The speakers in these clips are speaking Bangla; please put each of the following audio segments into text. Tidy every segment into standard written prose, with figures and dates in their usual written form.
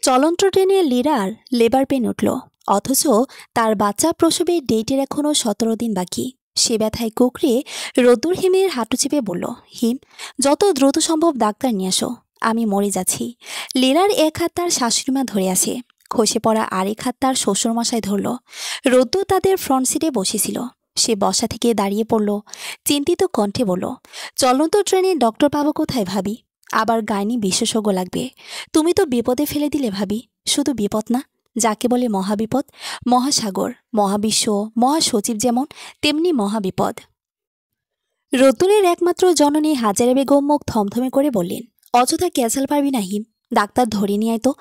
চলন্ত ট্রেনে লীরার লেবার পেন উঠল, অথচ তার বাচ্চা প্রসবের ডেটের এখনো 17 দিন বাকি। সে ব্যথায় কুকড়ে রোদ্দুর হিমের হাঁটু চেপে বলল, হিম, যত দ্রুত সম্ভব ডাক্তার নিয়ে আসো, আমি মরে যাচ্ছি। লীরার এক হাত তার শাশুড়িমা ধরে আছে, খসে পড়া আরেক হাত তার শ্বশুরমশাই ধরল। রোদ্দুর তাদের ফ্রন্ট সিটে বসেছিল। সে বসা থেকে দাঁড়িয়ে পড়ল, চিন্তিত কণ্ঠে বলল, চলন্ত ট্রেনে ডক্টর পাবো কোথায় ভাবি? আবার গাইনি বিশেষজ্ঞ লাগবে। তুমি তো বিপদে ফেলে দিলে ভাবি। শুধু বিপদ না, যাকে বলে মহাবিপদ, মহাসাগর, মহাবিশ্ব, মহাসচিব যেমন, তেমনি মহাবিপদ। রোদ্দুরের একমাত্র জননী হাজারা বেগম মুখ থমথমে করে বললেন, অযথা ক্যাসাল পারবি না হিম, ডাক্তার ধরে নিয়ে আয় তো।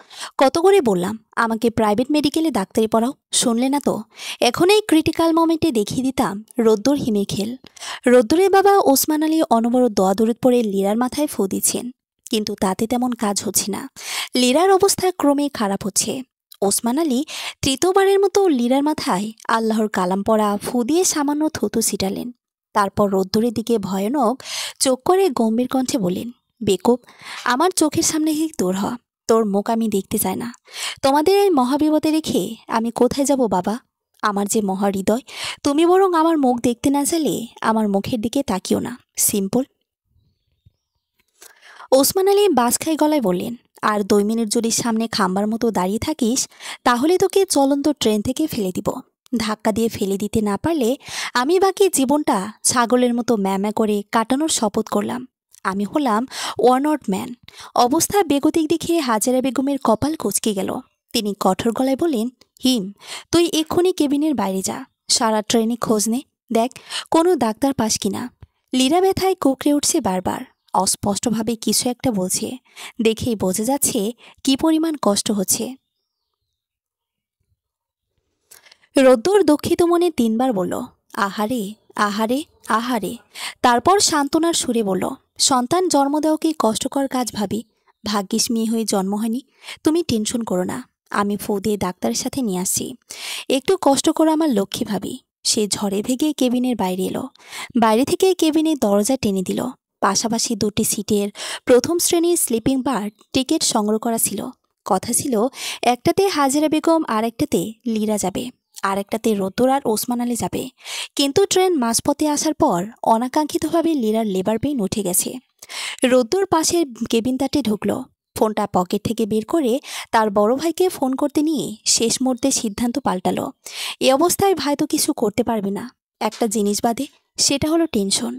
কত করে বললাম আমাকে প্রাইভেট মেডিকেলে ডাক্তারি পড়াও, শুনলে না তো। এখন এই ক্রিটিক্যাল মোমেন্টে দেখিয়ে দিতাম রোদ্দুর হিমের খেল। রোদ্দুরের বাবা ওসমান আলী অনবরত দোয়া দরুদ পড়ে লীরার মাথায় ফু দিচ্ছেন, কিন্তু তাতে তেমন কাজ হচ্ছে না। লীরার অবস্থা ক্রমে খারাপ হচ্ছে। ওসমান আলী তৃতীয়বারের মতো লীরার মাথায় আল্লাহর কালাম পড়া ফু দিয়ে সামান্য থুতু ছিটালেন। তারপর রোদ্দুরের দিকে ভয়ানক চোখ করে গম্ভীর কণ্ঠে বললেন, বেকুব, আমার চোখের সামনে থেকে দূর হ। তোর মুখ আমি দেখতে চাই না। তোমাদের এই মহাবিপদে রেখে আমি কোথায় যাব বাবা? আমার যে মহাহৃদয়, তুমি বরং আমার মুখ দেখতে না চাইলে আমার মুখের দিকে তাকিও না। সিম্পল। ওসমান আলী বাজখাই গলায় বললেন, আর 2 মিনিট যদি সামনে খাম্বার মতো দাঁড়িয়ে থাকিস, তাহলে তোকে চলন্ত ট্রেন থেকে ফেলে দিব। ধাক্কা দিয়ে ফেলে দিতে না পারলে আমি বাকি জীবনটা ছাগলের মতো ম্যামা করে কাটানোর শপথ করলাম। আমি হলাম ওয়ার্নট ম্যান। অবস্থা বেগতিক দেখে হাজারা বেগমের কপাল কুঁচকে গেল। তিনি কঠোর গলায় বললেন, হিম, তুই এক্ষুনি কেবিনের বাইরে যা, সারা ট্রেনে খোঁজ নে, দেখ কোনো ডাক্তার পাস কিনা। লীরা ব্যথায় কুকড়ে উঠছে বারবার, অস্পষ্টভাবে কিছু একটা বলছে। দেখেই বোঝা যাচ্ছে কি পরিমাণ কষ্ট হচ্ছে। রোদ্দুর দুঃখিত মনে 3বার বলল, আহারে, আহারে, আহারে। তারপর সান্ত্বনার সুরে বলল, সন্তান জন্ম দেওয়া কি কষ্টকর কাজ ভাবি? ভাগ্যিস মেয়ে হয়ে জন্ম হয়নি। তুমি টেনশন করো না, আমি ফু দিয়ে ডাক্তারের সাথে নিয়ে আসছি। একটু কষ্ট করে আমার লক্ষ্মী ভাবি। সে ঝড়ে ভেগে কেবিনের বাইরে এলো। বাইরে থেকে কেবিনের দরজা টেনে দিল। পাশাপাশি 2টি সিটের প্রথম শ্রেণীর স্লিপিং বার্থ টিকিট সংগ্রহ করা ছিল। কথা ছিল, একটাতে হাজারা বেগম, আর একটাতে লীরা যাবে, আর একটাতে রোদ্দুর আর ওসমান আলী যাবে। কিন্তু ট্রেন মাঝপথে আসার পর অনাকাঙ্ক্ষিতভাবে লীরার লেবার পেইন উঠে গেছে। রোদ্দুর পাশের কেবিনটাতে ঢুকলো। ফোনটা পকেট থেকে বের করে তার বড় ভাইকে ফোন করতে নিয়ে শেষ মুহূর্তে সিদ্ধান্ত পাল্টালো। এ অবস্থায় ভাই তো কিছু করতে পারবে না, একটা জিনিস বাদে, সেটা হলো টেনশন।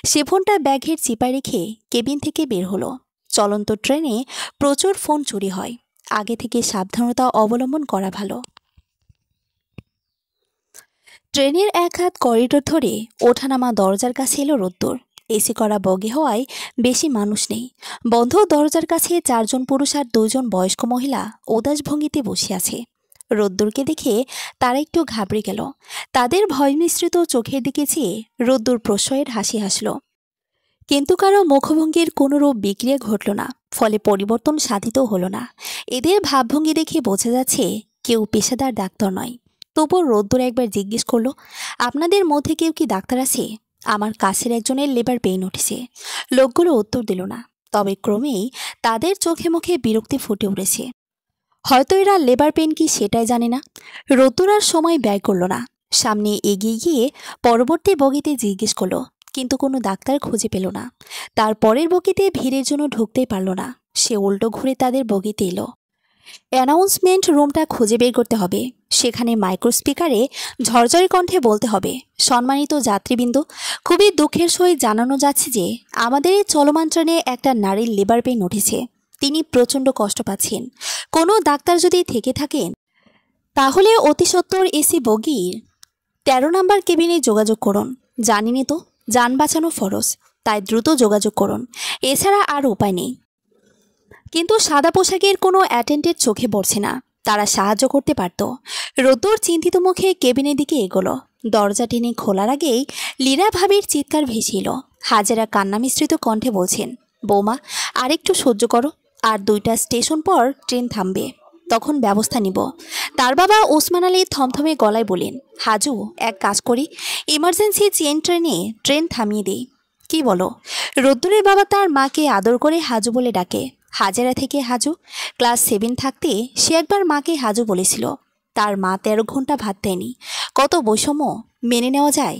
সে ফোনটা ব্যাগের চিপায় রেখে কেবিন থেকে বের হলো। চলন্ত ট্রেনে প্রচুর ফোন চুরি হয়, আগে থেকে সাবধানতা অবলম্বন করা ভালো। ট্রেনের এক হাত করিডোর ধরে ওঠানামা দরজার কাছে এলো রোদ্দুর। এসি করা বগি হওয়ায় বেশি মানুষ নেই। বন্ধ দরজার কাছে 4জন পুরুষ আর 2জন বয়স্ক মহিলা উদাস ভঙ্গিতে বসে আছে। রোদ্দুরকে দেখে তারা একটু ঘাবড়ে গেল। তাদের ভয় মিশ্রিত চোখের দিকে চেয়ে রোদ্দুর প্রশ্রয়ের হাসি হাসল। কিন্তু কারো মুখভঙ্গির কোনো রূপ বিক্রিয়া ঘটল না, ফলে পরিবর্তন সাধিত হলো না। এদের ভাবভঙ্গি দেখে বোঝা যাচ্ছে কেউ পেশাদার ডাক্তার নয়। তবুও রোদ্দুর একবার জিজ্ঞেস করলো, আপনাদের মধ্যে কেউ কি ডাক্তার আছে? আমার কাছের একজনের লেবার পেইন উঠেছে। লোকগুলো উত্তর দিল না, তবে ক্রমেই তাদের চোখে মুখে বিরক্তি ফুটে উঠেছে। হয়তো এরা লেবার পেইন কি সেটাই জানে না। রোদ্দুর আর সময় ব্যয় করল না, সামনে এগিয়ে গিয়ে পরবর্তী বগিতে জিজ্ঞেস করলো, কিন্তু কোনো ডাক্তার খুঁজে পেল না। তার পরের বগিতে ভিড়ের জন্য ঢুকতেই পারল না। সে উল্টো ঘুরে তাদের বগিতে এলো। অ্যানাউন্সমেন্ট রুমটা খুঁজে বের করতে হবে। সেখানে মাইক্রোস্পিকারে ঝরঝরে কণ্ঠে বলতে হবে, সম্মানিত যাত্রীবৃন্দ, খুবই দুঃখের সহিত জানানো যাচ্ছে যে আমাদের এই চলমান ট্রেনে একটা নারীর লেবার পেইন উঠেছে। তিনি প্রচণ্ড কষ্ট পাচ্ছেন। কোনো ডাক্তার যদি থেকে থাকেন তাহলে অতি সত্বর এসি বগির 13 নম্বর কেবিনে যোগাযোগ করুন। জানিনি তো, যান বাঁচানো ফরজ, তাই দ্রুত যোগাযোগ করুন। এছাড়া আর উপায় নেই। কিন্তু সাদা পোশাকের কোনো অ্যাটেন্ডেন্ট চোখে পড়ছে না, তারা সাহায্য করতে পারত। রোদ্দুর চিন্তিত মুখে কেবিনের দিকে এগোলো। দরজা টেনে খোলার আগেই লীরা ভাবির চিৎকার ভেসিল। হাজারা কান্না মিশ্রিত কণ্ঠে বলছেন, বৌমা, আরেকটু সহ্য করো, আর 2টা স্টেশন পর ট্রেন থামবে, তখন ব্যবস্থা নিব। তার বাবা ওসমান আলী থমথমে গলায় বলেন, হাজু, এক কাজ করি, ইমার্জেন্সি ট্রেন থামিয়ে দেই। কি বলো? রোদ্দুরের বাবা তার মাকে আদর করে হাজু বলে ডাকে। হাজারা থেকে হাজু। ক্লাস 7 থাকতে সে একবার মাকে হাজু বলেছিল। তার মা 13 ঘন্টা ভাত দেয়নি। কত বৈষম্য! মেনে নেওয়া যায়?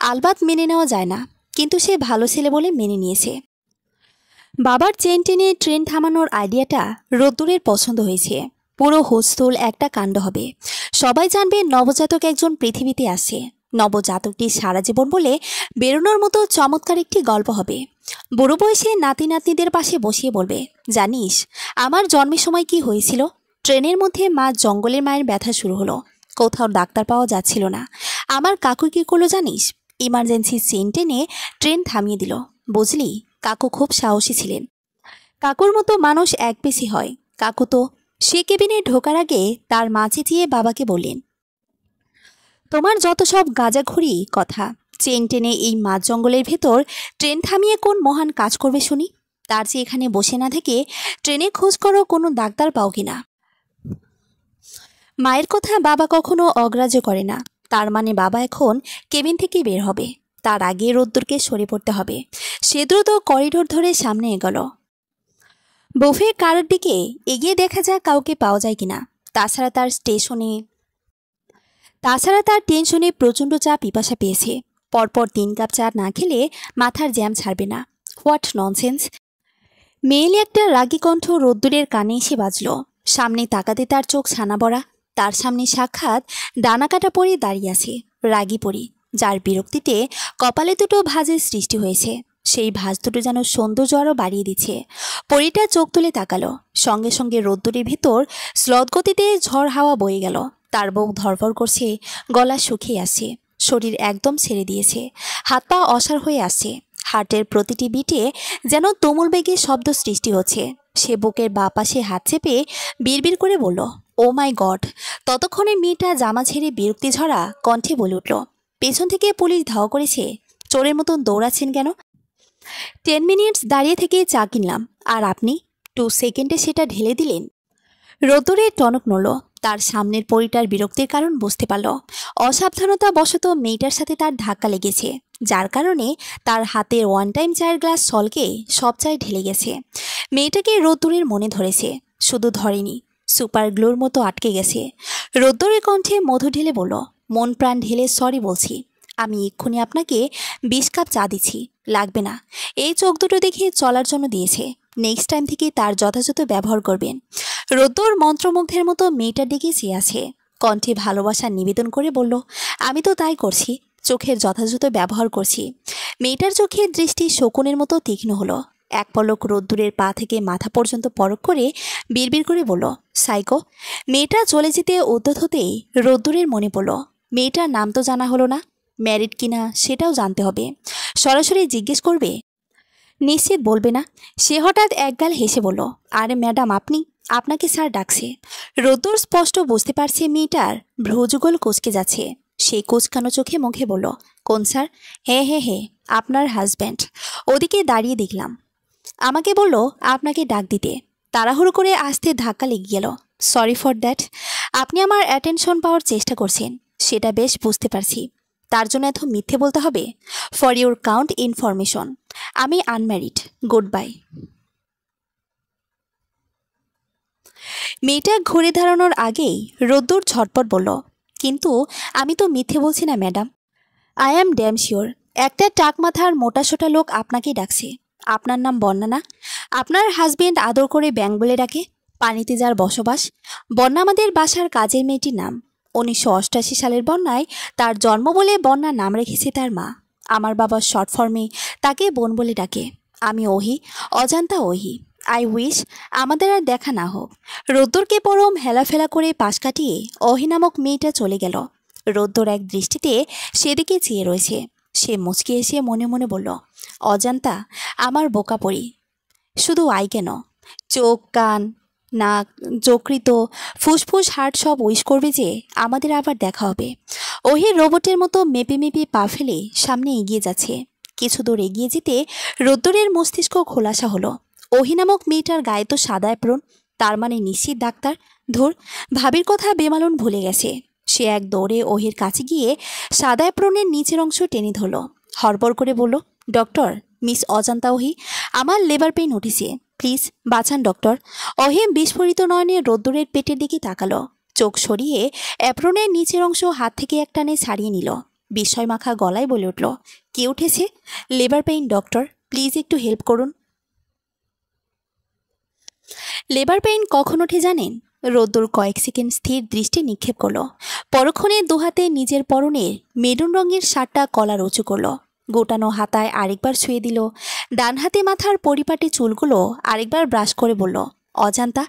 আলবাত মেনে নেওয়া যায় না, কিন্তু সে ভালো ছেলে বলে মেনে নিয়েছে। বাবার চেন টেনে ট্রেন থামানোর আইডিয়াটা রোদ্দুরের পছন্দ হয়েছে। পুরো হোস্টেল একটা কাণ্ড হবে। সবাই জানবে নবজাতক একজন পৃথিবীতে আসে। নবজাতকটি সারা জীবন বলে বেরোনোর মতো চমৎকার একটি গল্প হবে। বুড়ো বয়সে নাতি নাতনিদের পাশে বসিয়ে বলবে, জানিস আমার জন্মের সময় কি হয়েছিল? ট্রেনের মধ্যে মা জঙ্গলের মায়ের ব্যথা শুরু হলো। কোথাও ডাক্তার পাওয়া যাচ্ছিল না। আমার কাকু কি করলো জানিস? ইমার্জেন্সি চেন টেনে ট্রেন থামিয়ে দিল। বুঝলি, কাকু খুব সাহসী ছিলেন। কাকুর মতো মানুষ এক বেশি হয়। কাকু তো সে কেবিনে ঢোকার আগে তার মা চেঁচিয়ে বাবাকে বললেন, তোমার যত সব গাঁজাখড়ি কথা। চেন টেনে এই মাঝ জঙ্গলের ভেতর ট্রেন থামিয়ে কোন মহান কাজ করবে শুনি? তার চেয়ে এখানে বসে না থেকে ট্রেনে খোঁজ করো কোনো ডাক্তার পাও কিনা। মায়ের কথা বাবা কখনো অগ্রাহ্য করে না। তার মানে বাবা এখন কেবিন থেকে বের হবে। তার আগে রোদ্দুরকে সরে পড়তে হবে। সে দ্রুত করিডোর ধরে সামনে এগোল। বুফে কারের দিকে এগিয়ে দেখা যাক কাউকে পাওয়া যায় কিনা। তাছাড়া তার টেনশনে প্রচণ্ড চা পিপাসা পেয়েছে। পরপর 3 কাপ চা না খেলে মাথার জ্যাম ছাড়বে না। What nonsense! মেয়েলি একটা রাগী কণ্ঠ রোদ্দুরের কানে এসে বাজল। সামনে তাকাতে তার চোখ ছানা বড়া। তার সামনে সাক্ষাৎ ডানা কাটা পরে দাঁড়িয়ে আছে রাগী পরি, যার বিরক্তিতে কপালে দুটো ভাঁজের সৃষ্টি হয়েছে। সেই ভাঁজ দুটো যেন সৌন্দর্য আরও বাড়িয়ে দিচ্ছে। পরিটা চোখ তুলে তাকালো। সঙ্গে সঙ্গে রোদ্দুরের ভেতর স্লথ গতিতে ঝড় হাওয়া বয়ে গেল। তার বুক ধরফর করছে, গলা শুকিয়ে আসছে, শরীর একদম ছেড়ে দিয়েছে, হাত পা অসাড় হয়ে আসছে। হার্টের প্রতিটি বিটে যেন তুমুল বেগে শব্দ সৃষ্টি হচ্ছে। সে বুকের বাঁ পাশে হাত চেপে বিড়বিড় করে বলল, ও মাই গড! ততক্ষণে মেয়েটা জামা ছেড়ে বিরক্তি ঝরা কণ্ঠে বলে উঠল, পেছন থেকে পুলিশ ধাওয়া করেছে। চোরের মতন দৌড়াচ্ছেন কেন? 10 মিনিটস দাঁড়িয়ে থেকে চা কিনলাম, আর আপনি 2 সেকেন্ডে সেটা ঢেলে দিলেন। রোদ্দুরে টনক নড়ল। তার সামনের পরিটার বিরক্তির কারণ বুঝতে পারল। অসাবধানতা বশত মেয়েটার সাথে তার ধাক্কা লেগেছে, যার কারণে তার হাতের 1 টাইম চায়ের গ্লাস সলকে সব চায় ঢেলে গেছে। মেয়েটাকে রোদ্দুরের মনে ধরেছে, শুধু ধরেনি, সুপার গ্লুর মতো আটকে গেছে। রোদ্দুরের কণ্ঠে মধু ঢেলে বলল, মন প্রাণ ঢেলে সরি বলছি। আমি এক্ষুনি আপনাকে 20 কাপ চা দিচ্ছি। লাগবে না। এই চোখ দুটো দেখে চলার জন্য দিয়েছে। নেক্সট টাইম থেকে তার যথাযথ ব্যবহার করবেন। রোদ্দুর মন্ত্রমুগ্ধের মতো মেয়েটার দিকে চেয়ে আছে। কণ্ঠে ভালোবাসা নিবেদন করে বলল, আমি তো তাই করছি, চোখের যথাযথ ব্যবহার করছি। মেয়েটার চোখের দৃষ্টি শকুনের মতো তীক্ষ্ণ হলো। এক পলক রোদ্দুরের পা থেকে মাথা পর্যন্ত পরক করে বিড়বিড় করে বলল, সাইকো। মেয়েটা চলে যেতে উদ্যত হতেই রোদ্দুরের মনে পড়ল, মেয়েটার নাম তো জানা হলো না। ম্যারিড কিনা সেটাও জানতে হবে। সরাসরি জিজ্ঞেস করবে? নিশ্চিত বলবে না। সে হঠাৎ একগাল হেসে বলল, আরে ম্যাডাম, আপনাকে স্যার ডাকছে। রোদ্দুর স্পষ্ট বুঝতে পারছে মেয়েটার ভ্রুযুগল কুঁচকে যাচ্ছে। সে কুচকানো চোখে মুখে বলল, কোন স্যার? হে, আপনার হাজব্যান্ড। ওদিকে দাঁড়িয়ে দেখলাম। আমাকে বলল আপনাকে ডাক দিতে। তাড়াহুড়ো করে আসতে ধাক্কা লেগে গেল। Sorry for that. আপনি আমার অ্যাটেনশন পাওয়ার চেষ্টা করছেন, সেটা বেশ বুঝতে পারছি। তার জন্য এত মিথ্যে বলতে হবে? ফর ইউর কাউন্ট ইনফরমেশন, আমি আনম্যারিড। Good bye. মেয়েটা ঘুরে দাঁড়ানোর আগেই রোদ্দুর ঝটপট বলল, কিন্তু আমি তো মিথ্যে বলছি না madam. I am damn sure একটা টাক মাথার মোটাসোটা লোক আপনাকেই ডাকছে। আপনার নাম বন্যা না? আপনার হাজবেন্ড আদর করে ব্যাং বলে ডাকে। পানিতে যার বসবাস। বন্যা আমাদের বাসার কাজের মেয়েটির নাম। 1988 সালের বন্যায় তার জন্ম বলে বন্যা নাম রেখেছে তার মা। আমার বাবা শর্ট ফর্মে তাকে বোন বলে ডাকে। আমি ওহি, অজান্তা ওহি। আই উইশ আমাদের আর দেখা না হোক। রোদ্দুরকে পরম হেলাফেলা করে পাশ কাটিয়ে অহি নামক মেয়েটা চলে গেল। রোদ্দুর এক দৃষ্টিতে সেদিকে চেয়ে রয়েছে। সে মুচকি এসে মনে মনে বলল, অজান্তা আমার বোকা পড়ি। শুধু আই কেন, চোখ, কান, নাক, যকৃত, ফুসফুস, হার্ট সব উইশ করবে যে আমাদের আবার দেখা হবে। ওহি রোবটের মতো মেপে মেপে পা ফেলে সামনে এগিয়ে যাচ্ছে। কিছু দূর এগিয়ে যেতে রোদ্দুরের মস্তিষ্ক খোলাসা হলো। ওহি নামক মেয়েটার গায়ে তো সাদা অ্যাপ্রন, তার মানে নিশ্চিত ডাক্তার। ধুর, ভাবির কথা বেমালুন ভুলে গেছে। সে এক দৌড়ে ওহির কাছে গিয়ে সাদা অ্যাপ্রনের নিচের অংশ টেনে ধরল। হড়বড় করে বলল, ডক্টর, মিস অজান্তা ওহি, আমার লেবার পেইন উঠেছে। প্লিজ বাঁচান ডক্টর। অহিম বিস্ফোরিত নয়নে রোদ্দুরের পেটের দিকে তাকালো। চোখ সরিয়ে অ্যাপ্রনের নিচের অংশ হাত থেকে একটানে ছাড়িয়ে নিল। বিস্ময় মাখা গলায় বলে উঠল, কে উঠেছে? লেবার পেইন ডক্টর, প্লিজ একটু হেল্প করুন। লেবার পেইন কখন ওঠে জানেন? রোদ্দুর কয়েক সেকেন্ড স্থির দৃষ্টি নিক্ষেপ করলো। পরক্ষণে দুহাতে নিজের পরনের মেরুন রঙের শার্টটা কলার উঁচু করলো। গোটানো হাতায় আরেকবার ছুঁয়ে দিল। ডান হাতে মাথার পরিপাটি চুলগুলো আরেকবার ব্রাশ করে বলল, অজান্তা,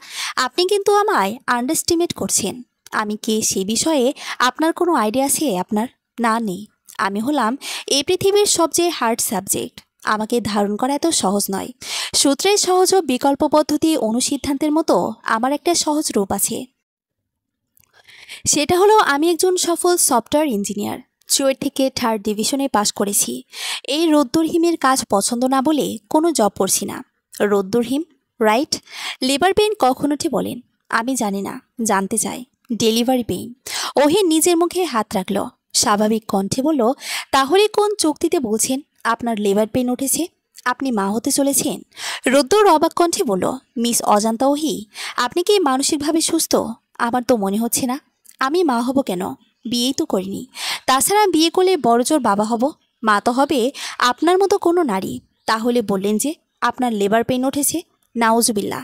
আপনি কিন্তু আমায় আন্ডারস্টিমেট করছেন। আমি কে সে বিষয়ে আপনার কোনো আইডিয়া আছে আপনার? না, নেই। আমি হলাম এই পৃথিবীর সবচেয়ে হার্ড সাবজেক্ট। আমাকে ধারণ করা এত সহজ নয়। সূত্রের সহজ ও বিকল্প পদ্ধতি অনুসিদ্ধান্তের মতো আমার একটা সহজ রূপ আছে। সেটা হলো আমি একজন সফল সফটওয়্যার ইঞ্জিনিয়ার। চুয়েট থেকে 3rd ডিভিশনে পাশ করেছি। এই রোদ্দুর হিমের কাজ পছন্দ না বলে কোনো জব করছি না। রোদ্দুর হিম, রাইট? লেবার পেইন কখন উঠে বলেন, আমি জানি না, জানতে চাই। Delivery pain. ওহি নিজের মুখে হাত রাখল। স্বাভাবিক কণ্ঠে বলল, তাহলে কোন চুক্তিতে বলছেন আপনার লেবার পেইন উঠেছে? আপনি মা হতে চলেছেন? রোদ্দুর অবাক কণ্ঠে বলল, মিস অজান্তা ওহি, আপনি কি মানসিকভাবে সুস্থ? আমার তো মনে হচ্ছে না। আমি মা হব কেন? বিয়েই তো করিনি। তাছাড়া বিয়ে করলে বড়জোর বাবা হব। মা তো হবে আপনার মতো কোনো নারী। তাহলে বললেন যে আপনার লেবার পেইন উঠেছে? নাউজুবিল্লাহ,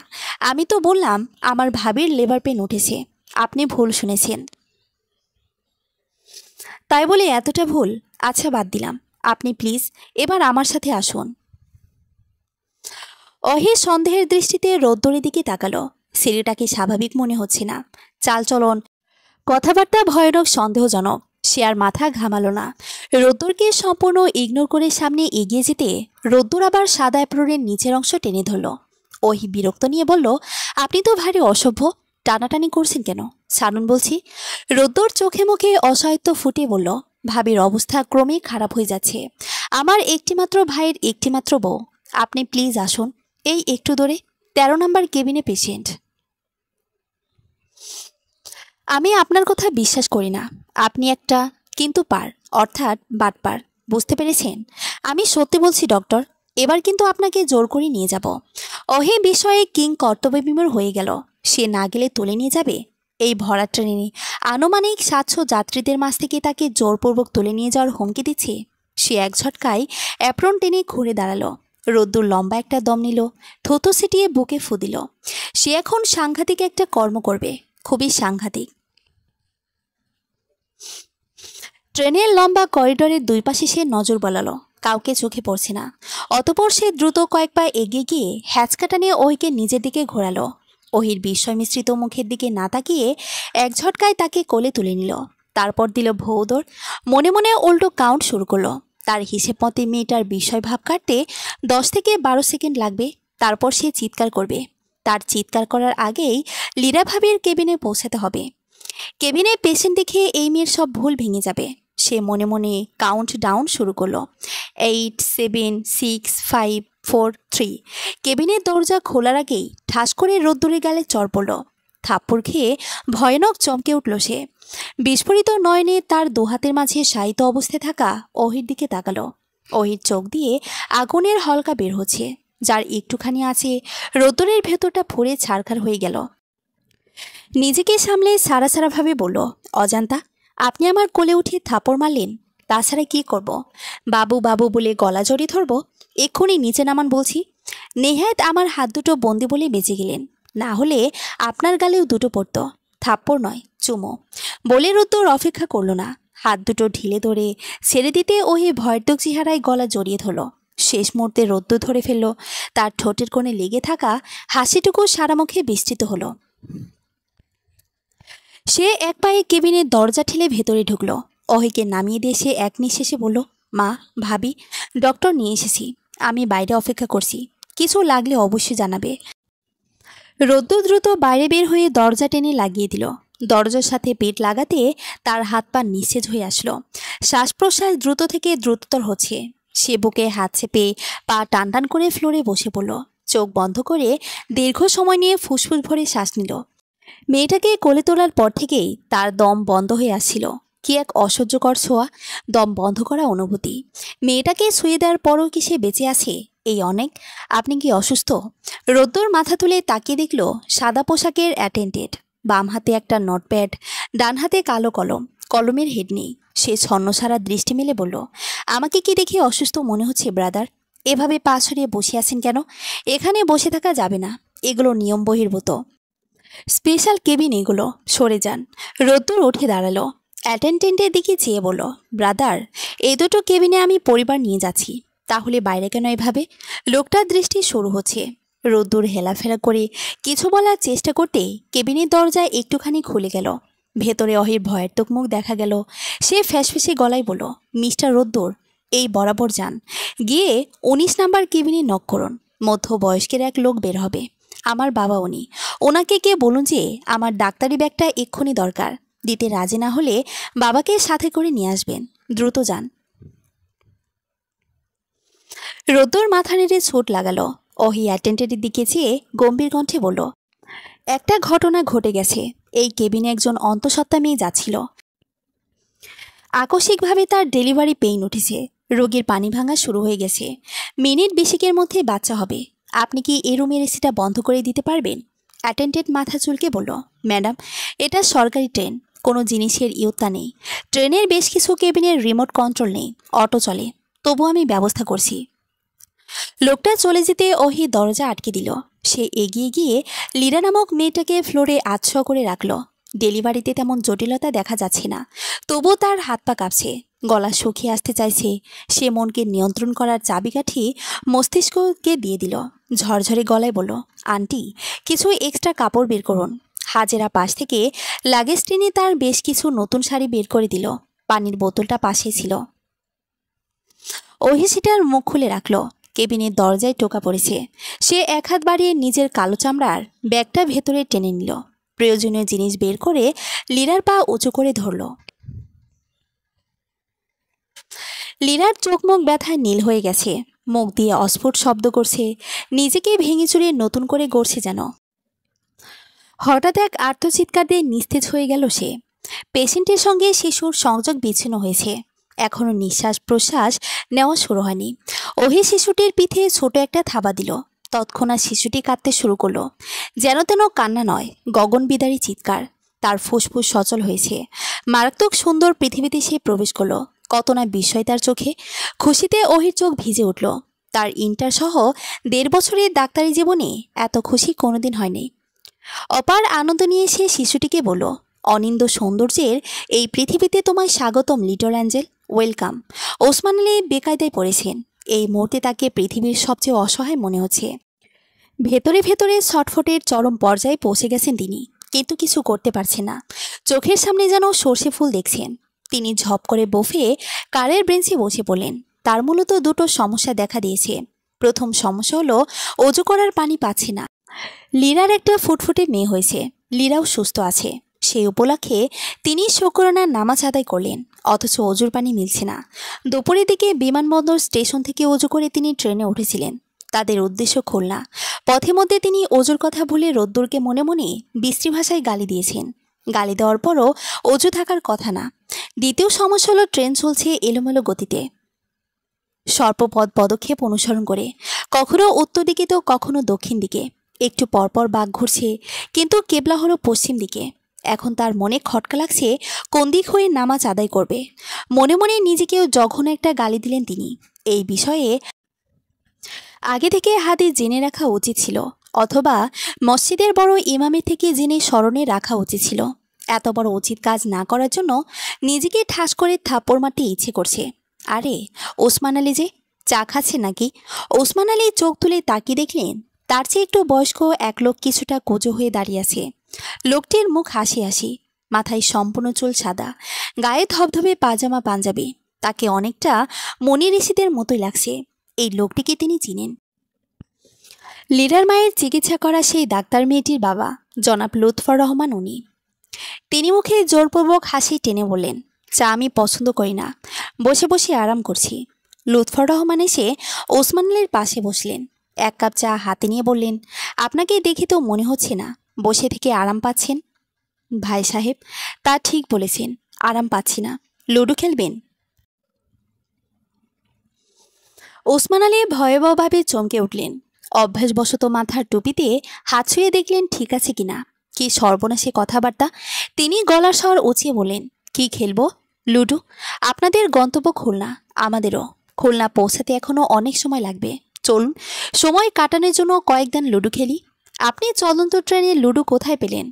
আমি তো বললাম আমার ভাবির লেবার পেইন উঠেছে। আপনি ভুল শুনেছেন। তাই বলে এতটা ভুল? আচ্ছা, বাদ দিলাম। আপনি প্লিজ এবার আমার সাথে আসুন। অহি সন্দেহের দৃষ্টিতে রোদ্দুরের দিকে তাকালো। ছেলেটাকে স্বাভাবিক মনে হচ্ছে না। চালচলন, কথাবার্তা ভয়ানক সন্দেহজনক। সে আর মাথা ঘামালো না। রোদ্দুরকে সম্পূর্ণ ইগনোর করে সামনে এগিয়ে যেতে রোদ্দুর আবার সাদা অ্যাপ্রনের নিচের অংশ টেনে ধরল। ওহি বিরক্ত নিয়ে বলল, আপনি তো ভারী অসভ্য। টানাটানি করছেন কেন? ছাড়ুন বলছি। রোদ্দুর চোখে মুখে অসহায়ত্ব ফুটে বলল, ভাবির অবস্থা ক্রমেই খারাপ হয়ে যাচ্ছে। আমার একটিমাত্র ভাইয়ের একটিমাত্র বউ। আপনি প্লিজ আসুন। এই একটু দূরে 13 নম্বর কেবিনে পেশেন্ট। আমি আপনার কথা বিশ্বাস করি না। আপনি একটা কিন্তু পার, অর্থাৎ বাটপার। বুঝতে পেরেছেন? আমি সত্যি বলছি ডক্টর। এবার কিন্তু আপনাকে জোর করে নিয়ে যাব। অহে বিষয়ে কিং কর্তব্যবিমূঢ় হয়ে গেল। সে না গেলে তুলে নিয়ে যাবে। এই ভরা ট্রেনে আনুমানিক 700 যাত্রীদের মাঝ থেকে তাকে জোরপূর্বক তুলে নিয়ে যাওয়ার হুমকি দিচ্ছে। সে এক ঝটকায় অ্যাপ্রন টেনে ঘুরে দাঁড়ালো। রোদ্দুর লম্বা একটা দম নিল, থুতু ছিটিয়ে বুকে ফু দিল। সে এখন সাংঘাতিক একটা কর্ম করবে, খুবই সাংঘাতিক। ট্রেনের লম্বা করিডোরের দুই পাশে সে নজর বলালো। কাউকে চোখে পড়ছে না। অতপর সে দ্রুত কয়েক পা এগিয়ে গিয়ে হ্যাচকাটা নিয়ে ওহিকে নিজের দিকে ঘোরালো। ওহির বিস্ময় মিশ্রিত মুখের দিকে না তাকিয়ে এক ঝটকায় তাকে কোলে তুলে নিল। তারপর দিল ভৌদর। মনে মনে উল্টো কাউন্ট শুরু করলো। তার হিসেব মতে মেয়েটার বিস্ময় ভাব কাটতে 10 থেকে 12 সেকেন্ড লাগবে। তারপর সে চিৎকার করবে। তার চিৎকার করার আগেই লীরা ভাবির কেবিনে পৌঁছাতে হবে। কেবিনে পেশেন্ট দেখে এই মেয়ের সব ভুল ভেঙে যাবে। সে মনে মনে কাউন্ট ডাউন শুরু করলো। 8, 7, 6, 5, 4, 3। কেবিনের দরজা খোলার আগেই ঠাস করে রোদ্দুরে গালে চড় পড়ল। থাপ্পড় খেয়ে ভয়ানক চমকে উঠল সে। বিস্ফোরিত নয়নে তার দুহাতের মাঝে শায়িত অবস্থায় থাকা অহির দিকে তাকালো। অহির চোখ দিয়ে আগুনের হলকা বের হচ্ছে, যার একটুখানি আছে রোদ্দুরের ভেতরটা ফুঁড়ে ছারখার হয়ে গেল। নিজেকে সামলে সারা সারাভাবে বলল, অজান্তা, আপনি আমার কোলে উঠে থাপড় মারলেন। তাছাড়া কি করব? বাবু বাবু বলে গলা জড়িয়ে ধরব? এক্ষুনি নিচে নামান বলছি। নেহায়েত আমার হাত দুটো বন্দি বলে বেঁচে গেলেন, না হলে আপনার গালেও দুটো পড়ত। থাপ্পড় নয়, চুমো। বলে রোদ্দুর অপেক্ষা করল না। হাত দুটো ঢিলে ধরে ছেড়ে দিতে ওহে ভয়ার্থক চেহারায় গলা জড়িয়ে ধরল। শেষ মুহূর্তে রোদ্দুর ধরে ফেলল। তার ঠোঁটের কোণে লেগে থাকা হাসিটুকু সারা মুখে বিস্তৃত হলো। সে এক পায়ে কেবিনের দরজা ঠেলে ভেতরে ঢুকল। অহিকে নামিয়ে দিয়ে সে এক নিঃশেষে বলল, মা, ভাবি, ডক্টর নিয়ে এসেছি। আমি বাইরে অপেক্ষা করছি, কিছু লাগলে অবশ্যই জানাবে। রোদ্দুর দ্রুত বাইরে বের হয়ে দরজা টেনে লাগিয়ে দিল। দরজার সাথে পেট লাগাতে তার হাত পা নিস্তেজ হয়ে আসলো। শ্বাস প্রশ্বাস দ্রুত থেকে দ্রুততর হচ্ছে। সে বুকে হাত চেপে পা টান টান করে ফ্লোরে বসে পড়ল। চোখ বন্ধ করে দীর্ঘ সময় নিয়ে ফুসফুস ভরে শ্বাস নিল। মেয়েটাকে কোলে তোলার পর থেকেই তার দম বন্ধ হয়ে আসছিল। কি এক অসহ্যকর ছোঁয়া, দম বন্ধ করা অনুভূতি। মেয়েটাকে শুয়ে দেওয়ার পরও কি সে বেঁচে আছে? এই অনেক, আপনি কি অসুস্থ? রোদ্দুর মাথা তুলে তাকিয়ে দেখল সাদা পোশাকের অ্যাটেন্ডেন্ট, বাম হাতে একটা নোটপ্যাড, ডান হাতে কালো কলম, কলমের হেড নেই। সে ছন্নছাড়া দৃষ্টি মেলে বলল, আমাকে কি দেখে অসুস্থ মনে হচ্ছে ব্রাদার? এভাবে পা ছড়িয়ে বসে আছেন কেন? এখানে বসে থাকা যাবে না, এগুলো নিয়ম বহির্ভূত। স্পেশাল কেবিন এগুলো, সরে যান। রোদ্দুর উঠে দাঁড়ালো, অ্যাটেন্ডেন্টের দিকে চেয়ে বলল, ব্রাদার, এই দুটো কেবিনে আমি পরিবার নিয়ে যাচ্ছি, তাহলে বাইরে কেন এভাবে? লোকটার দৃষ্টি শুরু হচ্ছে। রোদ্দুর হেলাফেলা করে কিছু বলার চেষ্টা করতেই কেবিনের দরজা একটুখানি খুলে গেল। ভেতরে অহির ভয়ের মুখ দেখা গেল। সে ফ্যাসফেসে গলায় বলল, মিস্টার রোদ্দুর, এই বরাবর যান, গিয়ে 19 নাম্বার কেবিনে নক করুন। মধ্যবয়স্কের এক লোক বের হবে, আমার বাবা উনি। ওনাকে গিয়ে বলুন যে আমার ডাক্তারি ব্যাগটা এক্ষুনি দরকার, দিতে রাজি না হলে বাবাকে সাথে করে নিয়ে আসবেন। দ্রুত যান। রোদ্দুর মাথা নেড়ে ছুট লাগালো। অহি অ্যাটেন্ডেন্টের দিকে চেয়ে গম্ভীর কণ্ঠে বলল, একটা ঘটনা ঘটে গেছে। এই কেবিনে একজন অন্তঃসত্ত্বা মেয়ে যাচ্ছিল। আকস্মিকভাবে তার ডেলিভারি পেইন উঠেছে, রোগীর পানি ভাঙা শুরু হয়ে গেছে, মিনিট 20 মধ্যে বাচ্চা হবে। আপনি কি এই রুমের এসিটা বন্ধ করে দিতে পারবেন? অ্যাটেন্ডেন্ট মাথা চুলকে বলল, ম্যাডাম, এটা সরকারি ট্রেন, কোনো জিনিসের ইয়ত্তা নেই। ট্রেনের বেশ কিছু কেবিনের রিমোট কন্ট্রোল নেই, অটো চলে, তবু আমি ব্যবস্থা করছি। লোকটা চলে যেতে অহি দরজা আটকে দিল। সে এগিয়ে গিয়ে লীরা নামক মেয়েটাকে ফ্লোরে আছড়া করে রাখল। ডেলিভারিতে তেমন জটিলতা দেখা যাচ্ছে না, তবু তার হাত পা কাঁপছে, গলা শুকিয়ে আসতে চাইছে। সে মনকে নিয়ন্ত্রণ করার চাবিকাঠি মস্তিষ্ককে দিয়ে দিল। ঝরঝরে গলায় বলল, আন্টি, কিছু এক্সট্রা কাপড় বের করুন। হাজেরা পাশ থেকে লাগেজ টেনে তার বেশ কিছু নতুন শাড়ি বের করে দিল। পানির বোতলটা পাশে ছিল। ওহি সেটার মুখ খুলে রাখল। কেবিনের দরজায় টোকা পড়েছে। সে এক হাত বাড়িয়ে নিজের কালো চামড়ার ব্যাগটা ভেতরে টেনে নিল। প্রয়োজনীয় জিনিস বের করে লীরার পা উঁচু করে ধরল। লীরার চোখ মুখ ব্যথায় নীল হয়ে গেছে, মুখ দিয়ে অস্ফুট শব্দ করছে, নিজেকে ভেঙে চুরিয়ে নতুন করে গড়ছে যেন। হঠাৎ এক আর্তচিৎকার দিয়ে নিস্তেজ হয়ে গেল সে। পেশেন্টের সঙ্গে শিশুর সংযোগ বিচ্ছিন্ন হয়েছে, এখনও নিঃশ্বাস প্রশ্বাস নেওয়া শুরু হয়নি। ওহি শিশুটির পিঠে ছোট একটা থাবা দিল। তৎক্ষণাৎ শিশুটি কাঁদতে শুরু করলো, যেন তেন কান্না নয়, গগনবিদারী চিৎকার। তার ফুসফুস সচল হয়েছে, মারাত্মক সুন্দর পৃথিবীতে সে প্রবেশ করলো। কত না বিস্ময় তার চোখে। খুশিতে ওহির চোখ ভিজে উঠল। তার ইন্টার সহ 1.5 বছরের ডাক্তারি জীবনে এত খুশি কোনোদিন হয়নি। অপার আনন্দ নিয়ে সে শিশুটিকে বলল, অনিন্দ সৌন্দর্যের এই পৃথিবীতে তোমায় স্বাগতম little angel, welcome. Osman Ali বেকায়দায় পড়েছেন। এই মুহূর্তে তাকে পৃথিবীর সবচেয়ে অসহায় মনে হচ্ছে। ভেতরে ভেতরে ছটফটের চরম পর্যায়ে পৌঁছে গেছেন তিনি, কিন্তু কিছু করতে পারছেন না। চোখের সামনে যেন সর্ষে ফুল দেখছেন। তিনি ঝপ করে বফে কারের বেঞ্চে বসে পড়লেন। তার মূলত দুটো সমস্যা দেখা দিয়েছে। প্রথম সমস্যা হলো অজু করার পানি পাচ্ছে না। লীরার একটা ফুটফুটে মেয়ে হয়েছে, লীরাও সুস্থ আছে। সেই উপলক্ষে তিনি শুকরানার নামাজ আদায় করলেন, অথচ অজুর পানি মিলছে না। দুপুরের দিকে বিমানবন্দর স্টেশন থেকে অজু করে তিনি ট্রেনে উঠেছিলেন। তাদের উদ্দেশ্য খুলনা। পথে মধ্যে তিনি অজুর কথা ভুলে রোদ্দুরকে মনে মনে বিশ্রী ভাষায় গালি দিয়েছেন। গালি দেওয়ার পরও অজু থাকার কথা না। দ্বিতীয় সমস্যা হলো ট্রেন চলছে এলোমেলো গতিতে, সর্পপথ পদক্ষেপ অনুসরণ করে, কখনো উত্তর দিকে তো কখনো দক্ষিণ দিকে। একটু পরপর বাঘ ঘুরছে, কিন্তু কেবলা হলো পশ্চিম দিকে। এখন তার মনে খটকা লাগছে কোন দিক হয়ে নামাজ আদায় করবে। মনে মনে নিজেকেও জঘন্য একটা গালি দিলেন তিনি। এই বিষয়ে আগে থেকে হাদিস জেনে রাখা উচিত ছিল, অথবা মসজিদের বড় ইমামের থেকে জেনে স্মরণে রাখা উচিত ছিল। এত বড় উচিত কাজ না করার জন্য নিজেকে ঠাস করে থাপ্পড় মারতে ইচ্ছে করছে। আরে, ওসমান আলী যে চা খাচ্ছে নাকি? ওসমান আলী চোখ তুলে তাকিয়ে দেখলেন তার চেয়ে একটু বয়স্ক এক লোক কিছুটা কুঁজো হয়ে দাঁড়িয়ে আছে। লোকটির মুখ হাসি হাসি, মাথায় সম্পূর্ণ চুল সাদা, গায়ে ধবধবে পাজামা পাঞ্জাবি। তাকে অনেকটা মনি ঋষিদের মতোই লাগছে। এই লোকটিকে তিনি চিনেন। লীরার মায়ের চিকিৎসা করা সেই ডাক্তার মেয়েটির বাবা জনাব লুৎফর রহমান উনি। তিনি মুখে জোরপূর্বক হাসি টেনে বললেন, চা আমি পছন্দ করি না, বসে বসে আরাম করছি। লুৎফর রহমান এসে ওসমান আলীর পাশে বসলেন। 1 কাপ চা হাতে নিয়ে বললেন, আপনাকে দেখে তো মনে হচ্ছে না বসে থেকে আরাম পাচ্ছেন। ভাই সাহেব, তা ঠিক বলেছেন, আরাম পাচ্ছি না। লুডো খেলবেন? ওসমান আলী ভয়াবহভাবে চমকে উঠলেন। অভ্যাসবশত মাথার টুপিতে হাত ছুঁয়ে দেখলেন ঠিক আছে কিনা। কি সর্বনাশী কথাবার্তা! তিনি গলার স্বর উঁচিয়ে বললেন, কি খেলবো? লুডো। আপনাদের গন্তব্য খুলনা, আমাদেরও। খুলনা পৌঁছাতে এখনো অনেক সময় লাগবে। চলুন সময় কাটানোর জন্য কয়েকদিন লুডো খেলি। আপনি চলন্ত ট্রেনে লুডো কোথায় পেলেন?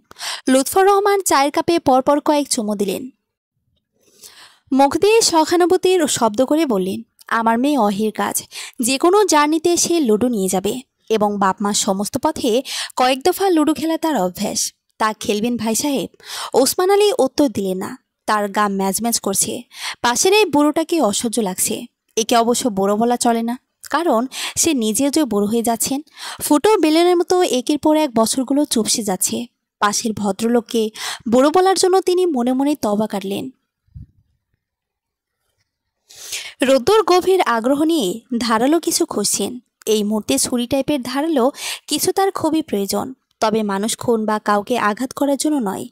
লুৎফর রহমান চায়ের কাপে পরপর কয়েক চুমু দিলেন। মুখ দিয়ে সহানুভূতির শব্দ করে বললেন, আমার মেয়ে অহির কাজ। যে কোনো জার্নিতে সে লুডো নিয়ে যাবে এবং বাপ মার সমস্ত পথে কয়েক দফা লুডো খেলা তার অভ্যাস। তা খেলবেন ভাই সাহেব? ওসমান আলী উত্তর দিলেন না। তার গা ম্যাজ ম্যাজ করছে। পাশের এই বুড়োটাকে অসহ্য লাগছে। একে অবশ্য বুড়ো বলা চলে না, কারণ সে নিজেও যে বুড়ো হয়ে যাচ্ছেন। ফুটো বেলুনের মতো একের পর এক বছরগুলো চুপসে যাচ্ছে। পাশের ভদ্রলোককে বুড়ো বলার জন্য তিনি মনে মনে তওবা কাটলেন। রোদ্দুর গভীর আগ্রহ নিয়ে ধারালো কিছু খুঁজছেন। এই মুহূর্তে ছুরি টাইপের ধারালো কিছু তার খুবই প্রয়োজন, তবে মানুষ খুন বা কাউকে আঘাত করার জন্য নয়,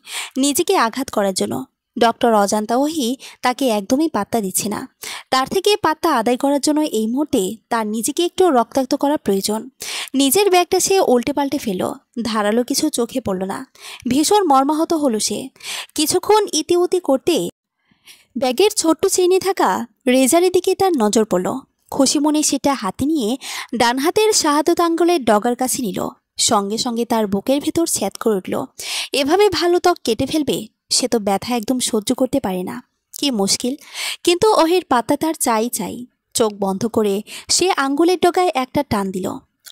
নিজেকে আঘাত করার জন্য। ডক্টর অজান্তা ওহি তাকে একদমই পাত্তা দিচ্ছে না। তার থেকে পাত্তা আদায় করার জন্য এই মুহূর্তে তার নিজেকে একটু রক্তাক্ত করা প্রয়োজন। নিজের ব্যাগটা সে উল্টে পাল্টে ফেল। ধারালো কিছু চোখে পড়ল না। ভীষণ মর্মাহত হলো সে। কিছুক্ষণ ইতিউতি করতে ব্যাগের ছোট্ট চেইনে থাকা রেজারের দিকে তার নজর পড়ল। খুশি মনে সেটা হাতে নিয়ে ডান হাতের শাহাদত আঙ্গুলের ডগার কাছে নিল। সঙ্গে সঙ্গে তার বুকের ভেতর ছ্যাদ করে উঠল। এভাবে ভালো ত্বক কেটে ফেলবে? সে তো ব্যথা একদম সহ্য করতে পারে না। কি মুশকিল! কিন্তু অহির পাতা তার চাই চাই। চোখ বন্ধ করে সে আঙ্গুলের ডগায় একটা টান দিল।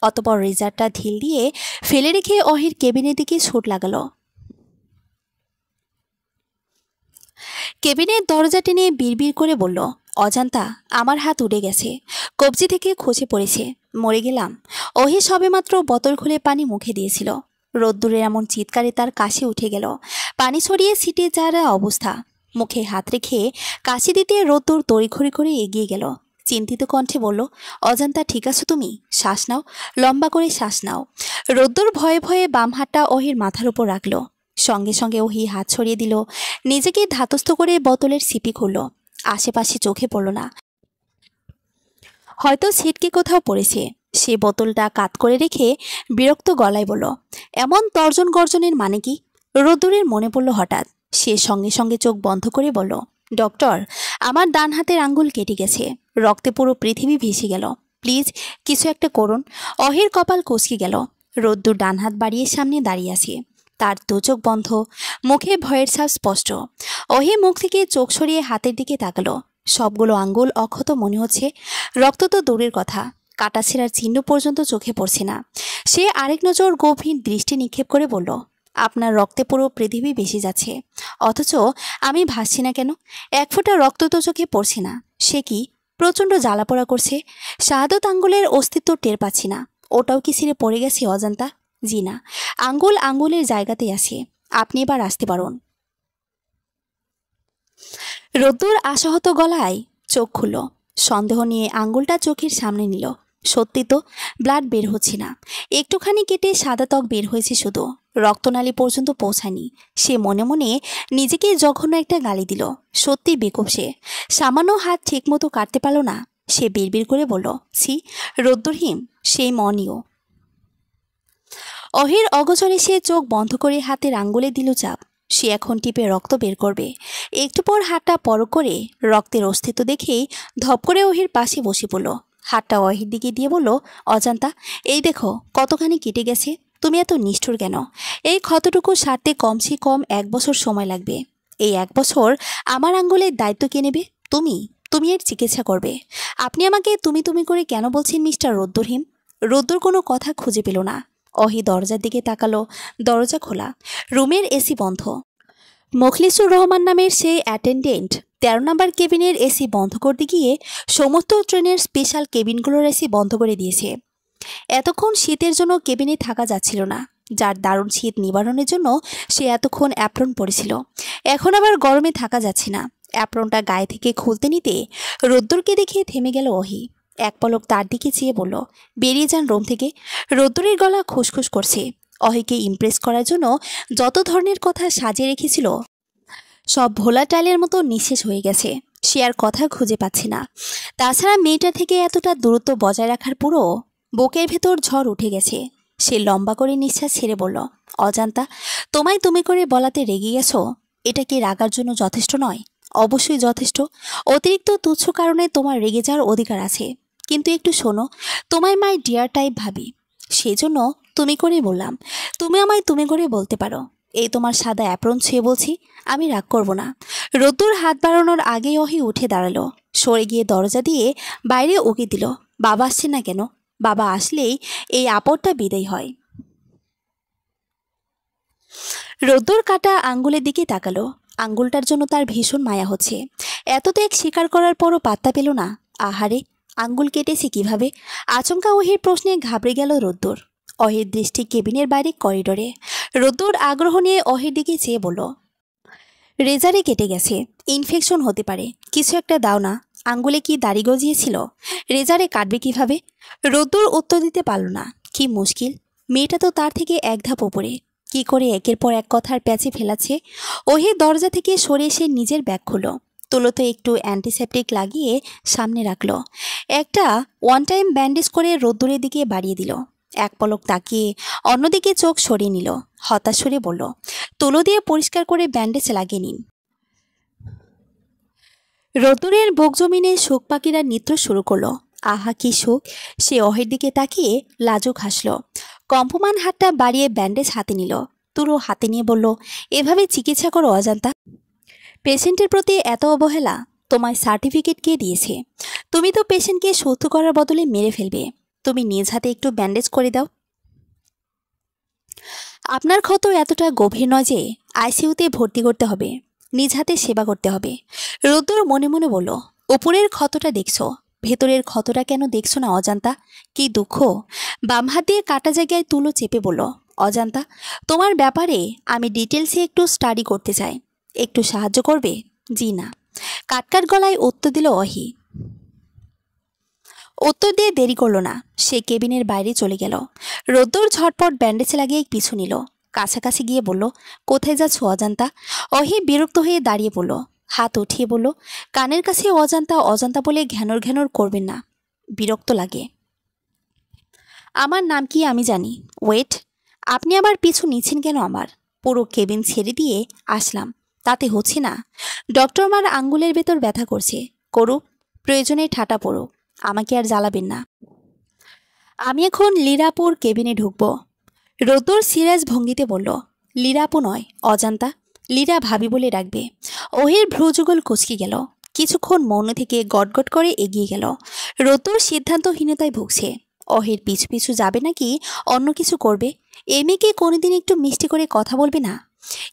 অতপর রেজারটা ঢিল দিয়ে ফেলে রেখে অহির কেবিনের দিকে ছুট লাগালো। কেবিনের দরজা টেনে বিড়বিড় করে বলল, অজান্তা আমার হাত উড়ে গেছে, কবজি থেকে খসে পড়েছে, মরে গেলাম। ওহি সবেমাত্র বোতল খুলে পানি মুখে দিয়েছিল। রোদ্দুরের এমন চিৎকারে তার কাশি উঠে গেল। পানি ছড়িয়ে ছিটে যাওয়ার অবস্থা। মুখে হাত রেখে কাশি দিতে রোদ্দুর তড়িঘড়ি করে এগিয়ে গেল। চিন্তিত কণ্ঠে বলল, অজান্তা ঠিক আছো তুমি? শ্বাস নাও, লম্বা করে শ্বাস নাও। রোদ্দুর ভয়ে ভয়ে বাম হাতটা ওহির মাথার উপর রাখল। সঙ্গে সঙ্গে ওহি হাত ছড়িয়ে দিল। নিজেকে ধাতস্থ করে বোতলের সিপি খুলল। আশেপাশে চোখে পড়ল না, হয়তো ছিটকে কোথাও পড়েছে। সে বোতলটা কাত করে রেখে বিরক্ত গলায় বলল, এমন তর্জন গর্জনের মানে কি? রোদ্দুরের মনে পড়ল হঠাৎ। সে সঙ্গে সঙ্গে চোখ বন্ধ করে বলল, ডক্টর, আমার ডান হাতের আঙ্গুল কেটে গেছে, রক্তে পুরো পৃথিবী ভেসে গেল, প্লিজ কিছু একটা করুন। অহির কপাল কুঁচকে গেল। রোদ্দুর ডান হাত বাড়িয়ে সামনে দাঁড়িয়ে আছে। তার দু চোখ বন্ধ, মুখে ভয়ের ছাপ স্পষ্ট। অহি মুখ থেকে চোখ সরিয়ে হাতের দিকে তাকালো। সবগুলো আঙ্গুল অক্ষত মনে হচ্ছে। রক্ত তো দূরের কথা, কাটা ছেঁড়ার চিহ্ন পর্যন্ত চোখে পড়ছে না। সে আরেক নজর গভীর দৃষ্টি নিক্ষেপ করে বলল, আপনার রক্তে পুরো পৃথিবী ভেসে যাচ্ছে, অথচ আমি ভাসছি না কেন? এক ফোঁটা রক্ত তো চোখে পড়ছে না। সে কি? প্রচণ্ড জ্বালাপোড়া করছে। শাহাদত আঙ্গুলের অস্তিত্ব টের পাচ্ছি না। ওটাও কি ছিঁড়ে পড়ে গেছে অজান্তা? জি না, আঙ্গুল আঙ্গুলের জায়গাতেই আছে। আপনি এবার আসতে পারুন। রোদ্দুর আশাহত গলায় চোখ খুলল। সন্দেহ নিয়ে আঙ্গুলটা চোখের সামনে নিল। সত্যি তো, ব্লাড বের হচ্ছে না। একটুখানি কেটে সাদা ত্বক বের হয়েছে শুধু, রক্তনালী পর্যন্ত পৌঁছায়নি। সে মনে মনে নিজেকে জঘন্য একটা গালি দিল। সত্যি বেকুব সে। সামান্য হাত ঠিকমতো কাটতে পারল না। সে বিড়বিড় করে বলল, ছি, রোদ্দুরহীন সেই মনীয়। অহির অগোচরে সে চোখ বন্ধ করে হাতের আঙ্গুলে দিল চাপ। সে এখন টিপে রক্ত বের করবে। একটু পর হাতটা পরক করে রক্তের অস্তিত্ব দেখেই ধপ করে অহির পাশে বসে পড়ল। হাতটা অহির দিকে দিয়ে বলল, অজান্তা, এই দেখো কতখানি কেটে গেছে। তুমি এত নিষ্ঠুর কেন? এই ক্ষতটুকু সারতে কমসে কম 1 বছর সময় লাগবে। এই 1 বছর আমার আঙ্গুলের দায়িত্ব কে নেবে? তুমি। তুমি এর চিকিৎসা করবে। আপনি আমাকে তুমি তুমি করে কেন বলছেন মিস্টার রোদ্দুরহীন? রোদ্দুর কোনো কথা খুঁজে পেল না। অহি দরজার দিকে তাকালো। দরজা খোলা, রুমের এসি বন্ধ। মুখলিসুর রহমান নামের সেই অ্যাটেন্ডেন্ট 13 নম্বর কেবিনের এসি বন্ধ করতে গিয়ে সমস্ত ট্রেনের স্পেশাল কেবিনগুলোর এসি বন্ধ করে দিয়েছে। এতক্ষণ শীতের জন্য কেবিনে থাকা যাচ্ছিল না। যার দারুণ শীত নিবারণের জন্য সে এতক্ষণ অ্যাপ্রন পরেছিল, এখন আবার গরমে থাকা যাচ্ছে না। অ্যাপ্রনটা গায়ে থেকে খুলতে নিতে রোদ্দুরকে দেখে থেমে গেল অহি। এক পলক তার দিকে চেয়ে বলল, বেরিয়ে যান রুম থেকে। রোদ্দুরের গলা খুসখুস করছে। অহিকে ইমপ্রেস করার জন্য যত ধরনের কথা সাজিয়ে রেখেছিল সব ভোলাটাইলের মতো নিঃশেষ হয়ে গেছে। সে আর কথা খুঁজে পাচ্ছে না। তাছাড়া মেয়েটা থেকে এতটা দূরত্ব বজায় রাখার পুরো বুকের ভেতর ঝড় উঠে গেছে। সে লম্বা করে নিঃশ্বাস ছেড়ে বলল, অজান্তা, তোমায় তুমি করে বলাতে রেগে গেছো? এটা কি রাগার জন্য যথেষ্ট নয়? অবশ্যই যথেষ্ট। অতিরিক্ত তুচ্ছ কারণে তোমার রেগে যাওয়ার অধিকার আছে, কিন্তু একটু শোনো, তোমায় মাই ডিয়ার টাইপ ভাবি, সেজন্য তুমি করে বললাম। তুমি আমায় তুমি করে বলতে পারো। এই তোমার সাদা অ্যাপ্রন ছুঁয়ে বলছি, আমি রাগ করব না। রোদ্দুর হাত বাড়ানোর আগেই অহি উঠে দাঁড়ালো, সরে গিয়ে দরজা দিয়ে বাইরে উকি দিল। বাবা আসছে না কেন? বাবা আসলেই এই আপদটা বিদায় হয়। রোদ্দুর কাটা আঙ্গুলের দিকে তাকালো। আঙ্গুলটার জন্য তার ভীষণ মায়া হচ্ছে। এত ত্যাগ স্বীকার করার পরও পাত্তা পেল না। আহারে, আঙ্গুল কেটেছে কিভাবে? আচমকা অহির প্রশ্নে ঘাবড়ে গেল রোদ্দুর। অহির দৃষ্টি কেবিনের বাইরে করিডোরে। রোদ্দুর আগ্রহ নিয়ে অহির দিকে চেয়ে বলল, রেজারে কেটে গেছে, ইনফেকশন হতে পারে, কিছু একটা দাও না। আঙ্গুলে কি দাড়ি গজিয়েছিল? রেজারে কাটবে কিভাবে? রোদ্দুর উত্তর দিতে পারল না। কি মুশকিল, মেয়েটা তো তার থেকে এক ধাপ ওপরে। কি করে একের পর এক কথার প্যাচে ফেলাচ্ছে। ওহি দরজা থেকে সরে এসে নিজের ব্যাগ খুলল। তুলোতে একটু অ্যান্টিসেপটিক লাগিয়ে সামনে রাখলো। একটা ওয়ান টাইম ব্যান্ডেজ করে রোদ্দুরের দিকে বাড়িয়ে দিল। এক পলক তাকিয়ে অন্যদিকে চোখ সরিয়ে নিল। হতাশ সরে বলল, তুলো দিয়ে পরিষ্কার করে ব্যান্ডেজ লাগিয়ে নিন। রোদ্দুরের বুক জমিনে শোক পাখিরা নৃত্য শুরু করলো। আহা কি সুখ! সে অহের দিকে তাকিয়ে লাজুক হাসল। কম্পমান হাতটা বাড়িয়ে ব্যান্ডেজ হাতে নিল। তুলো হাতে নিয়ে বলল, এভাবে চিকিৎসা করো অজান্তা? পেশেন্টের প্রতি এত অবহেলা? তোমায় সার্টিফিকেট কে দিয়েছে? তুমি তো পেশেন্টকে সুস্থ করার বদলে মেরে ফেলবে। তুমি নিজ হাতে একটু ব্যান্ডেজ করে দাও। আপনার ক্ষত এতটা গভীর নয় যে আইসিইউতে ভর্তি করতে হবে, নিজ হাতে সেবা করতে হবে। রোদ্দুর মনে মনে বলল, উপরের ক্ষতটা দেখছো, ভেতরের ক্ষতটা কেন দেখছো না অজান্তা? কি দুঃখ! বাম হাত দিয়ে কাটা জায়গায় তুলো চেপে বলল, অজান্তা, তোমার ব্যাপারে আমি ডিটেলসে একটু স্টাডি করতে চাই, একটু সাহায্য করবে? জি না। কাটকাট গলায় উত্তর দিল অহি। উত্তর দিয়ে দেরি করলো না, সে কেবিনের বাইরে চলে গেল। রোদ্দুর ঝটপট ব্যান্ডেজ লাগিয়ে পিছু নিল। কাছাকাছি গিয়ে বলল, কোথায় যাচ্ছ অজান্তা? অহি বিরক্ত হয়ে দাঁড়িয়ে পড়ল। হাত উঠিয়ে বলল, কানের কাছে অজান্তা অজান্তা বলে ঘ্যানর ঘ্যানর করবেন না, বিরক্ত লাগে। আমার নাম কি আমি জানি। ওয়েট, আপনি আবার পিছু নিচ্ছেন কেন আমার? পুরো কেবিন ছেড়ে দিয়ে আসলাম, তাতে হচ্ছে না? ডক্টর মার আঙ্গুলের ভেতর ব্যথা করছে, করুক, প্রয়োজনে ঠাটা পড়ুক, আমাকে আর জ্বালাবেন না। আমি এখন লীরাপুর কেবিনে ঢুকব। রোদ্দুর সিরিয়াস ভঙ্গিতে বলল, লীরাপু নয় অজান্তা, লীরা ভাবি বলে ডাকবে। ওহির ভ্রুযুগল কুচকে গেল। কিছুক্ষণ মৌন থেকে গটগট করে এগিয়ে গেল। রোদ্দুর সিদ্ধান্তহীনতায় ভুগছে। অহির পিছু পিছু যাবে নাকি অন্য কিছু করবে? এ মেয়েকে কোনোদিন একটু মিষ্টি করে কথা বলবে না?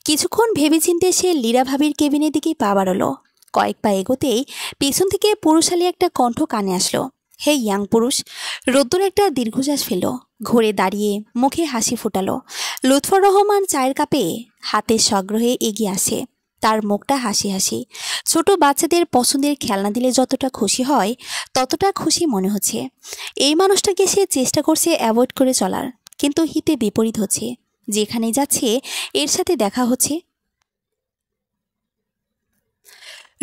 কিছুক্ষণ ভেবেচিন্তে সে লীরা ভাবির কেবিনের দিকে পা বাড়ালো। কয়েক পা এগোতেই পিছন থেকে পুরুষালী একটা কণ্ঠ কানে আসলো, হে ইয়াং পুরুষ। রোদ্দুর একটা দীর্ঘশ্বাস ফেলল, ঘুরে দাঁড়িয়ে মুখে হাসি ফোটালো। লুৎফর রহমান চায়ের কাপে হাতে সগ্রহে এগিয়ে আসে। তার মুখটা হাসি হাসি। ছোট বাচ্চাদের পছন্দের খেলনা দিলে যতটা খুশি হয় ততটা খুশি মনে হচ্ছে। এই মানুষটাকে সে চেষ্টা করছে অ্যাভয়েড করে চলার, কিন্তু হিতে বিপরীত হচ্ছে। যেখানে যাচ্ছে এর সাথে দেখা হচ্ছে।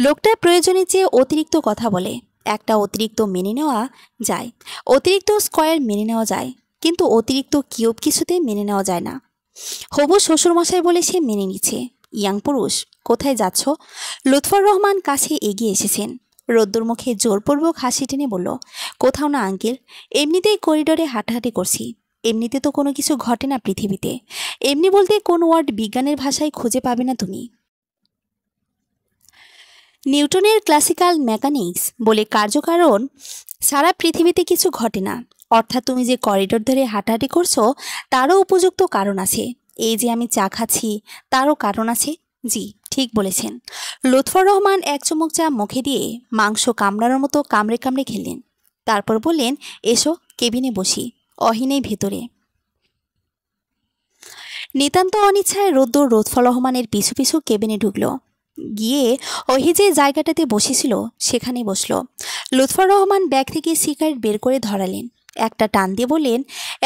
লোকটা প্রয়োজনের চেয়ে অতিরিক্ত কথা বলে। একটা অতিরিক্ত মেনে নেওয়া যায়, অতিরিক্ত স্কয়ার মেনে নেওয়া যায়, কিন্তু অতিরিক্ত কিউব কিছুতে মেনে নেওয়া যায় না। হবু শ্বশুরমশাই বলে সে মেনে নিচ্ছে। ইয়াং পুরুষ, কোথায় যাচ্ছ? লুৎফর রহমান কাছে এগিয়ে এসেছেন। রোদ্দুর মুখে জোরপূর্বক হাসি টেনে বলল, কোথাও না আঙ্কেল, এমনিতেই করিডোরে হাঁটাহাঁটি করছি। এমনিতে তো কোনো কিছু ঘটে না পৃথিবীতে। এমনি বলতে কোন ওয়ার্ড বিজ্ঞানের ভাষায় খুঁজে পাবে না তুমি। নিউটনের ক্লাসিক্যাল মেকানিক্স বলে কার্যকারণ সারা পৃথিবীতে কিছু ঘটে না। অর্থাৎ তুমি যে করিডোর ধরে হাঁটাহাঁটি করছো তারও উপযুক্ত কারণ আছে। এই যে আমি চা খাচ্ছি তারও কারণ আছে। জি, ঠিক বলেছেন। লুৎফর রহমান এক চুমুক চা মুখে দিয়ে মাংস কামড়ানোর মতো কামড়ে কামড়ে খেলেন। তারপর বললেন, এসো কেবিনে বসি। অহিনেই ভেতরে। নিতান্ত অনিচ্ছায় রোদ্দুর লুৎফর রহমানের পিছু পিছু কেবিনে ঢুকল। গিয়ে ওহি যে জায়গাটাতে বসেছিল সেখানে বসলো। লুৎফর রহমান ব্যাগ থেকে সিগারেট বের করে ধরালেন। একটা টান দিয়ে বললেন,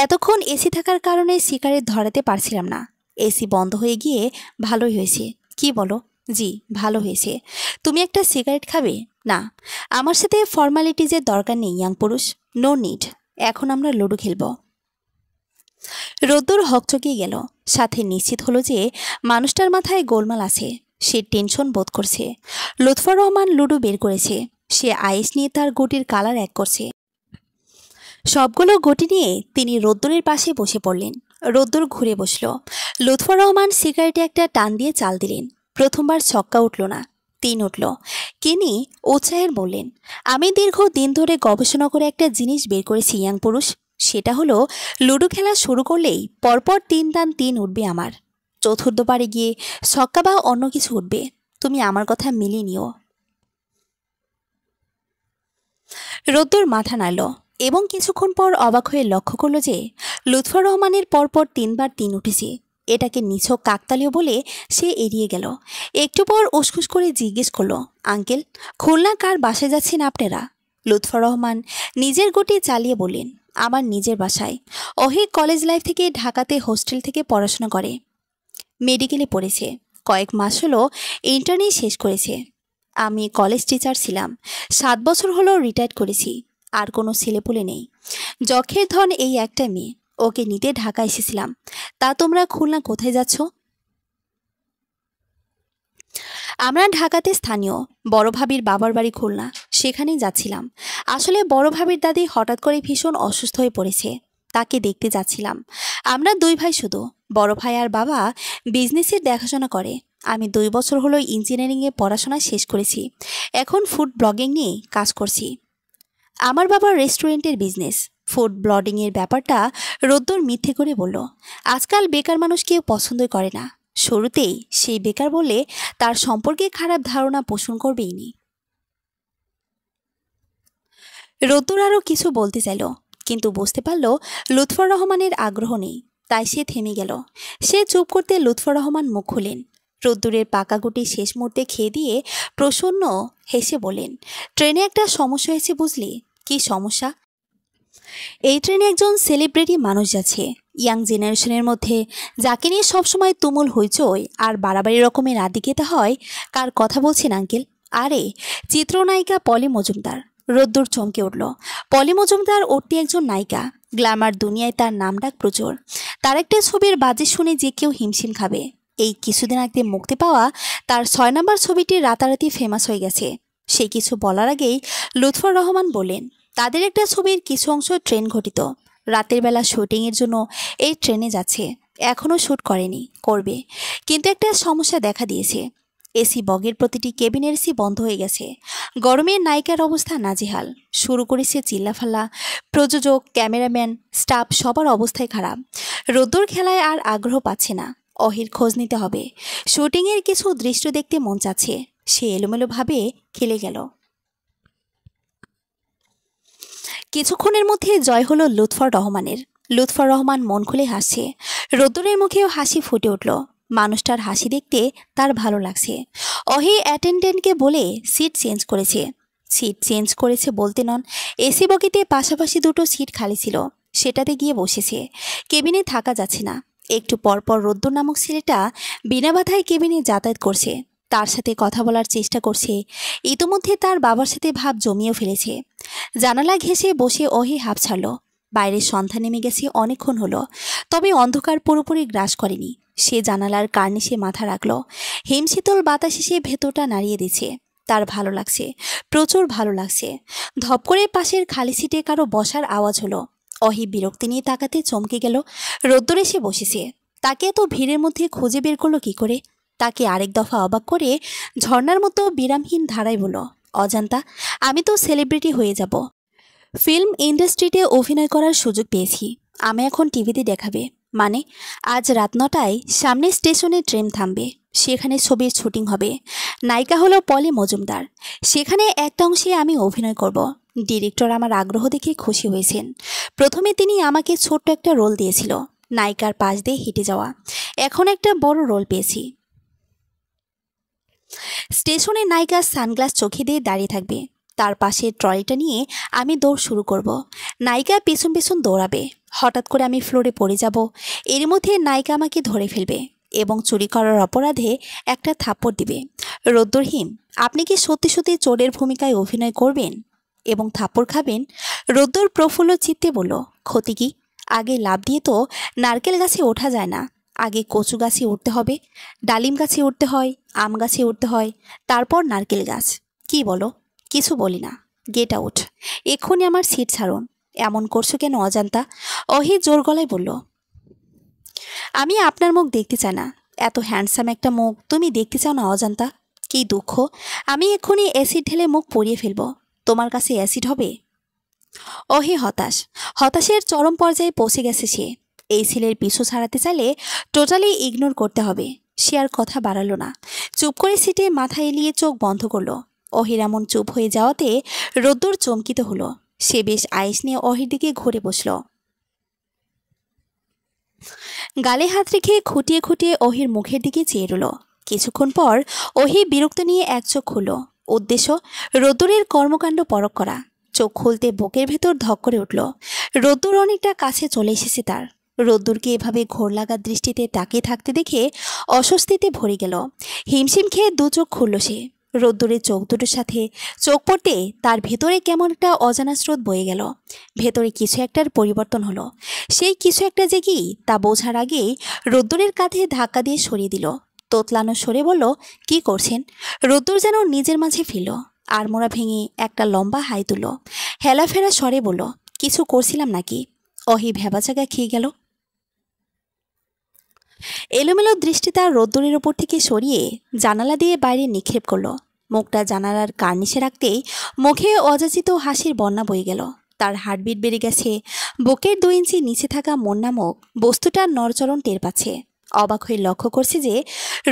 এতক্ষণ এসি থাকার কারণে সিগারেট ধরাতে পারছিলাম না। এসি বন্ধ হয়ে গিয়ে ভালোই হয়েছে। কি বলো? জি, ভালো হয়েছে। তুমি একটা সিগারেট খাবে? না, আমার সাথে ফর্মালিটিজের দরকার নেই ইয়াং পুরুষ। No need. এখন আমরা লুডো খেলবো। রোদ্দুর হকচকিয়ে গেল। সাথে নিশ্চিত হলো যে মানুষটার মাথায় গোলমাল আছে। সে টেনশন বোধ করছে। লুৎফর রহমান লুডো বের করেছে। সে আইস নিয়ে তার গুটির কালার এক করছে। সবগুলো গুটি নিয়ে তিনি রোদ্দুরের পাশে বসে পড়লেন। রোদ্দুর ঘুরে বসল। লুৎফর রহমান সিগারেটে একটা টান দিয়ে চাল দিলেন। প্রথমবার ছক্কা উঠল না, 3 উঠল। কিনি উৎসাহের বললেন, আমি দীর্ঘ দিন ধরে গবেষণা করে একটা জিনিস বের করেছি ইয়াং পুরুষ। সেটা হলো, লুডো খেলা শুরু করলেই পরপর 3 টান 3 উঠবে আমার। চতুর্থবারে গিয়ে ছক্কা বা অন্য কিছু উঠবে। তুমি আমার কথা মিলিয়ে নিও। রোদ্দুর মাথা নাড়ল এবং কিছুক্ষণ পর অবাক হয়ে লক্ষ্য করল যে লুৎফর রহমানের পরপর 3বার 3 উঠেছে। এটাকে নিছক কাকতালীয় বলে সে এড়িয়ে গেল। একটু পর উসখুস করে জিজ্ঞেস করলো, আঙ্কেল, খুলনা কার বাসায় যাচ্ছেন আপনারা? লুৎফর রহমান নিজের গুটি চালিয়ে বললেন, আমার নিজের বাসায়। অহি কলেজ লাইফ থেকে ঢাকাতে হোস্টেল থেকে পড়াশোনা করে। মেডিকেলে পড়েছে। কয়েক মাস হলো ইন্টার্নি শেষ করেছে। আমি কলেজ টিচার ছিলাম। 7 বছর হলো রিটায়ার করেছি। আর কোনো ছেলেপুলে নেই। যখের ধন এই একটা মেয়ে। ওকে নিতে ঢাকা এসেছিলাম। তা তোমরা খুলনা কোথায় যাচ্ছ? আমরা ঢাকাতে স্থানীয়। বড় ভাবির বাবার বাড়ি খুলনা, সেখানেই যাচ্ছিলাম। আসলে বড় ভাবির দাদি হঠাৎ করে ভীষণ অসুস্থ হয়ে পড়েছে। তাকে দেখতে যাচ্ছিলাম। আমরা 2 ভাই শুধু। বড় ভাই আর বাবা বিজনেসের দেখাশোনা করে। আমি 2 বছর হলো ইঞ্জিনিয়ারিংয়ে পড়াশোনা শেষ করেছি। এখন ফুড ব্লগিং নিয়ে কাজ করছি। আমার বাবার রেস্টুরেন্টের বিজনেস। ফুড ব্লগিংয়ের ব্যাপারটা রোদ্দুর মিথ্যে করে বলল। আজকাল বেকার মানুষ কেউ পছন্দই করে না। শুরুতেই সেই বেকার বললে তার সম্পর্কে খারাপ ধারণা পোষণ করবেই নি। রোদ্দুর আরও কিছু বলতে চাইল, কিন্তু বুঝতে পারল লুৎফর রহমানের আগ্রহ নেই। তাই সে থেমে গেল। সে চুপ করতে লুৎফর রহমান মুখ খুলেন। রোদ্দুরের পাকা গুটি শেষ মুহূর্তে খেয়ে দিয়ে প্রসন্ন হেসে বলেন, ট্রেনে একটা সমস্যা হয়েছে বুঝলি। কি সমস্যা? এই ট্রেনে একজন সেলিব্রিটি মানুষ যাচ্ছে। ইয়াং জেনারেশনের মধ্যে যাকে নিয়ে সবসময় তুমুল হইচই আর বাড়াবাড়ি রকমের আদিকেতে হয়। কার কথা বলছেন আঙ্কেল? আরে, চিত্রনায়িকা পলি মজুমদার। রোদ্দুর চমকে উঠল। পলি মজুমদার অতি একজন নায়িকা। গ্ল্যামার দুনিয়ায় তার নামডাক প্রচুর। তার একটা ছবির বাজেট শুনে যে কেউ হিমশিম খাবে। এই কিছুদিন আগে মুক্তি পাওয়া তার 6 নম্বর ছবিটি রাতারাতি ফেমাস হয়ে গেছে। সে কিছু বলার আগেই লুৎফর রহমান বললেন, তাদের একটা ছবির কিছু অংশ ট্রেন ঘটিত। রাতের বেলা শুটিংয়ের জন্য এই ট্রেনে যাচ্ছে। এখনও শ্যুট করেনি, করবে। কিন্তু একটা সমস্যা দেখা দিয়েছে। এসি বগির প্রতিটি কেবিনের এসি বন্ধ হয়ে গেছে। গরমে নায়িকার অবস্থা নাজেহাল। শুরু করেছে চিল্লাফাল্লা। প্রযোজক, ক্যামেরাম্যান, স্টাফ সবার অবস্থাই খারাপ। রোদ্দুর খেলায় আর আগ্রহ পাচ্ছে না। অহির খোঁজ নিতে হবে। শুটিংয়ের কিছু দৃশ্য দেখতে মন চাচ্ছে। সে এলোমেলোভাবে খেলে গেল। কিছুক্ষণের মধ্যে জয় হলো লুৎফর রহমানের। লুৎফর রহমান মন খুলে হাসছে। রোদ্দুরের মুখেও হাসি ফুটে উঠল। মানুষটার হাসি দেখতে তার ভালো লাগছে। অহি অ্যাটেন্ডেন্টকে বলে সিট চেঞ্জ করেছে। সিট চেঞ্জ করেছে বলতে নন, এসি বগিতে পাশাপাশি 2টো সিট খালি ছিল। সেটাতে গিয়ে বসেছে। কেবিনে থাকা যাচ্ছে না। একটু পরপর রোদ্দুর নামক ছেলেটা বিনা বাধায় কেবিনে যাতায়াত করছে। তার সাথে কথা বলার চেষ্টা করছে। ইতোমধ্যে তার বাবার সাথে ভাব জমিয়েও ফেলেছে। জানালা ঘেঁষে বসে অহি হাঁপ ছাড়ল। বাইরের সন্ধ্যা নেমে গেছে অনেকক্ষণ হলো। তবে অন্ধকার পুরোপুরি গ্রাস করেনি। সে জানালার কার্নিশে মাথা রাখল। হিমশীতল বাতাস এসে ভেতরটা নাড়িয়ে দিচ্ছে। তার ভালো লাগছে, প্রচুর ভালো লাগছে। ধপ করে পাশের খালি সিটে কারো বসার আওয়াজ হলো। অহি বিরক্তি নিয়ে তাকাতে চমকে গেল। রোদ্দুর এসে বসেছে। তাকে এত ভিড়ের মধ্যে খুঁজে বের করলো কি করে? তাকে আরেক দফা অবাক করে ঝর্ণার মতো বিরামহীন ধারায় বলল, অজান্তা, আমি তো সেলিব্রিটি হয়ে যাব। ফিল্ম ইন্ডাস্ট্রিতে অভিনয় করার সুযোগ পেয়েছি। আমি এখন টিভিতে দেখাবে। মানে, আজ রাত 9টায় সামনে স্টেশনে ট্রেন থামবে। সেখানে ছবির শুটিং হবে। নায়িকা হলো পলি মজুমদার। সেখানে একটা অংশে আমি অভিনয় করব। ডিরেক্টর আমার আগ্রহ দেখে খুশি হয়েছেন। প্রথমে তিনি আমাকে ছোট্ট একটা রোল দিয়েছিল, নায়িকার পাশ দিয়ে হেঁটে যাওয়া। এখন একটা বড় রোল পেয়েছি। স্টেশনে নায়িকা সানগ্লাস চোখে দিয়ে দাঁড়িয়ে থাকবে। তার পাশে ট্রলিটা নিয়ে আমি দৌড় শুরু করব। নায়িকা পেছন পেছন দৌড়াবে। হঠাৎ করে আমি ফ্লোরে পড়ে যাব। এর মধ্যে নায়িকা আমাকে ধরে ফেলবে এবং চুরি করার অপরাধে একটা থাপ্পড় দিবে। রোদ্দুর হিম, আপনি কি সত্যি সত্যি চোরের ভূমিকায় অভিনয় করবেন এবং থাপ্পড় খাবেন? রোদ্দুর প্রফুল্ল চিত্তে বলল, ক্ষতি কি? আগে লাফ দিয়ে তো নারকেল গাছে ওঠা যায় না, আগে কচু গাছে উঠতে হবে, ডালিম গাছে উঠতে হয়, আম গাছে উঠতে হয়, তারপর নারকেল গাছ। কি বলো? কিছু বলি না, গেট আউট। এক্ষুনি আমার সিট ছাড়ুন। এমন করছো কেন অজান্তা? অহি জোর গলায় বলল, আমি আপনার মুখ দেখতে চাই না। এত হ্যান্ডসাম একটা মুখ তুমি দেখতে চাও না অজান্তা? কি দুঃখ, আমি এক্ষুনি অ্যাসিড ঢেলে মুখ পরিয়ে ফেলবো। তোমার কাছে অ্যাসিড হবে? অহি হতাশ, হতাশের চরম পর্যায়ে পৌঁছে গেছে সে। এই ছেলের পিছু ছাড়াতে চাইলে টোটালি ইগনোর করতে হবে। সে আর কথা বাড়ালো না, চুপ করে সিটে মাথা এলিয়ে চোখ বন্ধ করলো। অহির এমন চুপ হয়ে যাওয়াতে রোদ্দুর চমকিত হলো। সে বেশ আইস নিয়ে অহির দিকে ঘুরে বসল। গালে হাত রেখে খুঁটিয়ে খুঁটিয়ে অহির মুখের দিকে চেয়ে রইল। কিছুক্ষণ পর অহি বিরক্ত নিয়ে এক চোখ খুলল। উদ্দেশ্য রোদ্দুরের কর্মকাণ্ড পরখ করা। চোখ খুলতে বুকের ভেতর ধক করে উঠল। রোদ্দুর অনেকটা কাছে চলে এসেছে তার। রোদ্দুরকে এভাবে ঘোর লাগা দৃষ্টিতে তাকিয়ে থাকতে দেখে অস্বস্তিতে ভরে গেল। হিমশিম খেয়ে দু চোখ খুলল সে। রোদ্দুরের চোখ দুটোর সাথে চোখ পড়তে তার ভেতরে কেমন একটা অজানা স্রোত বয়ে গেল। ভেতরে কিছু একটার পরিবর্তন হলো। সেই কিছু একটা যে কি তা বোঝার আগেই রোদ্দুরের কাঁধে ধাক্কা দিয়ে সরিয়ে দিল। তোতলানো সরে বলল, কি করছেন? রোদ্দুর যেন নিজের মাঝে ফিরল। আড়মোড়া ভেঙে একটা লম্বা হাই তুলল। হেলাফেরা স্বরে বলল, কিছু করছিলাম নাকি? অহি ভেবাচাগা খেয়ে গেল। এলোমেলো দৃষ্টি তার রোদ্দুরের ওপর থেকে সরিয়ে জানালা দিয়ে বাইরে নিক্ষেপ করল। মুখটা জানালার কার্নিশে রাখতেই মুখে অযাচিত হাসির বন্যা বয়ে গেল। তার হার্টবিট বেড়ে গেছে। বুকের 2 ইঞ্চি নিচে থাকা মন নামক বস্তুটার নড়চড়ন টের পাচ্ছে। অবাক হয়ে লক্ষ্য করছে যে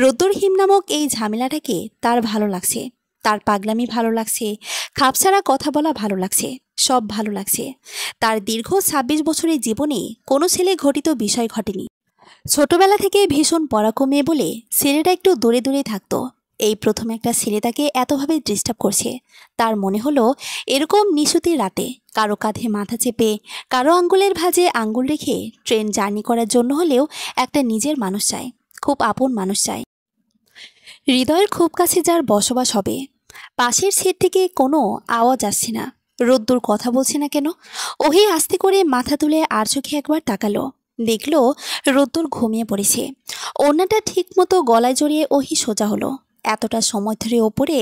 রোদ্দুর হিম নামক এই ঝামেলাটাকে তার ভালো লাগছে। তার পাগলামি ভালো লাগছে, খাপছাড়া কথা বলা ভালো লাগছে, সব ভালো লাগছে। তার দীর্ঘ 26 বছরের জীবনে কোনো ছেলে ঘটিত বিষয় ঘটেনি। ছোটবেলা থেকে ভীষণ পড়াকো মেয়ে বলে ছেলেটা একটু দূরে দূরে থাকতো। এই প্রথম একটা ছেলে তাকে এতভাবে ডিস্টার্ব করছে। তার মনে হলো এরকম নিশুতির রাতে কারো কাঁধে মাথা চেপে, কারো আঙ্গুলের ভাঁজে আঙ্গুল রেখে ট্রেন জার্নি করার জন্য হলেও একটা নিজের মানুষ চাই, খুব আপন মানুষ চাই, হৃদয়ের খুব কাছে যার বসবাস হবে। পাশের সিট থেকে কোনো আওয়াজ আসছে না। রোদ্দুর কথা বলছে না কেন? ওহি আস্তে করে মাথা তুলে আর চোখে একবার তাকালো। দেখলো রোদ্দুর ঘুমিয়ে পড়েছে। ওড়নাটা ঠিক মতো গলায় জড়িয়ে ওহি সোজা হলো। এতটা সময় ধরে ওপরে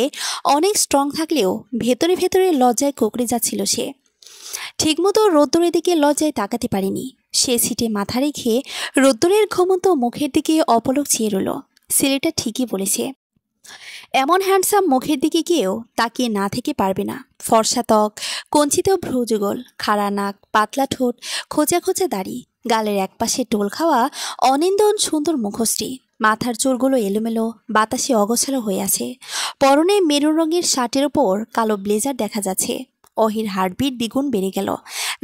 অনেক স্ট্রং থাকলেও ভেতরে ভেতরে লজ্জায় কুঁকড়ে যাচ্ছিল সে। ঠিকমতো রোদ্দুরের দিকে লজ্জায় তাকাতে পারেনি। সে সিটে মাথা রেখে রোদ্দুরের ঘুমন্ত মুখের দিকে অপলক চেয়ে রইল। ছেলেটা ঠিকই বলেছে, এমন হ্যান্ডসাম মুখের দিকে কেউ তাকিয়ে না থেকে পারবে না। ফর্সা ত্বক, কঞ্চিত ভ্রুযুগল, খাড়া নাক, পাতলা ঠোঁট, খোঁচা খোঁচা দাড়ি, গালের একপাশে টোল খাওয়া অনিন্দন সুন্দর মুখশ্রী। মাথার চুলগুলো এলোমেলো, বাতাসে অগোছালো হয়ে আছে। পরনে মেরুন রঙের শার্টের ওপর কালো ব্লেজার দেখা যাচ্ছে। অহির হার্টবিট দ্বিগুণ বেড়ে গেল।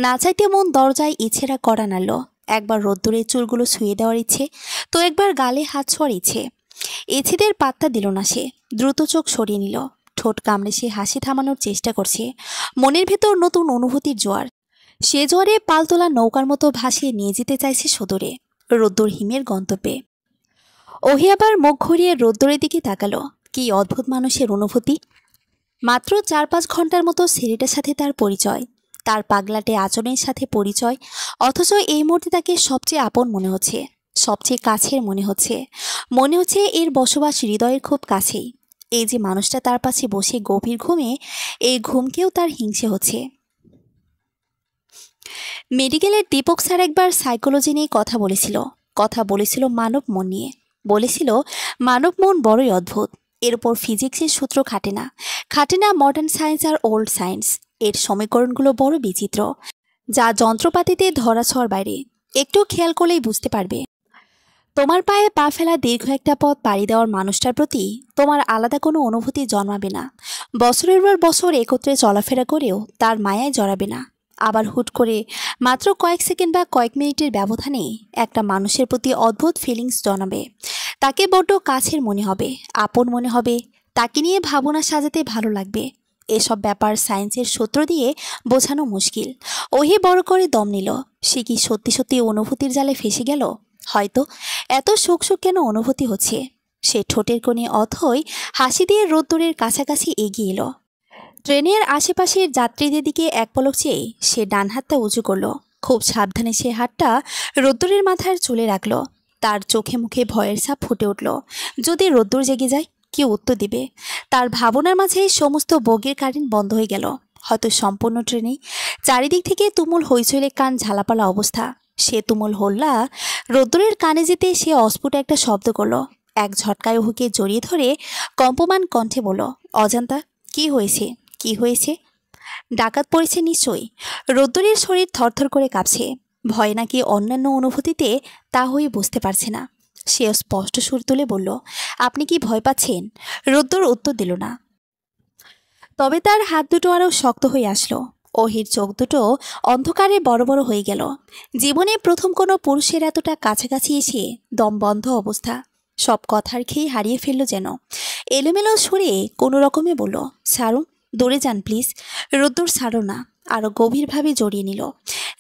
না চাইতে মন দরজায় ইচ্ছেরা করা নাড়ল। একবার রোদ্দুরের চুলগুলো ছুঁয়ে দেওয়ার ইচ্ছে, তো একবার গালে হাত ছোঁয়ার ইচ্ছে। এছিদের পাত্তা দিল না সে। দ্রুত চোখ সরিয়ে নিল। ঠোঁট কামড়ে সে হাসি থামানোর চেষ্টা করছে। মনের ভেতর নতুন অনুভূতির জোয়ার। সে জোয়ারে পালতোলা নৌকার মতো ভাসিয়ে নিয়ে যেতে চাইছে সদূরে, রোদ্দুর হিমের গন্তব্যে। ওহি আবার মুখ ঘুরিয়ে রোদ্দুরের দিকে তাকালো। কি অদ্ভুত মানুষের অনুভূতি! মাত্র 4-5 ঘন্টার মতো ছেলেটার সাথে তার পরিচয়, তার পাগলাটে আচরণের সাথে পরিচয়, অথচ এই মুহূর্তে তাকে সবচেয়ে আপন মনে হচ্ছে, সবচেয়ে কাছের মনে হচ্ছে। মনে হচ্ছে এর বসবাস হৃদয়ের খুব কাছেই। এই যে মানুষটা তার পাশে বসে গভীর ঘুমে, এই ঘুমকেও তার হিংসে হচ্ছে। মেডিকেলের দীপক স্যার একবার সাইকোলজি নিয়ে কথা বলেছিল মানব মন নিয়ে। বলেছিল মানব মন বড়ই অদ্ভুত। এর উপর ফিজিক্সের সূত্র খাটে না মডার্ন সায়েন্স আর ওল্ড সায়েন্স। এর সমীকরণগুলো বড় বিচিত্র, যা যন্ত্রপাতিতে ধরাছোঁয়ার বাইরে। একটু খেয়াল করলেই বুঝতে পারবে। তোমার পায়ে পা ফেলা দীর্ঘ একটা পথ পাড়ি দেওয়ার মানুষটার প্রতি তোমার আলাদা কোনো অনুভূতি জন্মাবে না। বছরের পর বছর একত্রে চলাফেরা করেও তার মায়ায় জড়াবে না। আবার হুট করে মাত্র কয়েক সেকেন্ড বা কয়েক মিনিটের ব্যবধানে একটা মানুষের প্রতি অদ্ভুত ফিলিংস জন্মাবে। তাকে বড্ড কাছের মনে হবে, আপন মনে হবে। তাকে নিয়ে ভাবনা সাজাতে ভালো লাগবে। এসব ব্যাপার সায়েন্সের সূত্র দিয়ে বোঝানো মুশকিল। ওহি বড় করে দম নিল। সে কি সত্যি সত্যি অনুভূতির জালে ফেসে গেল? হয়তো এত সুখ সুখ কেন অনুভূতি হচ্ছে। সে ঠোঁটের কোণে অথই হাসি দিয়ে রোদ্দুরের কাছাকাছি এগিয়ে এলো। ট্রেনের আশেপাশের যাত্রীদের দিকে এক পলক চেয়ে সে ডান হাতটা উঁচু করলো। খুব সাবধানে সে হাতটা রোদ্দুরের মাথার চুলে রাখলো। তার চোখে মুখে ভয়ের ছাপ ফুটে উঠল। যদি রোদ্দুর জেগে যায়, কি উত্তর দিবে? তার ভাবনার মাঝে সমস্ত বগির কারেন্ট বন্ধ হয়ে গেল। হয়তো সম্পূর্ণ ট্রেনেই চারিদিক থেকে তুমুল হইচইলে কান ঝালাপালা অবস্থা। সে তুমুল হল্লা রোদ্দুরের কানে যেতে সে অস্ফুট একটা শব্দ করলো। এক ঝটকায় ওহুকে জড়িয়ে ধরে কম্পমান কণ্ঠে বলল, অজান্তা, কি হয়েছে? কি হয়েছে? ডাকাত পড়েছে নিশ্চয়ই। রোদ্দুরের শরীর থরথর করে কাঁপছে। ভয় নাকি অন্যান্য অনুভূতিতে তা হয়ে বুঝতে পারছে না। সে স্পষ্ট সুর তুলে বলল, আপনি কি ভয় পাচ্ছেন? রোদ্দুর উত্তর দিল না। তবে তার হাত দুটো আরও শক্ত হয়ে আসলো। ওহির চোখ দুটো অন্ধকারে বড় বড় হয়ে গেল। জীবনে প্রথম কোনো পুরুষের এতটা কাছাকাছি এসে দম বন্ধ অবস্থা। সব কথার খেয়ে হারিয়ে ফেলল যেন। এলোমেলো সুরে কোনো রকমে বলল, ছাড়ুন, দূরে যান প্লিজ। রোদ্দুর ছাড়ো না। আরও গভীরভাবে জড়িয়ে নিল।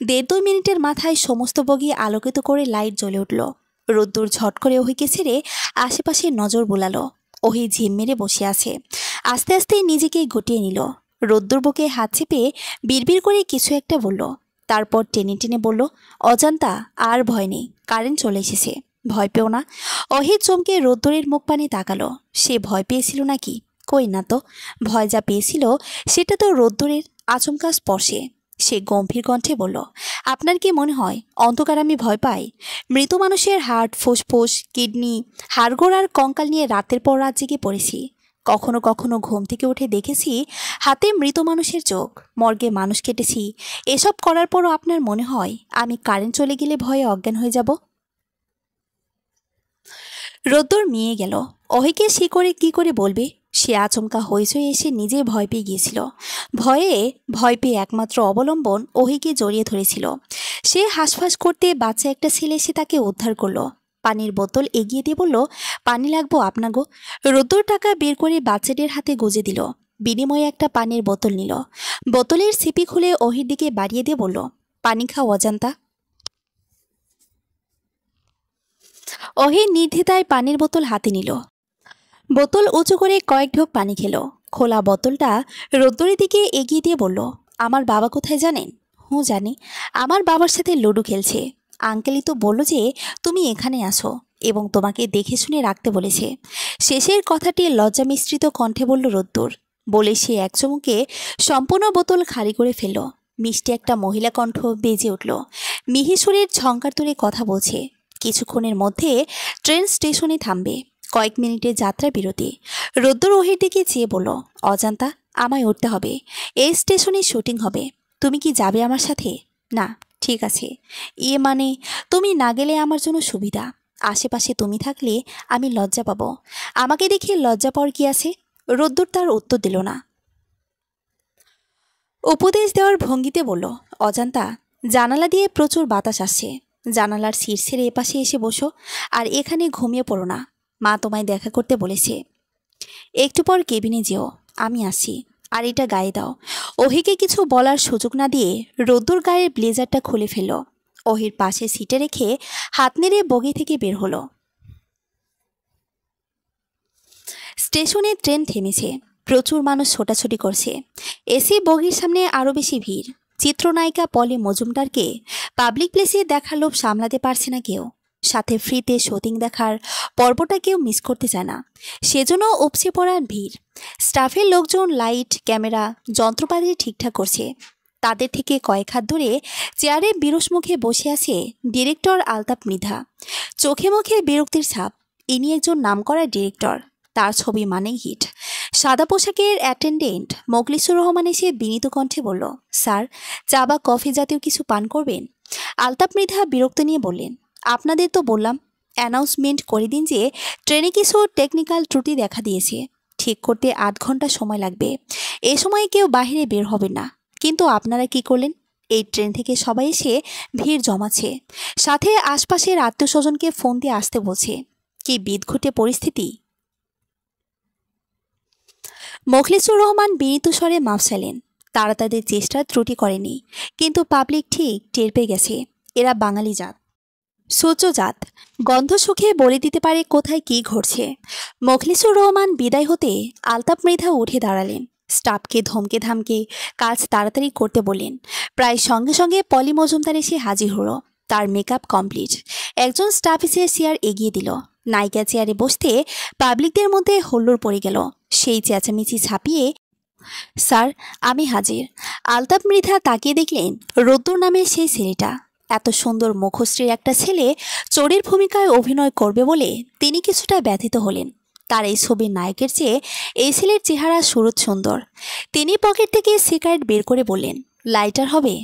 1.5-2 মিনিটের মাথায় সমস্ত বগি আলোকিত করে লাইট জ্বলে উঠল। রোদ্দুর ঝট করে ওহিকে ছেড়ে আশেপাশে নজর বোলালো। ওহি ঝিম মেরে বসে আছে। আস্তে আস্তে নিজেকে গুটিয়ে নিল। রোদ্দুর বুকে হাত চেপে বিড়বিড় করে কিছু একটা বলল। তারপর টেনে টেনে বলল, অজান্তা, আর ভয় নেই, কারেন্ট চলে এসেছে, ভয় পেও না। ওহি চমকে রোদ্দুরের মুখ পানে তাকালো। সে ভয় পেয়েছিল নাকি? কই না তো। ভয় যা পেয়েছিল সেটা তো রোদ্দুরের আচমকা স্পর্শে। সে গম্ভীর কণ্ঠে বলল, আপনার কি মনে হয় অন্ধকার আমি ভয় পাই? মৃত মানুষের হার্ট, ফুসফুস, কিডনি, হাড়গোড় আর কঙ্কাল নিয়ে রাতের পর রাত জেগে পড়েছি। কখনো কখনো ঘুম থেকে উঠে দেখেছি হাতে মৃত মানুষের চোখ, মর্গে মানুষ কেটেছি। এসব করার পরও আপনার মনে হয় আমি কারেন্ট চলে গেলে ভয়ে অজ্ঞান হয়ে যাব? রোদ্দুর মিয়ে গেল। ওহিকে সে করে কি করে বলবে? সে আচমকা হইচই এসে নিজে ভয় পেয়ে গিয়েছিল। ভয় পেয়ে একমাত্র অবলম্বন ওহিকে জড়িয়ে ধরেছিল। সে হাঁসফাঁস করতে বাচ্চা একটা ছেলে এসে তাকে উদ্ধার করলো। পানির বোতল এগিয়ে দিয়ে বলল, পানি লাগবো আপনাগো। রোদ্দুর টাকা বের করে বাচ্চাটির হাতে গুজে দিল। বিনিময়ে একটা পানির বোতল নিল। বোতলের সিপি খুলে ওহির দিকে বাড়িয়ে দিয়ে বলল, পানি খাও অজান্তা। ওহি নির্দ্বিধায় পানির বোতল হাতে নিল। বোতল উঁচু করে কয়েক ঢোক পানি খেল। খোলা বোতলটা রোদ্দুরের দিকে এগিয়ে দিয়ে বলল, আমার বাবা কোথায় জানেন? হুঁ জানি। আমার বাবার সাথে লুডো খেলছে। আঙ্কেলই তো বলল যে তুমি এখানে আসো এবং তোমাকে দেখে শুনে রাখতে বলেছে। শেষের কথাটি লজ্জা মিশ্রিত কণ্ঠে বলল রোদ্দুর। বলে সে এক চুমুকে সম্পূর্ণ বোতল খালি করে ফেলল। মিষ্টি একটা মহিলা কণ্ঠ বেজে উঠল। মিহি সুরের ঝংকার তুলে কথা বলছে, কিছুক্ষণের মধ্যে ট্রেন স্টেশনে থামবে। কয়েক মিনিটের যাত্রা বিরতি। রোদ্দুর ওহির দিকে চেয়ে বলল, অজান্তা, আমায় উঠতে হবে। এই স্টেশনে শুটিং হবে। তুমি কি যাবে আমার সাথে? না, ঠিক আছে। মানে তুমি না গেলে আমার জন্য সুবিধা। আশেপাশে তুমি থাকলে আমি লজ্জা পাবো। আমাকে দেখে লজ্জা পাওয়ার কি আছে? রোদ্দুর তার উত্তর দিল না। উপদেশ দেওয়ার ভঙ্গিতে বলল, অজান্তা, জানালা দিয়ে প্রচুর বাতাস আসছে। জানালার শীর্ষের এপাশে এসে বসো আর এখানে ঘুমিয়ে পড়ো না। মা তোমায় দেখা করতে বলেছে। একটু পর কেবিনে যেও, আমি আসি। আর এটা গায়ে দাও। ওহিকে কিছু বলার সুযোগ না দিয়ে রোদ্দুর গায়ের ব্লেজারটা খুলে ফেলল। ওহির পাশে সিটে রেখে হাত নেড়ে বগি থেকে বের হলো। স্টেশনে ট্রেন থেমেছে। প্রচুর মানুষ ছোটাছুটি করছে। এসি বগির সামনে আরও বেশি ভিড়। চিত্রনায়িকা পলি মজুমদারকে পাবলিক প্লেসে দেখার লোভ সামলাতে পারছে না কেউ। সাথে ফ্রিতে শুটিং দেখার পর্বটা কেউ মিস করতে চায় না। সেজন্য উপচে পড়ার ভিড়। স্টাফের লোকজন লাইট, ক্যামেরা, যন্ত্রপাতি ঠিকঠাক করছে। তাদের থেকে কয়েক হাত ধরে চেয়ারে বিরস মুখে বসে আছে ডিরেক্টর আলতাপ মৃধা। চোখে মুখে বিরক্তির ছাপ। ইনি একজন নামকরা ডিরেক্টর। তার ছবি মানেই হিট। সাদা পোশাকের অ্যাটেন্ডেন্ট মোখলিসুর রহমান এসে বিনীত কণ্ঠে বলল, স্যার, চা বা কফি জাতীয় কিছু পান করবেন? আলতাপ মৃধা বিরক্ত নিয়ে বললেন, আপনাদের তো বললাম অ্যানাউন্সমেন্ট করে দিন যে ট্রেনে কিছু টেকনিক্যাল ত্রুটি দেখা দিয়েছে। ঠিক করতে 8 ঘন্টা সময় লাগবে। এ সময় কেউ বাইরে বের হবে না। কিন্তু আপনারা কি করলেন? এই ট্রেন থেকে সবাই এসে ভিড় জমাচ্ছে। সাথে আশপাশের আত্মীয়স্বজনকে ফোন দিয়ে আসতে বলছে। কি বিদঘুটে পরিস্থিতি! মোখলিসুর রহমান বিনীত স্বরে মাফ চাইলেন। তারা তাদের চেষ্টার ত্রুটি করেনি, কিন্তু পাবলিক ঠিক টের পেয়ে গেছে এরা বাঙালি জাত। সূর্যজাত গন্ধ সুখে বলে দিতে পারে কোথায় কি ঘটছে। মোখলেসুর রহমান বিদায় হতে আলতাপ মৃধা উঠে দাঁড়ালেন। স্টাফকে ধমকে ধামকে কাজ তাড়াতাড়ি করতে বললেন। প্রায় সঙ্গে সঙ্গে পলি মজুমদার এসে হাজির হলো। তার মেকআপ কমপ্লিট। একজন স্টাফ এসে চেয়ার এগিয়ে দিল। নায়িকা চেয়ারে বসতে পাবলিকদের মধ্যে হল্লোড় পড়ে গেল। সেই চেঁচামেচি ছাপিয়ে, স্যার আমি হাজির। আলতাপ মৃধা তাকিয়ে দেখলেন রোদ্দুর নামের সেই ছেলেটা। এত সুন্দর মুখশ্রীর একটা ছেলে চোরের ভূমিকায় অভিনয় করবে বলে তিনি কিছুটা ব্যথিত হলেন। তার এই ছবির নায়কের চেয়ে এই ছেলের চেহারা সুরত সুন্দর। তিনি পকেট থেকে সিগারেট বের করে বললেন, লাইটার হবে?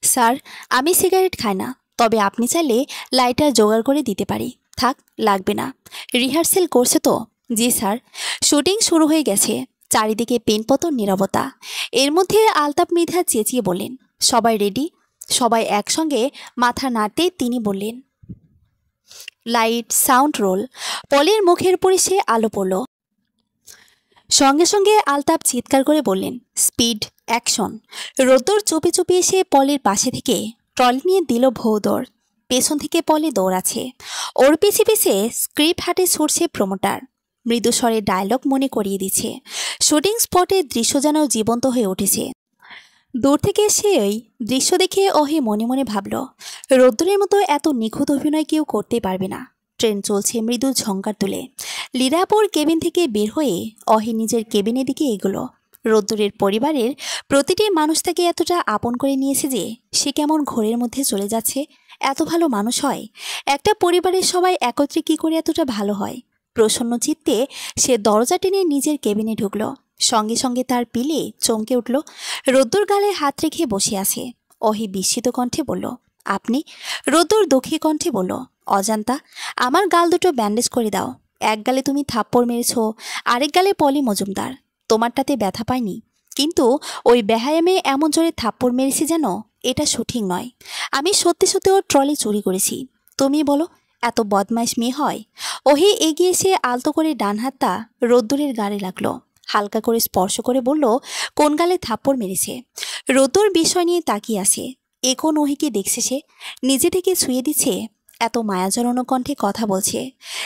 স্যার আমি সিগারেট খাই না, তবে আপনি চাইলে লাইটার জোগাড় করে দিতে পারি। থাক, লাগবে না। রিহার্সেল করছে তো? জি স্যার। শুটিং শুরু হয়ে গেছে। চারিদিকে পেনপতন নীরবতা। এর মধ্যে আলতাপ মৃধা চেঁচিয়ে বললেন, সবাই রেডি? সবাই একসঙ্গে মাথা নাড়তে তিনি বললেন, লাইট সাউন্ড রোল। পলের মুখের উপরে সে আলো পড়ল। সঙ্গে সঙ্গে আলতাপ চিৎকার করে বললেন, স্পিড অ্যাকশন। রোদ্দুর চুপি চুপি এসে পলের পাশে থেকে ট্রলি নিয়ে দিল ভৌ দৌড়। পেছন থেকে পলে দৌড়াচ্ছে। ওর পিছে পিছে স্ক্রিপ্ট হাটে ছুটছে প্রমোটার। মৃদু স্বরে ডায়লগ মনে করিয়ে দিচ্ছে। শুটিং স্পটের দৃশ্য যেন জীবন্ত হয়ে উঠেছে। দূর থেকে সে ওই দৃশ্য দেখে অহি মনে মনে ভাবল, রোদ্দুরের মতো এত নিখুঁত অভিনয় কেউ করতে পারবে না। ট্রেন চলছে মৃদু ঝঙ্কার তুলে। লীরাপুর কেবিন থেকে বের হয়ে অহি নিজের কেবিনের দিকে এগোলো। রোদ্দুরের পরিবারের প্রতিটি মানুষ তাকে এতটা আপন করে নিয়েছে যে সে কেমন ঘোরের মধ্যে চলে যাচ্ছে। এত ভালো মানুষ হয়? একটা পরিবারের সবাই একত্রে কি করে এতটা ভালো হয়? প্রসন্ন চিত্তে সে দরজা টেনে নিজের কেবিনে ঢুকলো। সঙ্গে সঙ্গে তার পিলে চমকে উঠল। রোদ্দুর গালে হাত রেখে বসে আছে। অহি বিস্মিত কণ্ঠে বলল, আপনি? রোদ্দুর দুঃখী কণ্ঠে বলল, অজান্তা আমার গাল দুটো ব্যান্ডেজ করে দাও। এক গালে তুমি থাপ্পড় মেরেছ, আরেক গালে পলি মজুমদার। তোমারটাতে ব্যথা পায়নি, কিন্তু ওই ব্যায়ামে এমন জোরে থাপ্পড় মেরেছি যেন এটা সঠিক নয়। আমি সত্যি সত্যি ওর ট্রলি চুরি করেছি। তুমি বলো, এত বদমাইশ মেয়ে হয়? ওহি এগিয়ে এসে আলতো করে ডান হাতটা রোদ্দুরের গালে লাগলো। হালকা করে স্পর্শ করে বলল, কোন গালে থাপ্পড় মেরেছে? রোদ্দুর বিষয় নিয়ে তাকিয়ে আসে। এ কোন ওহিকে দেখছে সে? নিজে থেকে ছুঁয়ে দিচ্ছে। এত মায়াজড়ানো কণ্ঠে কথা বলছে।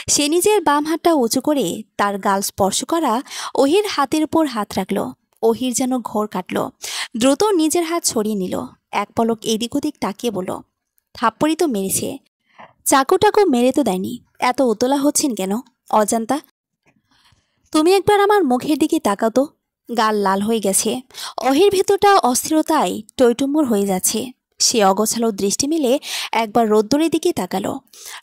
সে নিজের বাম হাতটা উঁচু করে তার গাল স্পর্শ করা ওহির হাতের উপর হাত রাখল। ওহির যেন ঘোর কাটল। দ্রুত নিজের হাত সরিয়ে নিল। এক পলক এদিক ওদিক তাকিয়ে বলল, থাপ্পড়ই তো মেরেছে, চাকু টাকু মেরে তো দেয়নি। এত উতলা হচ্ছেন কেন অজান্তা? তুমি একবার আমার মুখের দিকে তাকাও তো। গাল লাল হয়ে গেছে। অহির ভেতরটা অস্থিরতায় টইটুম্বুর হয়ে যাচ্ছে। সে অগোছালো দৃষ্টি মেলে একবার রোদ্দুরের দিকে তাকালো।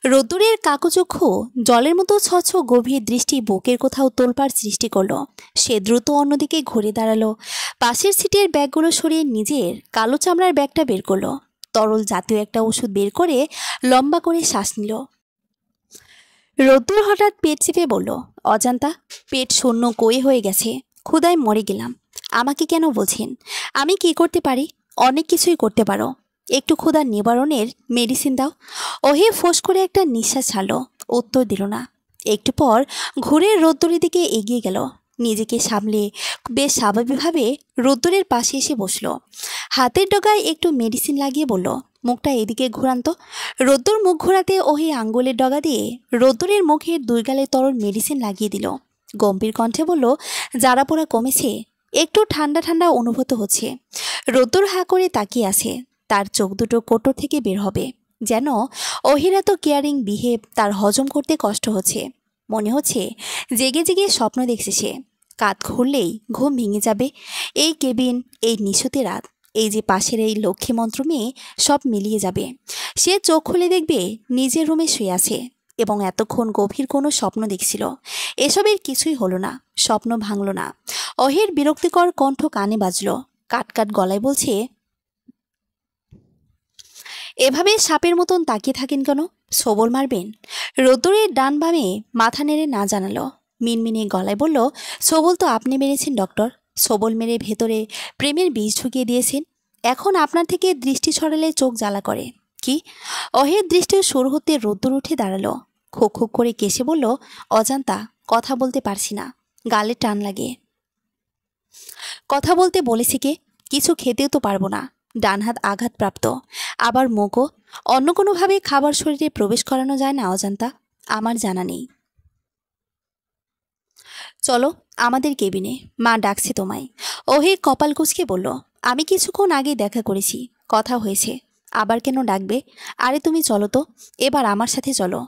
রোদ্দুরের কাকুচক্ষু জলের মতো স্বচ্ছ গভীর দৃষ্টি বুকের কোথাও তোলপাড় সৃষ্টি করলো। সে দ্রুত অন্যদিকে ঘুরে দাঁড়ালো। পাশের সিটের ব্যাগগুলো সরিয়ে নিজের কালো চামড়ার ব্যাগটা বের করলো। তরল জাতীয় একটা ওষুধ বের করে লম্বা করে শ্বাস নিল। রোদ্দুর হঠাৎ পেট চেপে বলল, অজান্তা পেট শূন্য কয়ে হয়ে গেছে, ক্ষুধায় মরে গেলাম। আমাকে কেন বলছেন? আমি কি করতে পারি? অনেক কিছুই করতে পারো। একটু ক্ষুধা নিবারণের মেডিসিন দাও। ওহে ফোঁস করে একটা নিঃশ্বাস ছাড়ল। উত্তর দিল না। একটু পর ঘুরে রোদ্দুরের দিকে এগিয়ে গেল। নিজেকে সামলে বেশ স্বাভাবিকভাবে রোদ্দুরের পাশে এসে বসলো। হাতের ডগায় একটু মেডিসিন লাগিয়ে বলল, মুখটা এদিকে ঘুরান তো। রোদ্দুর মুখ ঘোরাতে ওহি আঙ্গুলের ডগা দিয়ে রোদ্দুরের মুখের দুই গালে তরল মেডিসিন লাগিয়ে দিল। গম্ভীর কণ্ঠে বলল, জারা পোড়া কমেছে? একটু ঠান্ডা ঠান্ডা অনুভূত হচ্ছে। রোদ্দুর হা করে তাকিয়ে আছে। তার চোখ দুটো কোটর থেকে বের হবে। যেন ওহির এত কেয়ারিং বিহেভ তার হজম করতে কষ্ট হচ্ছে। মনে হচ্ছে জেগে জেগে স্বপ্ন দেখছে সে। কাত ঘুরলেই ঘুম ভেঙে যাবে। এই কেবিন, এই নিশুতি রাত, এই যে পাশের এই লক্ষ্মী মন্ত্র মেয়ে, সব মিলিয়ে যাবে। সে চোখ খুলে দেখবে নিজের রুমে শুয়ে আছে এবং এতক্ষণ গভীর কোনো স্বপ্ন দেখছিল। এসবের কিছুই হলো না, স্বপ্ন ভাঙল না। অহের বিরক্তিকর কণ্ঠ কানে বাজল। কাটকাট গলায় বলছে, এভাবে সাপের মতন তাকিয়ে থাকেন কেন? সবল মারবেন? রোদ্দুরের ডান বামে মাথা নেড়ে না জানালো। মিনমিনে গলায় বলল, সবল তো আপনি মেরেছেন ডক্টর। সবল মেরে ভেতরে প্রেমের বীজ ঢুকিয়ে দিয়েছেন। এখন আপনার থেকে দৃষ্টি ছড়ালে চোখ জ্বালা করে। কি? অহের দৃষ্টি শুরু হতে রোদ্দুর উঠে দাঁড়ালো। খুক খুক করে কেসে বলল, অজান্তা কথা বলতে পারছি না, গালে টান লাগে। কথা বলতে বলেছি কে? কিছু খেতেও তো পারবো না। ডান হাত আঘাতপ্রাপ্ত, আবার মুখও। অন্য কোনোভাবে খাবার শরীরে প্রবেশ করানো যায় না অজান্তা? আমার জানা নেই। চলো আমাদের কেবিনে, মা ডাকছে তোমায়। ওহে কপাল কুঁচকে বলল, আমি কিছুক্ষণ আগে দেখা করেছি, কথা হয়েছে, আবার কেন ডাকবে? আরে তুমি চলো তো, এবার আমার সাথে চলো।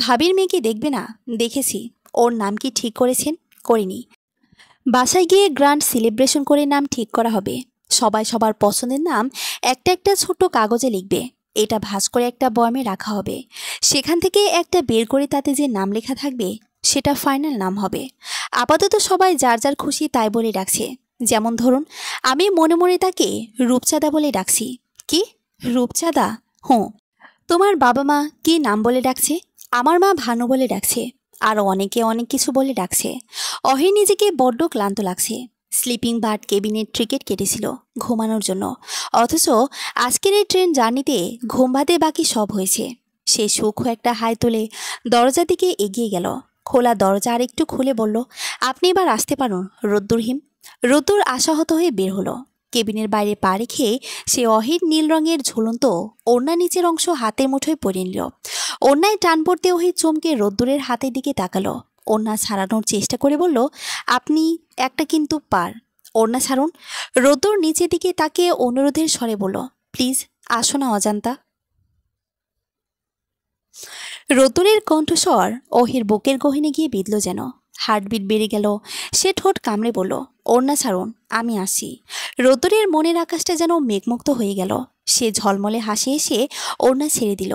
ভাবির মেয়েকে দেখবে না? দেখেছি। ওর নাম কি ঠিক করেছেন? করিনি। বাসায় গিয়ে গ্র্যান্ড সেলিব্রেশন করে নাম ঠিক করা হবে। সবাই সবার পছন্দের নাম একটা একটা ছোট্ট কাগজে লিখবে। এটা ভাঁজ করে একটা বয়ামে রাখা হবে। সেখান থেকে একটা বের করে তাতে যে নাম লেখা থাকবে সেটা ফাইনাল নাম হবে। আপাতত সবাই যার যার খুশি তাই বলে ডাকছে। যেমন ধরুন, আমি মনে মনে তাকে রূপচাঁদা বলে ডাকছি। কি? রূপচাঁদা? হুঁ। তোমার বাবা মা কি নাম বলে ডাকছে? আমার মা ভানু বলে ডাকছে। আর অনেকে অনেক কিছু বলে ডাকছে। অহি নিজেকে বড্ড ক্লান্ত লাগছে। স্লিপিং বার্ড কেবিনের টিকিট কেটেছিল ঘুমানোর জন্য, অথচ আজকের এই ট্রেন জার্নিতে ঘুম বাদে বাকি সব হয়েছে। সে সূক্ষ্ম একটা হাই তুলে দরজার দিকে এগিয়ে গেল। খোলা দরজা আর একটু খুলে বলল, আপনি এবার আসতে পারুন রোদ্দুর হিম। রোদ্দুর আশাহত হয়ে বের হলো। কেবিনের বাইরে পা রেখে সে অহির নীল রঙের ঝুলন্ত ওড়না নিচের অংশ হাতের মুঠোয় পরে নিল। ওড়নায় টান পড়তে ওহি চমকে রোদ্দুরের হাতের দিকে তাকালো। ওড়না ছাড়ানোর চেষ্টা করে বলল, আপনি একটা কিন্তু পার। ওড়না ছাড়ুন। রোদ্দুর নিচের দিকে তাকিয়ে অনুরোধের স্বরে বলল, প্লিজ আসো না অজান্তা। রোদ্দুরের কণ্ঠস্বর অহির বুকের গহীনে গিয়ে বিঁধল যেন। হার্টবিট বেড়ে গেল। সে ঠোঁট কামড়ে বলল, ওড়না ছাড়ুন, আমি আসি। রোদ্দুরের মনের আকাশটা যেন মেঘমুক্ত হয়ে গেল। সে ঝলমলে হাসি এসে ওড়না ছেড়ে দিল।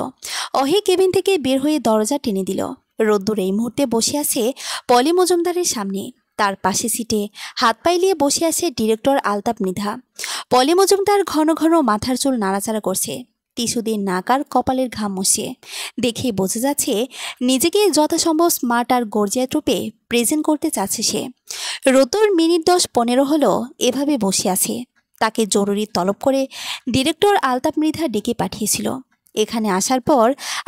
অহি কেবিন থেকে বের হয়ে দরজা টেনে দিল। রোদ্দুর এই মুহূর্তে বসে আছে পলি মজুমদারের সামনে। তার পাশে সিটে হাত পাইলিয়ে বসে আছে ডিরেক্টর আলতাপ মৃধা। পলি মজুমদার ঘন ঘন মাথার চুল নাড়াচাড়া করছে। টিস্যু দিয়ে নাক আর কপালের ঘাম মুছে। দেখেই বোঝা যাচ্ছে নিজেকে যথাসম্ভব স্মার্ট আর গর্জিয়াস রূপে প্রেজেন্ট করতে চাচ্ছে সে। রোদ্দুর মিনিট 10-15 হলো এভাবে বসে আছে। তাকে জরুরি তলব করে ডিরেক্টর আলতাপ মৃধা ডেকে পাঠিয়েছিল। এখানে আসার পর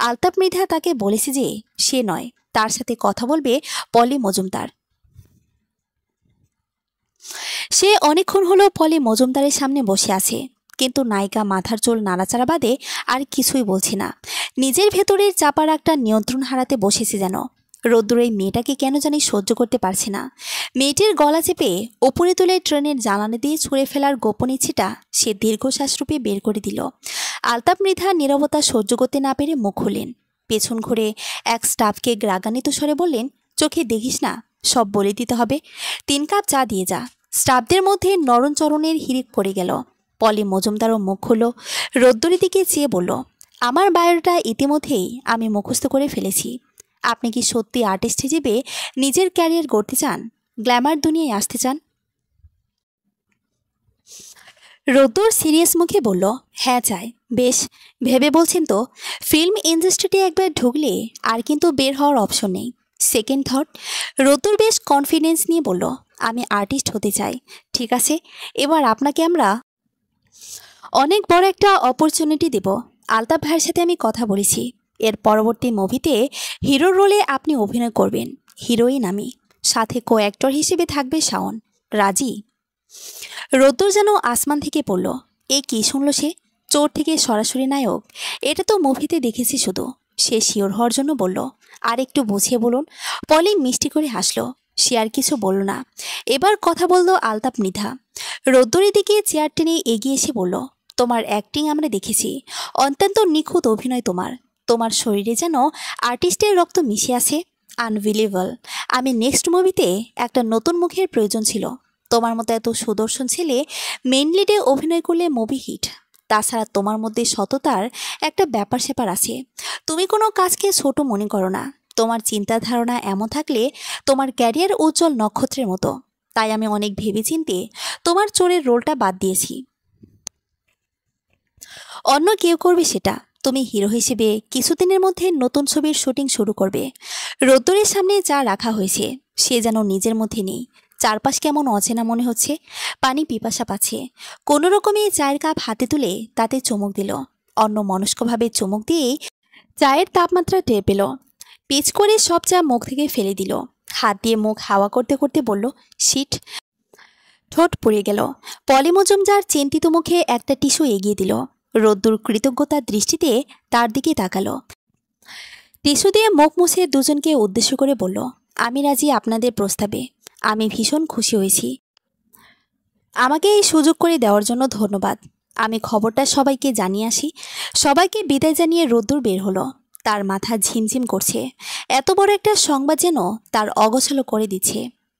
আলতাপ মৃধা তাকে বলেছে যে সে নয়, তার সাথে কথা বলবে পলি মজুমদার। সে অনেকক্ষণ হলো পলি মজুমদারের সামনে বসে আছে, কিন্তু নায়িকা মাথার চুল নাড়াচাড়া বাদে আর কিছুই বলছে না। নিজের ভেতরের চাপার একটা নিয়ন্ত্রণ হারাতে বসেছে যেন। রোদ্দুর এই মেয়েটাকে কেন জানি সহ্য করতে পারছে না। মেয়েটির গলা চেপে ওপরে তুলে ট্রেনের জ্বালানি দিয়ে ছুঁড়ে ফেলার গোপন ইচ্ছেটা সে দীর্ঘশ্বাস রূপে বের করে দিল। আলতাপ মৃধা নীরবতা সহ্য করতে না পেরে মুখ খুললেন। পেছন ঘুরে এক স্টাফকে রাগান্বিত স্বরে বললেন, চোখে দেখিস না, সব বলে দিতে হবে। 3 কাপ চা দিয়ে যা। স্টাফদের মধ্যে নরণচরণের হিড়িক পড়ে গেল। পলি মজুমদারও মুখ খুলল। রোদ্দুরের দিকে চেয়ে বলল, আমার বায়োডাটা ইতিমধ্যেই আমি মুখস্থ করে ফেলেছি। আপনি কি সত্যি আর্টিস্ট হিসেবে নিজের ক্যারিয়ার গড়তে চান? গ্ল্যামার দুনিয়ায় আসতে চান? রোদ্দুর সিরিয়াস মুখে বলল, হ্যাঁ চাই। বেশ ভেবে বলছেন তো? ফিল্ম ইন্ডাস্ট্রিতে একবার ঢুকলে আর কিন্তু বের হওয়ার অপশন নেই। Second thought. রোদ্দুর বেশ কনফিডেন্স নিয়ে বলল, আমি আর্টিস্ট হতে চাই। ঠিক আছে, এবার আপনাকে আমরা অনেক বড় একটা অপরচুনিটি দেব। আলতাপ ভাইয়ের সাথে আমি কথা বলেছি। এর পরবর্তী মুভিতে হিরোর রোলে আপনি অভিনয় করবেন, হিরোইন আমি, সাথে কো অ্যাক্টর হিসেবে থাকবে শাওন। রাজি? রোদ্দুর যেন আসমান থেকে পড়ল। এই কি শুনল সে? চোর থেকে সরাসরি নায়ক? এটা তো মুভিতে দেখেছি শুধু। সে শিওর হওয়ার জন্য বলল, আর একটু বুঝিয়ে বলুন। পলি মিষ্টি করে হাসলো। সে আর কিছু বলল না। এবার কথা বলল আলতাপ মৃধা। রোদ্দুরের দিকে চেয়ার টেনে এগিয়ে এসে বলল, তোমার অ্যাক্টিং আমরা দেখেছি, অত্যন্ত নিখুঁত অভিনয় তোমার। তোমার শরীরে যেন আর্টিস্টের রক্ত মিশে আছে। আনবিলিভেবল। আমি নেক্সট মুভিতে একটা নতুন মুখের প্রয়োজন ছিল। তোমার মতো এত সুদর্শন ছেলে মেইন লিডে অভিনয় করলে মুভি হিট। তাছাড়া তোমার মধ্যে সততার একটা ব্যাপার স্যাপার আছে। তুমি কোনো কাজকে ছোট মনে করো না। তোমার চিন্তা ধারণা এমন থাকলে তোমার ক্যারিয়ার উজ্জ্বল নক্ষত্রের মতো। তাই আমি অনেক ভেবেচিন্তে তোমার চোরের রোলটা বাদ দিয়েছি। অন্য কেউ করবে সেটা। তুমি হিরো হিসেবে কিছুদিনের মধ্যে নতুন ছবির শুটিং শুরু করবে। রোদ্দুরের সামনে যা রাখা হয়েছে সে যেন নিজের মধ্যে নেই। চারপাশ কেমন অচেনা মনে হচ্ছে। পানি পিপাসা পাচ্ছে। কোনো রকমে চায়ের কাপ হাতে তুলে তাতে চুমুক দিল। অন্য মনস্কভাবে চুমুক দিয়েই চায়ের তাপমাত্রা টের পেল। পিচ করে সব চা মুখ থেকে ফেলে দিল। হাত দিয়ে মুখ হাওয়া করতে করতে বলল, শিট। ঠোঁট পুড়ে গেল। পলি মজুমদার চিন্তিত মুখে একটা টিস্যু এগিয়ে দিল। রোদ্দুর কৃতজ্ঞতার দৃষ্টিতে তার দিকে তাকালো। টিস্যু দিয়ে মুখ মুছে দুজনকে উদ্দেশ্য করে বলল, আমি রাজি আপনাদের প্রস্তাবে। আমি ভীষণ খুশি হয়েছি। আমাকে এই সুযোগ করে দেওয়ার জন্য ধন্যবাদ। আমি খবরটা সবাইকে জানিয়ে আসি। সবাইকে বিদায় জানিয়ে রোদ্দুর বের হলো। তার মাথা ঝিমঝিম করছে। এত বড় একটা সংবাদ যেন তার অগোছালো করে দিচ্ছে।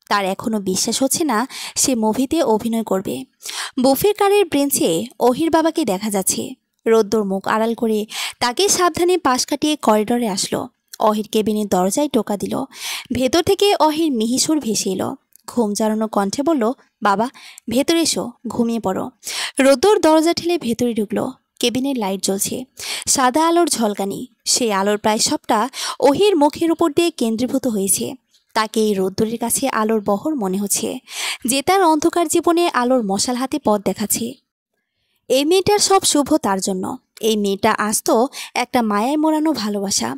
তার এখনো বিশ্বাস হচ্ছে না সে মুভিতে অভিনয় করবে। বুফের কারের ব্রেঞ্চে অহির বাবাকে দেখা যাচ্ছে। রোদ্দুর মুখ আড়াল করে তাকে সাবধানে পাশ কাটিয়ে করিডোরে আসলো। অহির কেবিনের দরজায় টোকা দিল। ভেতর থেকে অহির মিহিসুর ভেসে এলো। ঘুম জড়ানো কণ্ঠে বলল, বাবা ভেতরে এসো, ঘুমিয়ে পড়ো। রোদ্দুর দরজা ঠেলে ভেতরে ঢুকলো। কেবিনের লাইট জ্বলছে, সাদা আলোর ঝলকানি। সেই আলোর প্রায় সবটা অহির মুখের উপর দিয়ে কেন্দ্রীভূত হয়েছে। তাকে এই রোদ্দুরের কাছে আলোর বহর মনে হচ্ছে, যে তার অন্ধকার জীবনে আলোর মশাল হাতে পথ দেখাচ্ছে। এই মেয়েটার সব শুভ তার জন্য। এই মেয়েটা আসতো একটা মায়ায় মোড়ানো ভালোবাসা।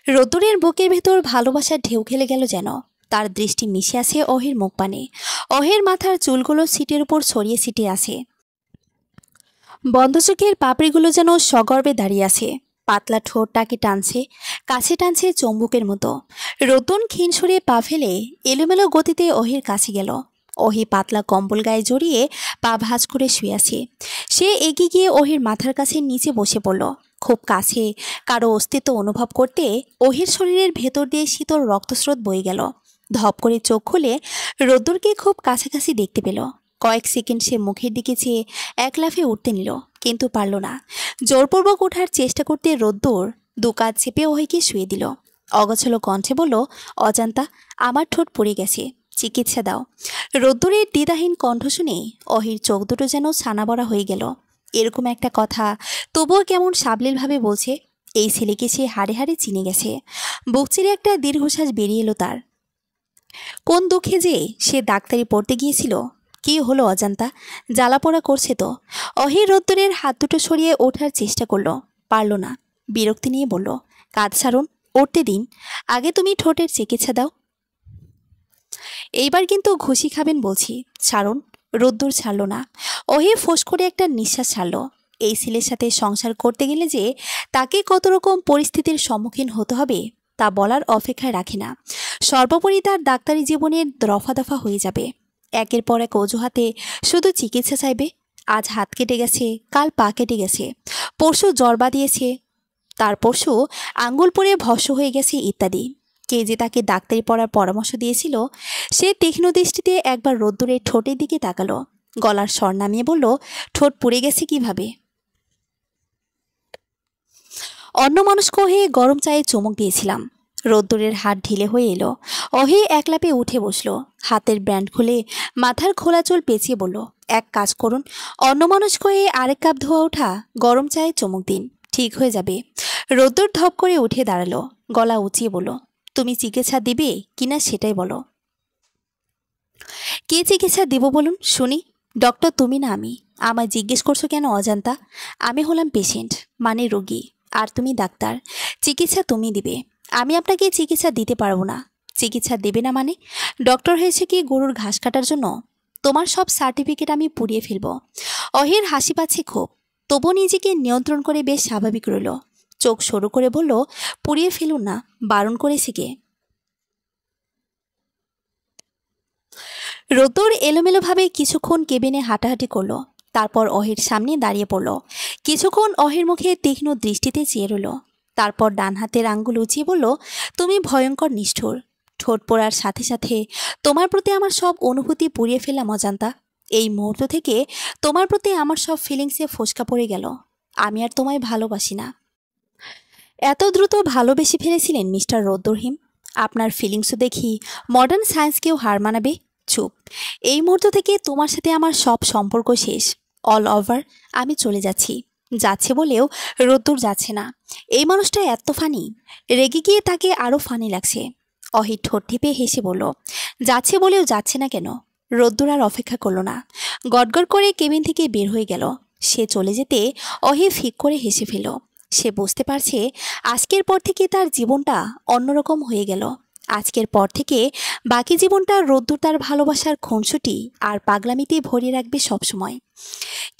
রোদ্দুরের বুকের ভেতর ভালোবাসার ঢেউ খেলে গেল যেন। তার দৃষ্টি মিশে আছে অহির মুখপানে। অহির মাথার চুলগুলো সিটের উপর ছড়িয়ে ছিটিয়ে আছে। বন্ধ চোখের পাপড়িগুলো যেন সগর্বে দাঁড়িয়ে আছে। পাতলা ঠোঁট তাকে টানছে, কাছে টানছে চম্বুকের মতো। রতন ক্ষীণ সরিয়ে পা ফেলে এলোমেলো গতিতে অহির কাছে গেল। অহি পাতলা কম্বল গায়ে জড়িয়ে পা ভাঁজ করে শুয়ে আছে। সে এগিয়ে গিয়ে অহির মাথার কাছে নিচে বসে পড়ল। খুব কাছে কারো অস্তিত্ব অনুভব করতে অহির শরীরের ভেতর দিয়ে শীতল রক্তস্রোত বয়ে গেল। ধপ করে চোখ খুলে রোদ্দুরকে খুব কাছাকাছি দেখতে পেল। কয়েক সেকেন্ড সে মুখের দিকে চেয়ে এক লাফে উঠতে নিল, কিন্তু পারল না। জোরপূর্বক ওঠার চেষ্টা করতে রোদ্দুর দু কাঁধ চেপে অহিকে শুয়ে দিল। অগোছালো কণ্ঠে বলল, অজান্তা আমার ঠোঁট পড়ে গেছে, চিকিৎসা দাও। রোদ্দুরের দ্বিধাহীন কণ্ঠ শুনে অহির চোখ দুটো যেন ছানাবড়া হয়ে গেল। এরকম একটা কথা তবুও কেমন সাবলীলভাবে বলছে। এই ছেলেকে সে হাড়ে হাড়ে চিনে গেছে। বুক চিরে একটা দীর্ঘশ্বাস বেরিয়ে এলো তার। কোন দুঃখে যে সে ডাক্তারি পড়তে গিয়েছিল। কি হলো অজান্তা? জ্বালাপোড়া করছে তো। অহির রোদ্দুরের হাত দুটো সরিয়ে ওঠার চেষ্টা করলো, পারল না। বিরক্তি নিয়ে বলল, কাজ ছাড়ুন, উঠতে দিন। আগে তুমি ঠোঁটের চিকিৎসা দাও। এইবার কিন্তু ঘুষি খাবেন বলছি, ছাড়ুন। রোদ্দুর ছাড়ল না। অহি ফোঁস করে একটা নিঃশ্বাস ছাড়ল। এই ছেলের সাথে সংসার করতে গেলে যে তাকে কত রকম পরিস্থিতির সম্মুখীন হতে হবে তা বলার অপেক্ষায় রাখে না। সর্বোপরি তার ডাক্তারি জীবনের দফা দফা হয়ে যাবে। একের পর এক অজুহাতে শুধু চিকিৎসা চাইবে। আজ হাত কেটে গেছে, কাল পা কেটে গেছে, পরশু জ্বর বাঁধিয়েছে, তার পরশু আঙ্গুল পরে ভস্ম হয়ে গেছে ইত্যাদি। কে যে তাকে ডাক্তারি পড়ার পরামর্শ দিয়েছিল। সে তীক্ষ্ণ দৃষ্টিতে একবার রোদ্দুরের ঠোঁটের দিকে তাকালো। গলার স্বর নামিয়ে বলল, ঠোঁট পুড়ে গেছে কিভাবে? অন্যমনস্ক হয়ে গরম চায়ে চুমুক দিয়েছিলাম। রোদ্দুরের হাত ঢিলে হয়ে এলো। অহি একলাপে উঠে বসলো। হাতের ব্যান্ড খুলে মাথার খোলা চুল পেঁচিয়ে বলল, এক কাজ করুন, অন্যমনস্ক হয়ে আরেক কাপ ধোয়া ওঠা গরম চায়ে চুমুক দিন, ঠিক হয়ে যাবে। রোদ্দুর ধপ করে উঠে দাঁড়ালো। গলা উঁচিয়ে বলল, তুমি চিকিৎসা দিবে কিনা সেটাই বলো। কে চিকিৎসা দিব বলুন শুনি? ডক্টর তুমি না আমি। আমায় জিজ্ঞেস করছো কেন অজান্তা? আমি হলাম পেশেন্ট, মানে রোগী, আর তুমি ডাক্তার। চিকিৎসা তুমি দিবে, আমি আপনাকে চিকিৎসা দিতে পারবো না। চিকিৎসা দেবে না মানে? ডক্টর হয়েছে কি গরুর ঘাস কাটার জন্য? তোমার সব সার্টিফিকেট আমি পুড়িয়ে ফেলবো। অহির হাসি পাচ্ছে খুব, তবু নিজেকে নিয়ন্ত্রণ করে বেশ স্বাভাবিক রইল। চোখ সরু করে বলল, পুড়িয়ে ফেলুন না, বারণ করেছে কে? রোদ্দুর এলোমেলোভাবে কিছুক্ষণ কেবিনে হাঁটাহাঁটি করলো। তারপর অহির সামনে দাঁড়িয়ে পড়ল। কিছুক্ষণ অহির মুখে তীক্ষ্ণ দৃষ্টিতে চেয়ে রইল। তারপর ডান হাতের আঙ্গুল উঁচিয়ে বলল, তুমি ভয়ঙ্কর নিষ্ঠুর। ঠোঁট পোড়ার সাথে সাথে তোমার প্রতি আমার সব অনুভূতি পুড়িয়ে ফেললাম অজান্তা। এই মুহূর্ত থেকে তোমার প্রতি আমার সব ফিলিংসে ফোসকা পড়ে গেল। আমি আর তোমায় ভালোবাসি না। এত দ্রুত ভালোবেসে ফেলেছিলেন মিস্টার রোদ্দুরহিম? আপনার ফিলিংসও দেখি মডার্ন সায়েন্সকেও হার মানাবে। চুপ। এই মুহূর্ত থেকে তোমার সাথে আমার সব সম্পর্ক শেষ। All over. আমি চলে যাচ্ছি। যাচ্ছে বলেও রোদ্দুর যাচ্ছে না। এই মানুষটা এত ফানি। রেগে গিয়ে তাকে আরও ফানি লাগছে। অহির ঠোঁট টিপে হেসে বলল, যাচ্ছে বলেও যাচ্ছে না কেন? রোদ্দুর আর অপেক্ষা করল না। গড়গড় করে কেবিন থেকে বের হয়ে গেল। সে চলে যেতে অহি ফিক করে হেসে ফেল। সে বুঝতে পারছে আজকের পর থেকে তার জীবনটা অন্যরকম হয়ে গেল। আজকের পর থেকে বাকি জীবনটা রোদ্দুর তার ভালোবাসার খুনসুটি আর পাগলামিতে ভরিয়ে রাখবে সবসময়।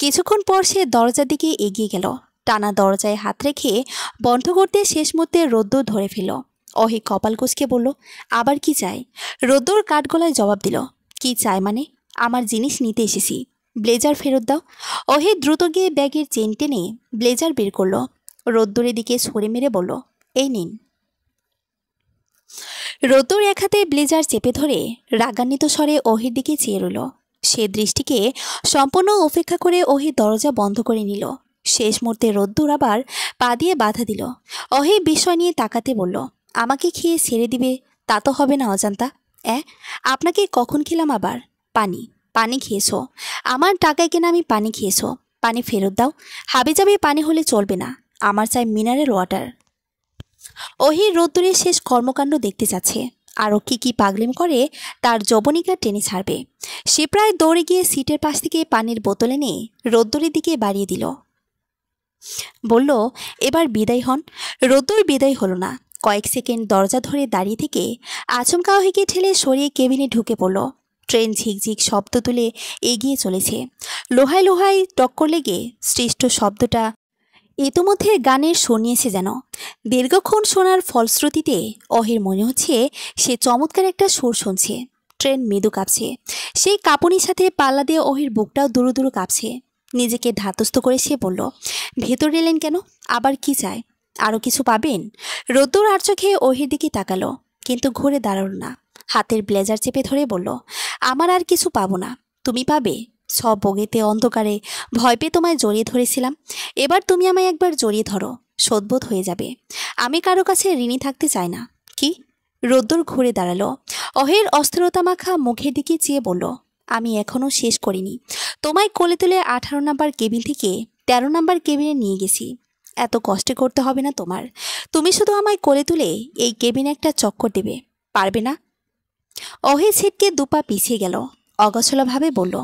কিছুক্ষণ পর সে দরজার দিকে এগিয়ে গেল। টানা দরজায় হাত রেখে বন্ধ করতে শেষ মুহূর্তে রোদ্দুর ধরে ফেলল। অহি কপাল কুঁচকে বলল, আবার কি চাই? রোদ্দুর কাঠগলায় জবাব দিল, কি চাই মানে? আমার জিনিস নিতে এসেছি, ব্লেজার ফেরত দাও। অহি দ্রুত গিয়ে ব্যাগের চেন টেনে ব্লেজার বের করলো। রোদ্দুরের দিকে ছুঁড়ে মেরে বলল, এই নিন। রোদ্দুর এক হাতে ব্লেজার চেপে ধরে রাগান্বিত স্বরে অহির দিকে চেয়ে রইল। সে দৃষ্টিকে সম্পূর্ণ উপেক্ষা করে অহি দরজা বন্ধ করে নিল। শেষ মুহূর্তে রোদ্দুর আবার পা দিয়ে বাধা দিল। অহি বিস্ময় নিয়ে তাকাতে বলল, আমাকে খেয়ে ছেড়ে দিবে তা তো হবে না অজান্তা। আপনাকে কখন খেলাম আবার? পানি পানি খেয়েছো? আমার টাকায় কেনা আমি পানি খেয়েছো? পানি ফেরত দাও। হাবিজাবি পানি হলে চলবে না, আমার চাই মিনারেল ওয়াটার। অহি রোদ্দুরের শেষ কর্মকাণ্ড দেখতে যাচ্ছে, আরও কি পাগলিম করে তার যবনিকা টেনে ছাড়বে। সে প্রায় দৌড়ে গিয়ে সিটের পাশ থেকে পানির বোতল এনে রোদ্দুরের দিকে বাড়িয়ে দিল। বলল, এবার বিদায় হন। রোদ্দুর বিদায় হলো না। কয়েক সেকেন্ড দরজা ধরে দাঁড়িয়ে থেকে আচমকা অহিকে ঠেলে সরিয়ে কেবিনে ঢুকে পড়ল। ট্রেন ঝিকঝিক শব্দ তুলে এগিয়ে চলেছে। লোহায় লোহায় টক্কর লেগে সৃষ্ট শব্দটা ইতোমধ্যে গানের শুনিয়েছে যেন। দীর্ঘক্ষণ শোনার ফলশ্রুতিতে অহির মনে হচ্ছে সে চমৎকার একটা সুর শুনছে। ট্রেন মৃদু কাঁপছে। সেই কাঁপুনির সাথে পাল্লা দিয়ে অহির বুকটাও দুরু দুরু কাঁপছে। নিজেকে ধাতস্থ করে সে বলল, ভেতর এলেন কেন? আবার কি চায়? আরও কিছু পাবেন? রোদ্দুর আর চোখে অহির দিকে তাকালো, কিন্তু ঘুরে দাঁড়াল না। হাতের ব্লেজার চেপে ধরে বলল, আমার আর কিছু পাবো না, তুমি পাবে। সব বগিতে অন্ধকারে ভয় পেয়ে তোমায় জড়িয়ে ধরেছিলাম, এবার তুমি আমায় একবার জড়িয়ে ধরো, শোধবোধ হয়ে যাবে। আমি কারো কাছে ঋণী থাকতে চাই না। কি? রোদ্দুর ঘুরে দাঁড়ালো। অহের অস্থিরতা মাখা মুখের দিকে চেয়ে বলল, আমি এখনও শেষ করিনি। তোমায় কোলে তুলে 18 নম্বর কেবিন থেকে 13 নম্বর কেবিনে নিয়ে গেছি। এত কষ্ট করতে হবে না তোমার। তুমি শুধু আমায় কোলে তুলে এই কেবিনে একটা চক্কর দেবে, পারবে না? অহে ছিটকে দুপা পিছিয়ে গেল। অগোছালোভাবে বলল,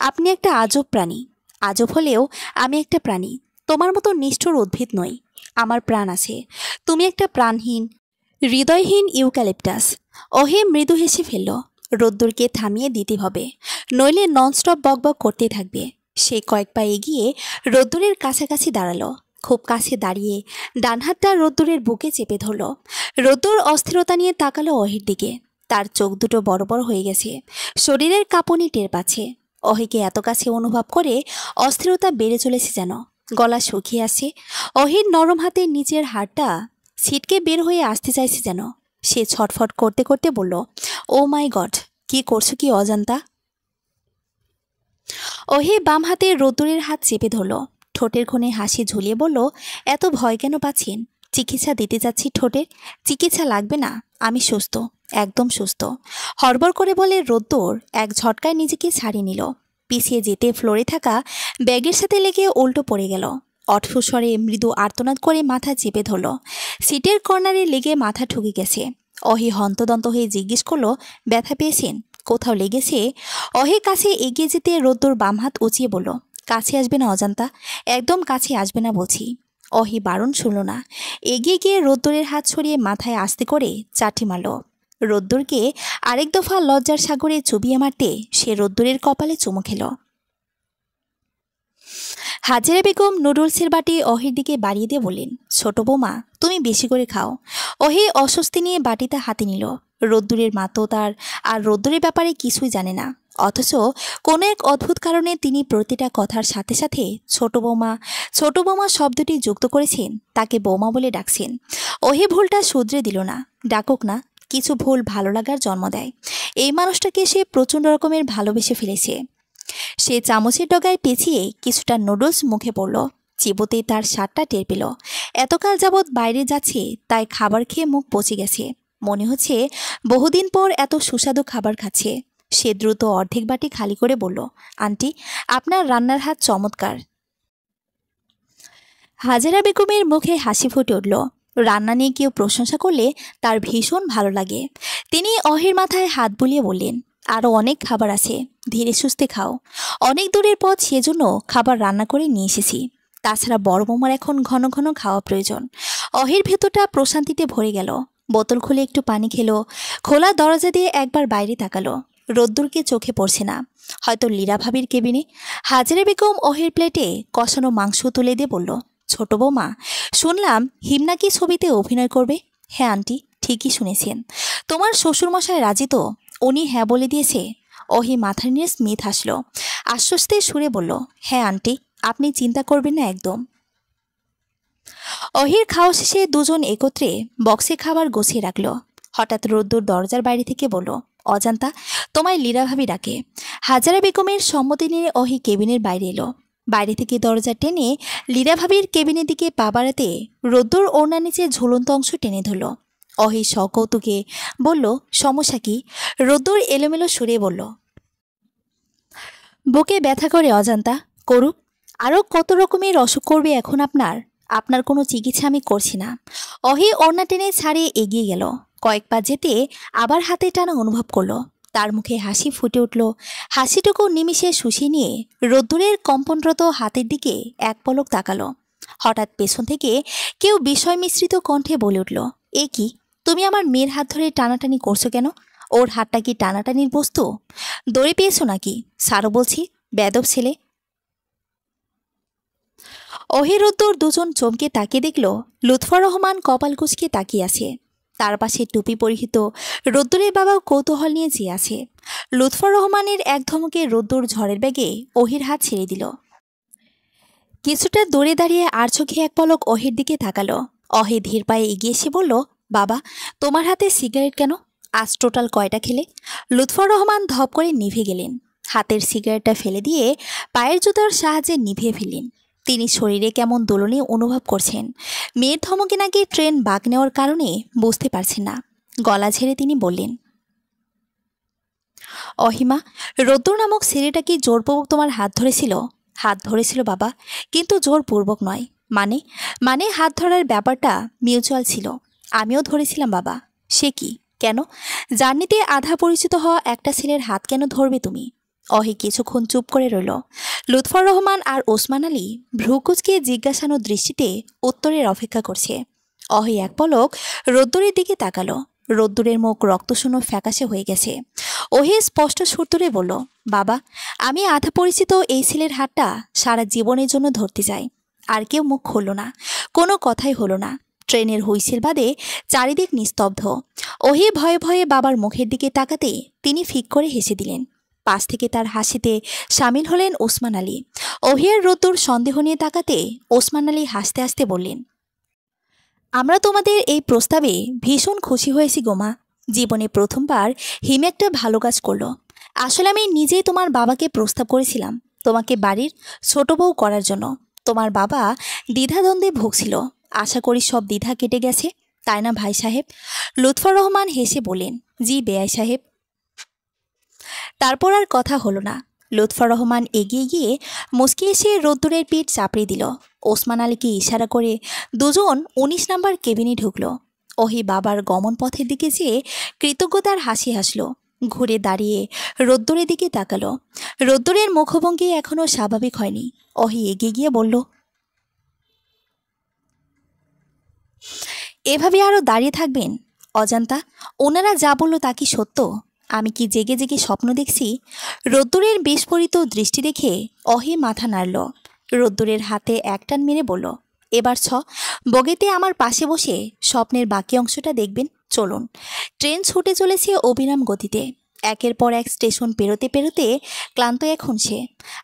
আপনি একটা আজব প্রাণী। আজব হলেও আমি একটা প্রাণী। তোমার মতো নিষ্ঠুর উদ্ভিদ নই। আমার প্রাণ আছে। তুমি একটা প্রাণহীন, হৃদয়হীন ইউক্যালিপটাস। অহে মৃদু হেসে ফেলল। রোদ্দুরকে থামিয়ে দিতে হবে, নইলে ননস্টপ বকবক করতে থাকবে। সে কয়েক পা এগিয়ে রোদ্দুরের কাছাকাছি দাঁড়ালো। খুব কাছে দাঁড়িয়ে ডান হাতটা রোদ্দুরের বুকে চেপে ধরল। রোদ্দুর অস্থিরতা নিয়ে তাকালো অহির দিকে। তার চোখ দুটো বড় বড় হয়ে গেছে। শরীরের কাঁপুনি টের পাচ্ছে। অহিকে এত কাছে অনুভব করে অস্থিরতা বেড়ে চলেছে যেন। গলা শুকিয়ে আসছে। অহির নরম হাতের নিচের হাড়টা ছিটকে বের হয়ে আসতে চাইছে যেন। সে ছটফট করতে করতে বলল, ও মাই গড, কি করছো কি অজান্তা? অহি বাম হাতে রোদ্দুরের হাত চেপে ধরল। ঠোঁটের কোণে হাসি ঝুলিয়ে বলল, এত ভয় কেন পাচ্ছেন? চিকিৎসা দিতে যাচ্ছি ঠোঁটের। চিকিৎসা লাগবে না, আমি সুস্থ, একদম সুস্থ। হড়বড় করে বলে রোদ্দুর এক ঝটকায় নিজেকে ছাড়িয়ে নিল। পিছিয়ে যেতে ফ্লোরে থাকা ব্যাগের সাথে লেগে উল্টো পড়ে গেল। অটফুস্বরে মৃদু আর্তনাদ করে মাথা চেপে ধরল। সিটের কর্নারে লেগে মাথা ঠুকে গেছে। অহি হন্তদন্ত হয়ে জিজ্ঞেস করলো, ব্যথা পেয়েছেন? কোথাও লেগেছে? অহি কাছে এগিয়ে যেতে রোদ্দুর বাম হাত উঁচিয়ে বলল, কাছে আসবে না অজান্তা, একদম কাছে আসবে না বলছি। অহি বারণ শুনল না। এগিয়ে গিয়ে রোদ্দুরের হাত ছড়িয়ে মাথায় আস্তে করে চাটি মারল। রোদ্দুরকে আরেক দফা লজ্জার সাগরে চুবিয়ে মারতে সে রোদ্দুরের কপালে চুমু খেল। হাজেরা বেগম নুডলসের বাটি অহির দিকে বাড়িয়ে দিয়ে বললেন, ছোট বৌমা, তুমি বেশি করে খাও। অহি অস্বস্তি নিয়ে বাটিটা হাতে নিল। রোদ্দুরের মা তো তার আর রোদ্দুরের ব্যাপারে কিছুই জানে না, অথচ কোনো এক অদ্ভুত কারণে তিনি প্রতিটা কথার সাথে সাথে ছোট বৌমা শব্দটি যুক্ত করেছেন, তাকে বৌমা বলে ডাকছেন। অহি ভুলটা শুধরে দিল না। ডাকুক না, কিছু ভুল ভালো লাগার জন্ম দেয়। এই মানুষটাকে সে প্রচণ্ড রকমের ভালোবেসে ফেলেছে। সে চামচের ডগায় পেঁচিয়ে কিছুটা নুডলস মুখে পড়ল। চিবোতেই তার স্বাদটা টের পেল। এতকাল যাবৎ বাইরে যাচ্ছে, তাই খাবার খেয়ে মুখ পচে গেছে। মনে হচ্ছে বহুদিন পর এত সুস্বাদু খাবার খাচ্ছে। সে দ্রুত অর্ধেক বাটি খালি করে বলল, আন্টি, আপনার রান্নার হাত চমৎকার। হাজেরা বেগমের মুখে হাসি ফুটে উঠল। রান্না নিয়ে কেউ প্রশংসা করলে তার ভীষণ ভালো লাগে। তিনি অহির মাথায় হাত বুলিয়ে বললেন, আরও অনেক খাবার আছে, ধীরে সুস্থে খাও। অনেক দূরের পথ, সেজন্য খাবার রান্না করে নিয়ে এসেছি। তাছাড়া বড় বৌমার এখন ঘন ঘন খাওয়া প্রয়োজন। অহির ভেতরটা প্রশান্তিতে ভরে গেল। বোতল খুলে একটু পানি খেলো। খোলা দরজা দিয়ে একবার বাইরে তাকালো। রোদ্দুরকে চোখে পড়ছে না, হয়তো লীরা ভাবির কেবিনে। হাজেরা বেগম অহির প্লেটে কষানো মাংস তুলে দিয়ে বলল, ছোট বৌমা, শুনলাম হিম নাকি ছবিতে অভিনয় করবে। হ্যাঁ আন্টি, ঠিকই শুনেছেন। তোমার শ্বশুরমশাই রাজি তো? উনি হ্যাঁ বলে দিয়েছে। অহি মাথা নিয়ে স্মিথ হাসলো, আশ্বস্তির সুরে বলল, হ্যাঁ আন্টি, আপনি চিন্তা করবেন না একদম। অহির খাওয়া শেষে দুজন একত্রে বক্সে খাবার গুছিয়ে রাখল। হঠাৎ রোদ্দুর দরজার বাইরে থেকে বলল, অজান্তা, তোমায় লীরা ভাবি ডাকে। হাজারা বেগমের সম্মতি নিয়ে অহি কেবিনের বাইরে এলো। বাইরে থেকে দরজা টেনে লীরা ভাবির কেবিনের দিকে পা বাড়াতে রোদ্দুর ওড়না নিচে ঝুলন্ত অংশ টেনে ধরল। অহি সকৌতুকে বলল, সমস্যা কি? রোদ্দুর এলোমেলো সুরে বলল, বুকে ব্যথা করে অজান্তা, করুক। আরও কত রকমের অসুখ করবে এখন আপনার। আপনার কোনো চিকিৎসা আমি করছি না। অহি ওড়না টেনে ছাড়িয়ে এগিয়ে গেল। কয়েক পা যেতে আবার হাতে টানা অনুভব করলো। তার মুখে হাসি ফুটে উঠল। হাসিটুকু নিমিষে শুষিয়ে নিয়ে রোদ্দুরের কম্পনরত হাতের দিকে এক পলক তাকালো। হঠাৎ পেছন থেকে কেউ বিষয় মিশ্রিত কণ্ঠে বলে উঠল, এ কি, তুমি আমার মেয়ের হাত ধরে টানাটানি করছো কেন? ওর হাতটা কি টানাটানির বস্তু? দড়ি পেয়েছো নাকি? সারো বলছি, বেদব ছেলে। অহিরুদ্দুর দুজন চমকে তাকিয়ে দেখল লুৎফর রহমান কপাল কুঁচকে তাকিয়ে আছে। তার পাশে টুপি পরিহিত রোদ্দুরের বাবাও কৌতূহল নিয়ে চেয়ে আছে। লুৎফর রহমানের এক ধমকে রোদ্দুর ঝড়ের ব্যাগে অহির হাত ছেড়ে দিল। কিছুটা দূরে দাঁড়িয়ে আর চোখে এক পলক অহির দিকে তাকালো। অহি ধীর পায়ে এগিয়ে এসে বলল, বাবা, তোমার হাতে সিগারেট কেন? আজ টোটাল কয়টা খেলে? লুৎফর রহমান ধপ করে নিভে গেলেন। হাতের সিগারেটটা ফেলে দিয়ে পায়ের জুতার সাহায্যে নিভিয়ে ফেললেন। তিনি শরীরে কেমন দোলনে অনুভব করছেন। মেয়ের ধমকে নাকি ট্রেন বাঁক নেওয়ার কারণে বুঝতে পারছেন না। গলা ঝেড়ে তিনি বললেন, অহিমা, রোদ্দুর নামক ছেলেটা কি জোরপূর্বক তোমার হাত ধরেছিল? হাত ধরেছিল বাবা, কিন্তু জোরপূর্বক নয়। মানে মানে হাত ধরার ব্যাপারটা মিউচুয়াল ছিল। আমিও ধরেছিলাম বাবা। সে কি, কেন? জার্নিতে আধা পরিচিত হওয়া একটা ছেলের হাত কেন ধরবে তুমি? অহি কিছুক্ষণ চুপ করে রইল। লুৎফর রহমান আর ওসমান আলী ভ্রুকুচকে জিজ্ঞাসানো দৃষ্টিতে উত্তরের অপেক্ষা করছে। অহি এক পলক রোদ্দুরের দিকে তাকালো। রোদ্দুরের মুখ রক্তশূন্য ফ্যাকাশে হয়ে গেছে। ওহি স্পষ্ট সুরতুরে বলল, বাবা, আমি আধা পরিচিত এই ছেলের হাতটা সারা জীবনের জন্য ধরতে চাই। আর কেউ মুখ খুলল না, কোনো কথাই হলো না। ট্রেনের হুইসেল বাদে চারিদিক নিস্তব্ধ। ওহি ভয়ে ভয়ে বাবার মুখের দিকে তাকাতে তিনি ফিক করে হেসে দিলেন। পাশ থেকে তার হাসিতে সামিল হলেন ওসমান আলী। ওহিয়ার রোদ্দুর সন্দেহ নিয়ে তাকাতে ওসমান আলী হাসতে হাসতে বললেন, আমরা তোমাদের এই প্রস্তাবে ভীষণ খুশি হয়েছি গোমা। জীবনে প্রথমবার হিম একটা ভালো কাজ করলো। আসলে আমি নিজেই তোমার বাবাকে প্রস্তাব করেছিলাম তোমাকে বাড়ির ছোট বউ করার জন্য। তোমার বাবা দ্বিধাদ্বন্দ্বে ভুগছিল। আশা করি সব দ্বিধা কেটে গেছে, তাই না ভাই সাহেব? লুৎফর রহমান হেসে বলেন, জি বেয়াই সাহেব। তারপর আর কথা হলো না। লুৎফর রহমান এগিয়ে গিয়ে মুচকি এসে রোদ্দুরের পিঠ চাপড়ে দিল। ওসমান আলীকে ইশারা করে দুজন ১৯ নাম্বার কেবিনে ঢুকল। ওহি বাবার গমন পথের দিকে যেয়ে কৃতজ্ঞতার হাসি হাসল। ঘুরে দাঁড়িয়ে রোদ্দুরের দিকে তাকালো। রোদ্দুরের মুখভঙ্গি এখনও স্বাভাবিক হয়নি। ওহি এগিয়ে গিয়ে বলল, এভাবে আরও দাঁড়িয়ে থাকবেন? অজান্তা, ওনারা যা বলল তা কি সত্য? আমি কি জেগে জেগে স্বপ্ন দেখছি? রোদ্দুরের বিস্ফোরিত দৃষ্টি দেখে অহি মাথা নাড়ল। রোদ্দুরের হাতে একটান মেরে বলল, এবার বগিতে আমার পাশে বসে স্বপ্নের বাকি অংশটা দেখবেন। চলুন। ট্রেন ছুটে চলেছে অবিরাম গতিতে। একের পর এক স্টেশন পেরোতে পেরোতে ক্লান্ত এখন সে।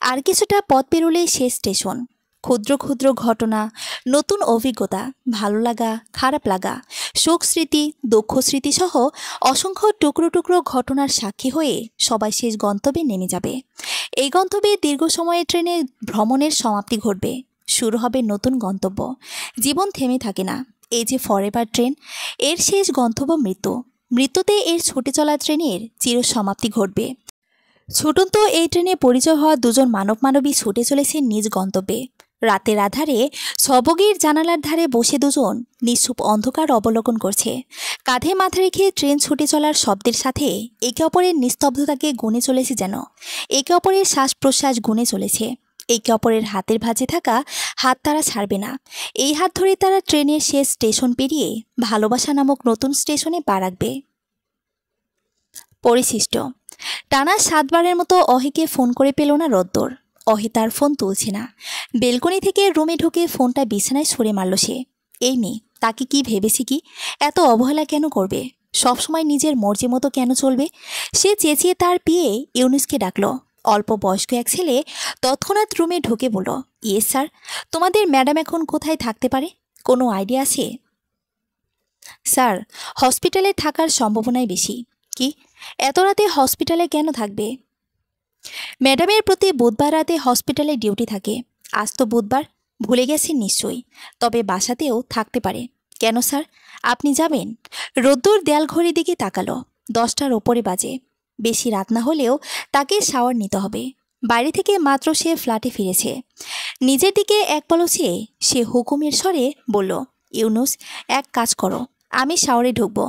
আর কিছুটা পথ পেরোলেই শেষ স্টেশন। ক্ষুদ্র ক্ষুদ্র ঘটনা, নতুন অভিজ্ঞতা, ভালো লাগা, খারাপ লাগা, সুখ স্মৃতি, দুঃখ স্মৃতিসহ অসংখ্য টুকরো টুকরো ঘটনার সাক্ষী হয়ে সবাই শেষ গন্তব্যে নেমে যাবে। এই গন্তব্যে দীর্ঘ সময়ের ট্রেনের ভ্রমণের সমাপ্তি ঘটবে। শুরু হবে নতুন গন্তব্য। জীবন থেমে থাকে না। এই যে ফরএভার ট্রেন, এর শেষ গন্তব্য মৃত্যু। মৃত্যুতে এর ছুটে চলা ট্রেনের চির সমাপ্তি ঘটবে। ছুটন্ত এই ট্রেনে পরিচয় হওয়া দুজন মানবী ছুটে চলেছে নিজ গন্তব্যে। রাতের আধারে সবগির জানালার ধারে বসে দুজন নিশ্চুপ অন্ধকার অবলোকন করছে। কাঁধে মাথা রেখে ট্রেন ছুটে চলার শব্দের সাথে একে অপরের নিস্তব্ধতাকে গুনে চলেছে, যেন একে অপরের শ্বাস প্রশ্বাস গুনে চলেছে। একে অপরের হাতের ভাঁজে থাকা হাত তারা ছাড়বে না। এই হাত ধরে তারা ট্রেনের শেষ স্টেশন পেরিয়ে ভালোবাসা নামক নতুন স্টেশনে পা রাখবে। পরিশিষ্ট। টানা 7 বারের মতো অহিকে ফোন করে পেল না রোদ্দুর। অহি তার ফোন তুলছে না। বেলকনি থেকে রুমে ঢুকে ফোনটা বিছানায় ছুঁড়ে মারল সে। এই মেয়ে, তাকে কি ভেবেছে কি? এত অবহেলা কেন করবে? সবসময় নিজের মর্জি মতো কেন চলবে? সে চেঁচিয়ে তার পিয়ে ইউনুসকে ডাকল। অল্প বয়স্ক এক ছেলে তৎক্ষণাৎ রুমে ঢুকে বলল, ইয়েস স্যার। তোমাদের ম্যাডাম এখন কোথায় থাকতে পারে? কোনো আইডিয়া আছে? স্যার, হসপিটালে থাকার সম্ভাবনাই বেশি। কি? এত রাতে হসপিটালে কেন থাকবে? ম্যাডামের প্রতি বুধবার রাতে হসপিটালে ডিউটি থাকে। আজ তো বুধবার, ভুলে গেছেন নিশ্চয়ই। তবে বাসাতেও থাকতে পারে। কেন স্যার, আপনি যাবেন? রোদ্দুর দেয়াল ঘড়ির দিকে তাকালো। 10টার ওপরে বাজে। বেশি রাত না হলেও তাকে শাওয়ার নিতে হবে। বাইরে থেকে মাত্র সে ফ্ল্যাটে ফিরেছে। নিজের দিকে এক পলক চেয়ে সে হুকুমের স্বরে বলল, ইউনুস, এক কাজ করো, আমি শাওয়ারে ঢুকবো।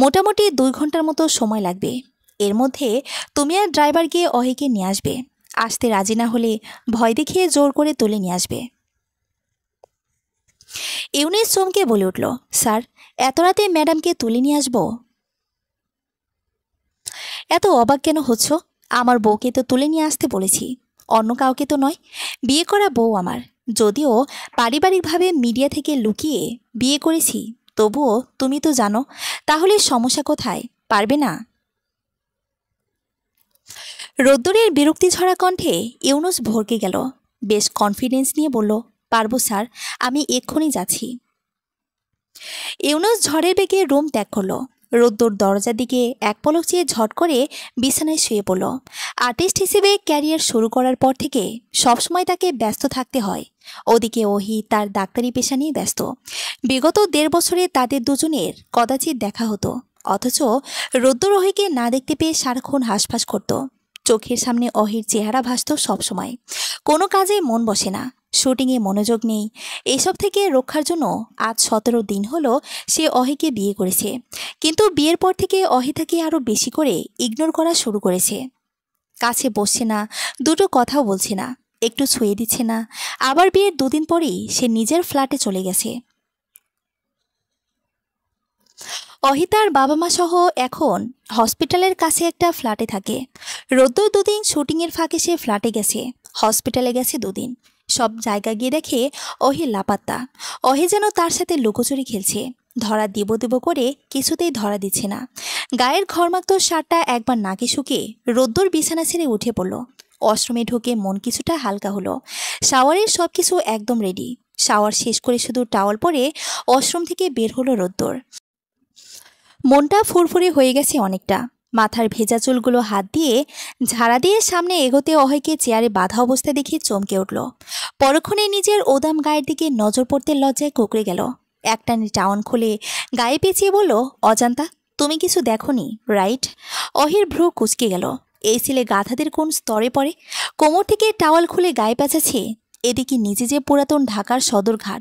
মোটামুটি 2 ঘন্টার মতো সময় লাগবে। এর মধ্যে তুমি আর ড্রাইভার গিয়ে অহিকে নিয়ে আসবে। আসতে রাজি না হলে ভয় দেখিয়ে জোর করে তুলে নিয়ে আসবে। ইউনুস চমকে বলে উঠল, স্যার, এত রাতে ম্যাডামকে তুলে নিয়ে আসবো? এত অবাক কেন হচ্ছ? আমার বউকে তো তুলে নিয়ে আসতে বলেছি, অন্য কাউকে তো নয়। বিয়ে করা বউ আমার। যদিও পারিবারিকভাবে মিডিয়া থেকে লুকিয়ে বিয়ে করেছি, তবুও তুমি তো জানো। তাহলে সমস্যা কোথায়? পারবে না? রোদ্দুরের বিরক্তি ঝরা কণ্ঠে ইউনুস ভরকে গেল। বেশ কনফিডেন্স নিয়ে বলল, পারবো স্যার, আমি এক্ষুনি যাচ্ছি। ইউনুস ঝড়ের বেগে রুম ত্যাগ করল। রোদ্দুর দরজার দিকে এক পলক চেয়ে ঝট করে বিছানায় শুয়ে পড়ল। আর্টিস্ট হিসেবে ক্যারিয়ার শুরু করার পর থেকে সবসময় তাকে ব্যস্ত থাকতে হয়। ওদিকে ওহি তার ডাক্তারি পেশা নিয়ে ব্যস্ত। বিগত 1.5 বছরে তাদের দুজনের কদাচিৎ দেখা হতো। অথচ রোদ্দুর অহিকে না দেখতে পেয়ে সারাক্ষণ হাঁসফাঁস করত। চোখের সামনে অহির চেহারা ভাসত সবসময়। কোনো কাজে মন বসে না, শুটিংয়ে মনোযোগ নেই। এসব থেকে রক্ষার জন্য আজ 17 দিন হলো সে অহিকে বিয়ে করেছে। কিন্তু বিয়ের পর থেকে অহি তাকে আরও বেশি করে ইগনোর করা শুরু করেছে। কাছে বসছে না, দুটো কথাও বলছে না, একটু ছুঁয়ে দিচ্ছে না। আবার বিয়ের 2 দিন পরেই সে নিজের ফ্ল্যাটে চলে গেছে। অহি তার বাবা মা সহ এখন হসপিটালের কাছে একটা ফ্ল্যাটে থাকে। রোদ্দুর 2 দিন শুটিংয়ের ফাঁকে সে ফ্ল্যাটে গেছে, হসপিটালে গেছে 2 দিন। সব জায়গা গিয়ে দেখে অহি লাপাত্তা। অহি যেন তার সাথে লুকোচুরি খেলছে। ধরা দিব দিব করে কিছুতেই ধরা দিচ্ছে না। গায়ের ঘরমাক্ত শার্টটা একবার নাকে শুকিয়ে রোদ্দুর বিছানা ছেড়ে উঠে পড়ল। ওয়াশরুমে ঢুকে মন কিছুটা হালকা হলো। শাওয়ারের সব কিছু একদম রেডি। শাওয়ার শেষ করে শুধু টাওয়াল পরে ওয়াশরুম থেকে বের হলো রোদ্দুর। মনটা ফুরফুরে হয়ে গেছে অনেকটা। মাথার ভেজা চুলগুলো হাত দিয়ে ঝাড়া দিয়ে সামনে এগোতে অহয়কে চেয়ারে বাঁধা অবস্থা দেখে চমকে উঠল। পরক্ষণে নিজের ওদাম গায়ের দিকে নজর পড়তে লজ্জায় কুঁকড়ে গেল। একটানে টাউন খুলে গায়ে পেঁচিয়ে বলল, অজান্তা, তুমি কিছু দেখোনি, রাইট? অহির ভ্রু কুঁচকে গেল। এই ছেলে গাধাদের কোন স্তরে পড়ে? কোমর থেকে টাওয়াল খুলে গায়ে পেঁচাচ্ছে। এদিকে নিজে যে পুরাতন ঢাকার সদরঘাট।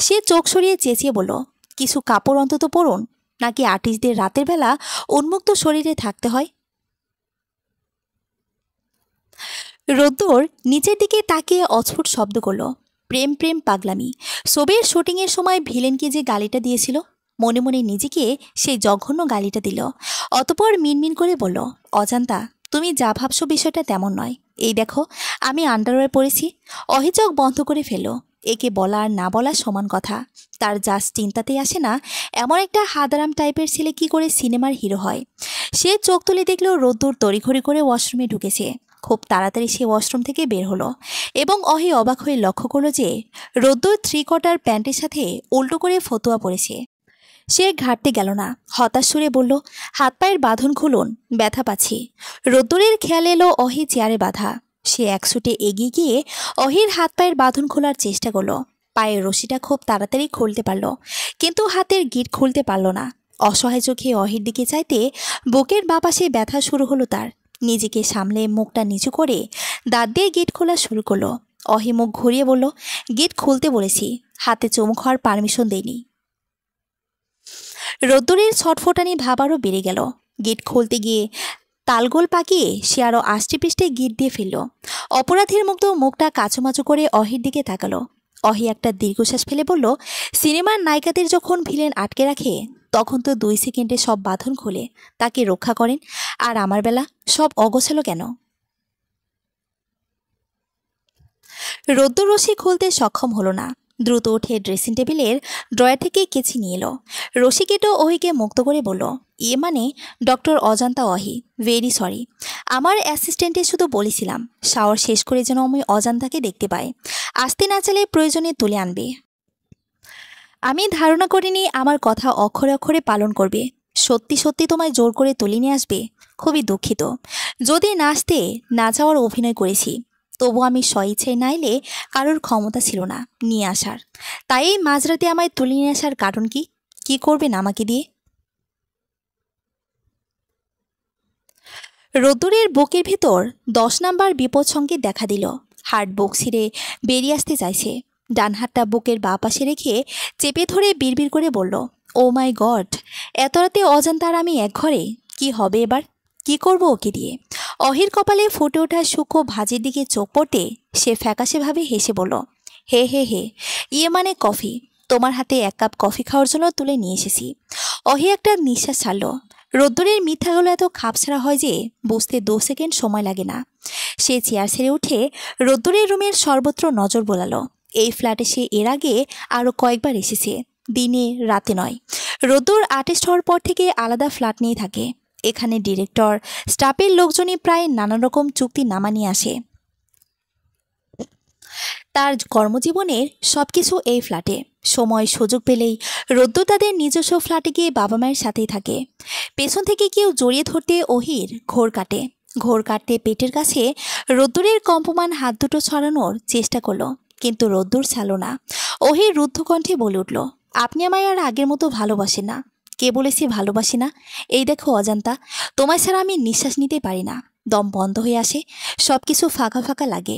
সে চোখ সরিয়ে চেঁচিয়ে বলল, কিছু কাপড় অন্তত পরুন, নাকি আর্টিস্টদের রাতের বেলা উন্মুক্ত শরীরে থাকতে হয়? রোদ্দুর নিচের দিকে তাকিয়ে অস্ফুট শব্দ করল, প্রেম প্রেম পাগলামি। ছবির শুটিংয়ের সময় ভিলেনকে যে গালিটা দিয়েছিল, মনে মনে নিজেকে সেই জঘন্য গালিটা দিল। অতপর মিনমিন করে বলল, অজান্তা, তুমি যা ভাবছো বিষয়টা তেমন নয়। এই দেখো, আমি আন্ডারওয়্যার পরেছি। অহিচক বন্ধ করে ফেলো। একে বলা আর না বলা সমান কথা। তার জাস্ট চিন্তাতেই আসে না, এমন একটা হাদারাম টাইপের ছেলে কি করে সিনেমার হিরো হয়। সে চোখ তুলে দেখলো রোদ্দুর তড়িঘড়ি করে ওয়াশরুমে ঢুকেছে। খুব তাড়াতাড়ি সে ওয়াশরুম থেকে বের হলো এবং অহি অবাক হয়ে লক্ষ্য করলো যে রোদ্দুর 3/4 প্যান্টের সাথে উল্টো করে ফতুয়া পড়েছে। সে ঘাটতে গেল না, হতাশ সুরে বলল, হাত পায়ের বাঁধন খুলুন, ব্যথা পাচ্ছি। রোদ্দুরের খেয়াল এলো অহি চেয়ারে বাঁধা। সে এক ছুটে এগিয়ে গিয়ে অহির হাত পায়ের বাঁধন খোলার চেষ্টা করলো। পায়ের রশিটা খুব তাড়াতাড়ি খুলতে পারল, কিন্তু হাতের গিঁট খুলতে পারল না। অসহায় চোখে অহির দিকে চাইতে বুকের বাঁ পাশে ব্যথা শুরু হলো তার। নিজেকে সামলে মুখটা নিচু করে দাঁত দিয়ে গিঁট খোলা শুরু করলো। অহি মুখ ঘুরিয়ে বলল, গিঁট খুলতে বলেছি, হাতে চুমু খাওয়ার পারমিশন দেয়নি। রোদ্দুরের ছটফটানি ভাব আরও বেড়ে গেল। গেট খুলতে গিয়ে তালগোল পাকিয়ে সে আরও আষ্টে পৃষ্ঠে গিট দিয়ে ফেলল। অপরাধীর মুগ্ধ মুখটা কাচুমাচু করে অহির দিকে তাকালো। অহি একটা দীর্ঘশ্বাস ফেলে বলল, সিনেমার নায়িকাদের যখন ভিলেন আটকে রাখে তখন তো 2 সেকেন্ডে সব বাঁধন খুলে তাকে রক্ষা করেন, আর আমার বেলা সব অগোছালো কেন? রোদ্দুর রশি খুলতে সক্ষম হলো না। দ্রুত উঠে ড্রেসিং টেবিলের ড্রয়ার থেকে কেচি নিয়ে এলো। রশি কেটে অহিকে মুক্ত করে বলল, মানে ডক্টর অজান্তা অহি, ভেরি সরি। আমার অ্যাসিস্ট্যান্টে শুধু বলেছিলাম শাওয়ার শেষ করে যেন আমি অজান্তাকে দেখতে পাই। আসতে না চাইলে প্রয়োজনে তুলে আনবে। আমি ধারণা করিনি আমার কথা অক্ষরে অক্ষরে পালন করবে। সত্যি সত্যি তোমায় জোর করে তুলে নিয়ে আসবে। খুবই দুঃখিত। যদি না আসতে না যাওয়ার অভিনয় করেছি, তবু আমি স্বইচ্ছায় না এলে কারোর ক্ষমতা ছিল না নিয়ে আসার। তাই এই মাঝরাতে আমায় তুলে নিয়ে আসার কারণ কি? কি করবেন আমাকে দিয়ে? রোদ্দুরের বুকের ভেতর 10 নাম্বার বিপদ সংকেত দেখা দিল। হার্ট বুক ছিঁড়ে বেরিয়ে আসতে চাইছে। ডান হাতটা বুকের বাঁ পাশে রেখে চেপে ধরে বিড়বিড় করে বলল, ও মাই গড, এত রাতে অজান্তার আমি এক ঘরে? কি হবে এবার? কি করব ওকে দিয়ে? অহির কপালে ফুটে ওঠা সূক্ষ্ম ভাজির দিকে চোখ পড়তে সে ফ্যাকাশেভাবে হেসে বলল, হে হে হে, মানে কফি। তোমার হাতে 1 কাপ কফি খাওয়ার জন্য তুলে নিয়ে এসেছি। অহি একটা নিঃশ্বাস ছাড়ল। রোদ্দুরের মিথ্যাগুলো এত খাপছাড়া হয় যে বুঝতে 2 সেকেন্ড সময় লাগে না। সে চেয়ার ছেড়ে উঠে রোদ্দুরের রুমের সর্বত্র নজর বোলালো। এই ফ্ল্যাটে সে এর আগে আরও কয়েকবার এসেছে, দিনে রাতে নয়। রোদ্দুর আর্টিস্ট হওয়ার পর থেকে আলাদা ফ্ল্যাট নিয়ে থাকে। এখানে ডিরেক্টর, স্টাফের লোকজনই প্রায় নানা রকম চুক্তি নামা নিয়ে আসে। তার কর্মজীবনের সবকিছু এই ফ্ল্যাটে। সময় সুযোগ পেলেই রোদ্দুর তাদের নিজস্ব ফ্ল্যাটে গিয়ে বাবা মায়ের সাথেই থাকে। পেছন থেকে কেউ জড়িয়ে ধরতে অহির ঘোর কাটে। ঘোর কাটতে পেটের কাছে রোদ্দুরের কম্পমান হাত দুটো ছড়ানোর চেষ্টা করলো, কিন্তু রোদ্দুর ছাড়ল না। অহির রুদ্ধ কণ্ঠে বলে উঠল, আপনি আমায় আর আগের মতো ভালোবাসেন না। কে বলেছে ভালোবাসি না? এই দেখো অজান্তা, তোমায় ছাড়া আমি নিঃশ্বাস নিতে পারি না। দম বন্ধ হয়ে আসে, সব কিছু ফাঁকা ফাঁকা লাগে।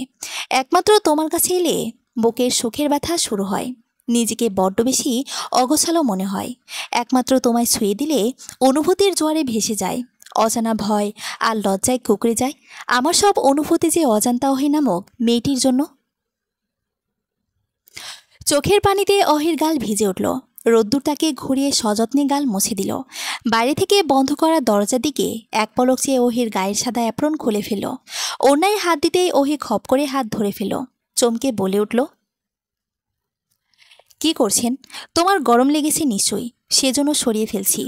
একমাত্র তোমার কাছে এলে বুকের সুখের ব্যথা শুরু হয়। নিজেকে বড্ড বেশি অগোছালো মনে হয়। একমাত্র তোমায় ছুঁয়ে দিলে অনুভূতির জোয়ারে ভেসে যায়। অজানা ভয় আর লজ্জায় কুঁকড়ে যায়। আমার সব অনুভূতি যে অজান্তা অহি নামক মেয়েটির জন্য। চোখের পানিতে অহির গাল ভিজে উঠল। রোদ্দুর তাকে ঘুরিয়ে সযত্নে গাল মুছে দিল। বাইরে থেকে বন্ধ করা দরজার দিকে এক পলক চেয়ে অহির গায়ের সাদা অ্যাপ্রন খুলে ফেলল। ওড়নায় হাত দিতেই অহি খপ করে হাত ধরে ফেলল। চমকে বলে উঠল, কি করছেন? তোমার গরম লেগেছে নিশ্চয়ই, সেজন্য সরিয়ে ফেলছি।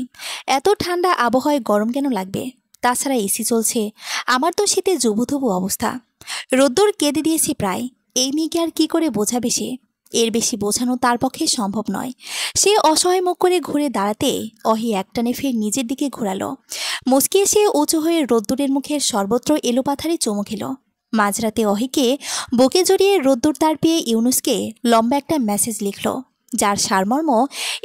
এত ঠান্ডা আবহাওয়ায় গরম কেন লাগবে? তাছাড়া এসি চলছে। আমার তো শীতে জুবুথুবু অবস্থা। রোদ্দুর কেঁদে দিয়েছে প্রায়। এই মেয়েকে আর কি করে বোঝাবে সে? এর বেশি বোঝানো তার পক্ষে সম্ভব নয়। সে অসহায় মুখ করে ঘুরে দাঁড়াতে অহি একটানে ফের নিজের দিকে ঘোরালো। মুচকি এসে উঁচু হয়ে রোদ্দুরের মুখের সর্বত্র এলোপাথারি চুমু খেল। মাঝরাতে অহিকে বুকে জড়িয়ে রোদ্দুর তার পেয়ে ইউনুসকে লম্বা একটা মেসেজ লিখল, যার সারমর্ম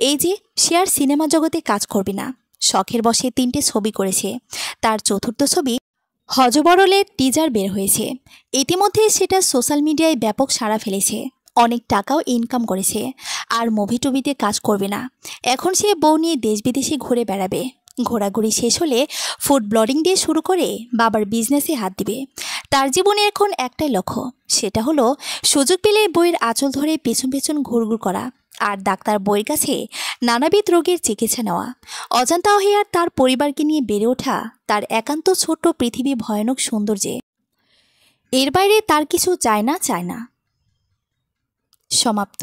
এই যে সে আর সিনেমা জগতে কাজ করবে না। শখের বসে 3টে ছবি করেছে। তার 4র্থ ছবি হজবরলের টিজার বের হয়েছে। ইতিমধ্যে সেটা সোশ্যাল মিডিয়ায় ব্যাপক সাড়া ফেলেছে। অনেক টাকাও ইনকাম করেছে। আর মুভি টুবিতে কাজ করবে না। এখন সে বউ নিয়ে দেশ বিদেশে ঘুরে বেড়াবে। ঘোরাঘুরি শেষ হলে ফুড ব্লগিং দিয়ে শুরু করে বাবার বিজনেসে হাত দিবে। তার জীবনে এখন একটাই লক্ষ্য, সেটা হলো সুযোগ পেলে বইয়ের আঁচল ধরে পেছন পেছন ঘুরঘুর করা আর ডাক্তার বইয়ের কাছে নানাবিধ রোগের চিকিৎসা নেওয়া। অজান্তা অহি আর তার পরিবারকে নিয়ে বেড়ে ওঠা তার একান্ত ছোট্ট পৃথিবী ভয়ানক সৌন্দর্যে। এর বাইরে তার কিছু চায় না। সমাপ্ত।